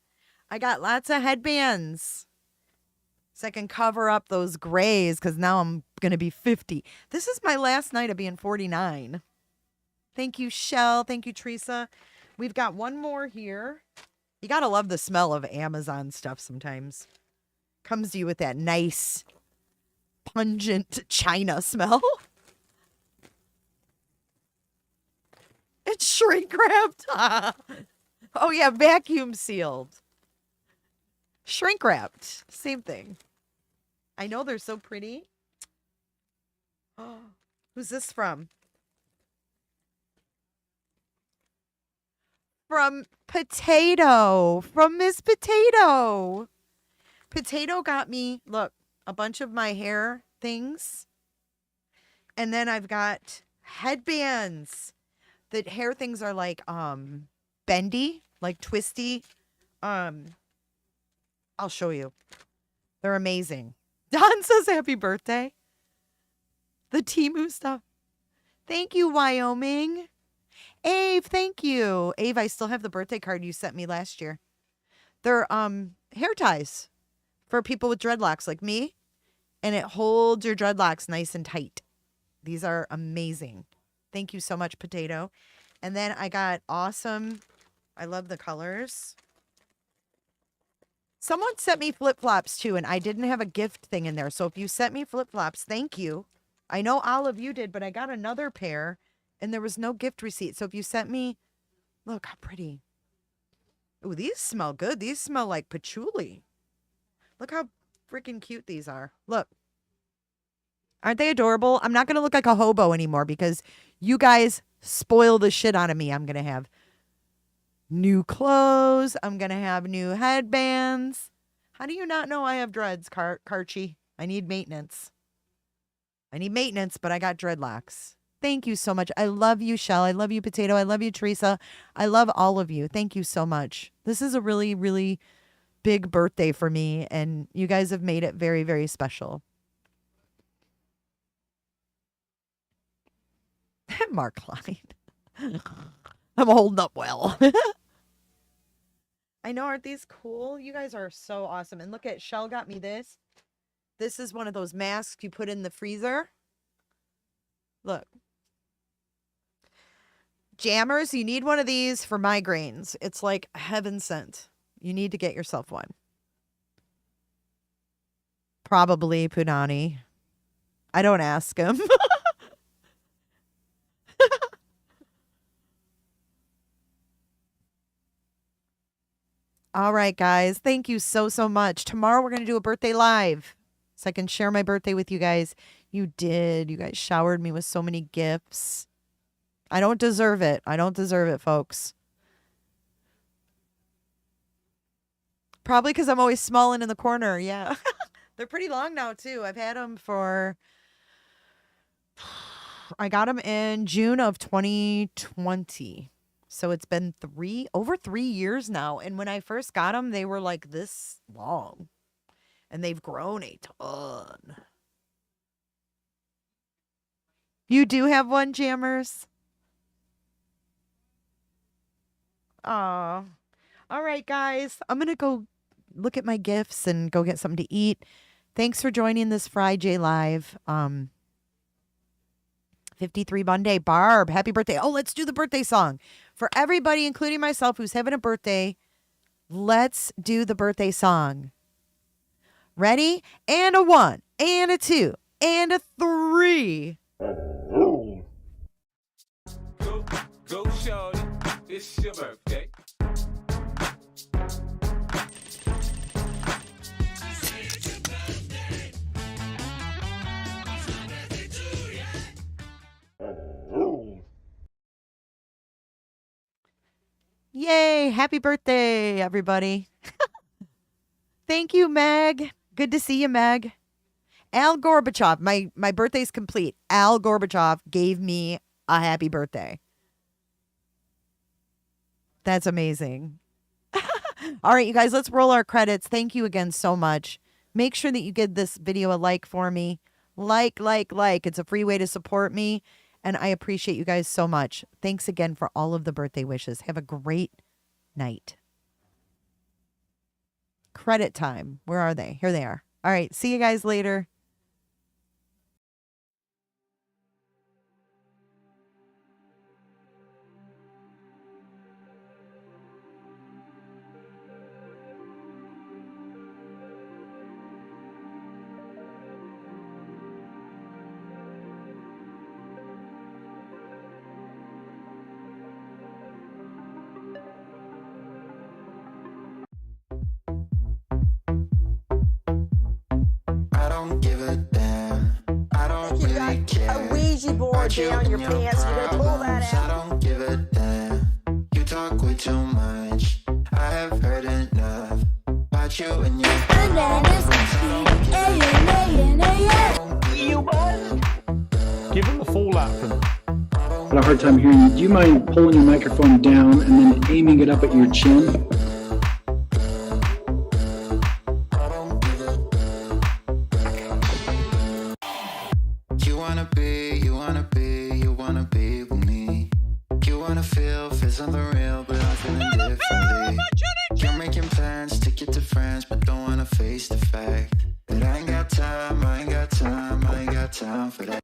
I got lots of headbands. So I can cover up those grays because now I'm going to be 50. This is my last night of being 49. Thank you, Shell. Thank you, Teresa. We've got one more here. You got to love the smell of Amazon stuff sometimes. Comes to you with that nice, pungent China smell. It's shrink wrapped. Oh, yeah, vacuum sealed. Shrink wrapped. Same thing. I know they're so pretty. Oh, who's this from? From Potato. From Miss Potato. Potato got me, look, a bunch of my hair things. And then I've got headbands. The hair things are like bendy, like twisty. I'll show you. They're amazing. Don says happy birthday. The Temu stuff. Thank you, Wyoming. Ave, thank you. Ave, I still have the birthday card you sent me last year. They're hair ties for people with dreadlocks like me. And it holds your dreadlocks nice and tight. These are amazing. Thank you so much, Potato. And then I got awesome. I love the colors. Someone sent me flip-flops too, and I didn't have a gift thing in there. So if you sent me flip-flops, thank you. I know all of you did, but I got another pair, and there was no gift receipt. So if you sent me, look how pretty. Ooh, these smell good. These smell like patchouli. Look how freaking cute these are. Look. Aren't they adorable? I'm not going to look like a hobo anymore because you guys spoil the shit out of me. I'm going to have new clothes. I'm going to have new headbands. How do you not know I have dreads, Karchi? I need maintenance. I need maintenance, but I got dreadlocks. Thank you so much. I love you, Shell. I love you, Potato. I love you, Teresa. I love all of you. Thank you so much. This is a really, really big birthday for me, and you guys have made it very, very special. Mark Klein. I'm holding up well. I know, aren't these cool? You guys are so awesome. And look at, Shell got me this. This is one of those masks you put in the freezer. Look. Jammers, you need one of these for migraines. It's like heaven sent. You need to get yourself one. Probably Punani. I don't ask him. All right, guys. Thank you so, so much. Tomorrow we're going to do a birthday live so I can share my birthday with you guys. You did. You guys showered me with so many gifts. I don't deserve it. I don't deserve it, folks. Probably because I'm always smalling in the corner. Yeah. They're pretty long now, too. I've had them for... I got them in June of 2020. So it's been over 3 years now. And when I first got them, they were like this long. And they've grown a ton. You do have one, Jammers? Aw. All right, guys. I'm going to go look at my gifts and go get something to eat. Thanks for joining this Friday Live. 53 Monday. Barb, happy birthday. Oh, let's do the birthday song. For everybody, including myself, who's having a birthday, let's do the birthday song. Ready? And a 1, and a 2, and a 3. Go, shorty. It's your birthday. Yay. Happy birthday, everybody. Thank you, Meg. Good to see you, Meg. Al Gorbachev. My birthday's complete. Al Gorbachev gave me a happy birthday. That's amazing. All right, you guys, let's roll our credits. Thank you again so much. Make sure that you give this video a like for me. Like. It's a free way to support me, and I appreciate you guys so much. Thanks again for all of the birthday wishes. Have a great night. Credit time. Where are they? Here they are. All right, see you guys later. I don't give a damn. I don't really care. A Ouija board down your pants. You better pull that I out. don't give a damn. You talk way too much. I have heard enough about you and your You bud. Give him the fallout from it. I had a hard time hearing you. Do you mind pulling your microphone down and then aiming it up at your chin? You wanna be with me. You wanna feel something real, but I'm feeling differently. You're making plans to get to France, but don't wanna face the fact that I ain't got time, I ain't got time for that.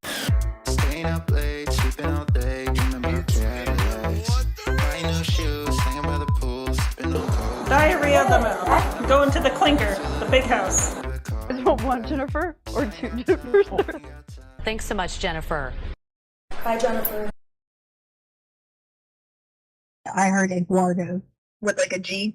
Staying up late, sleeping all day, dreaming about Cadillacs. Buying new shoes, hanging by the pool, sipping on cold. Diarrhea of the mouth. Going to the clinker, the big house. Is it one Jennifer or two Jennifers? Thanks so much, Jennifer. Bye, Jennifer. I heard Eduardo with like a G.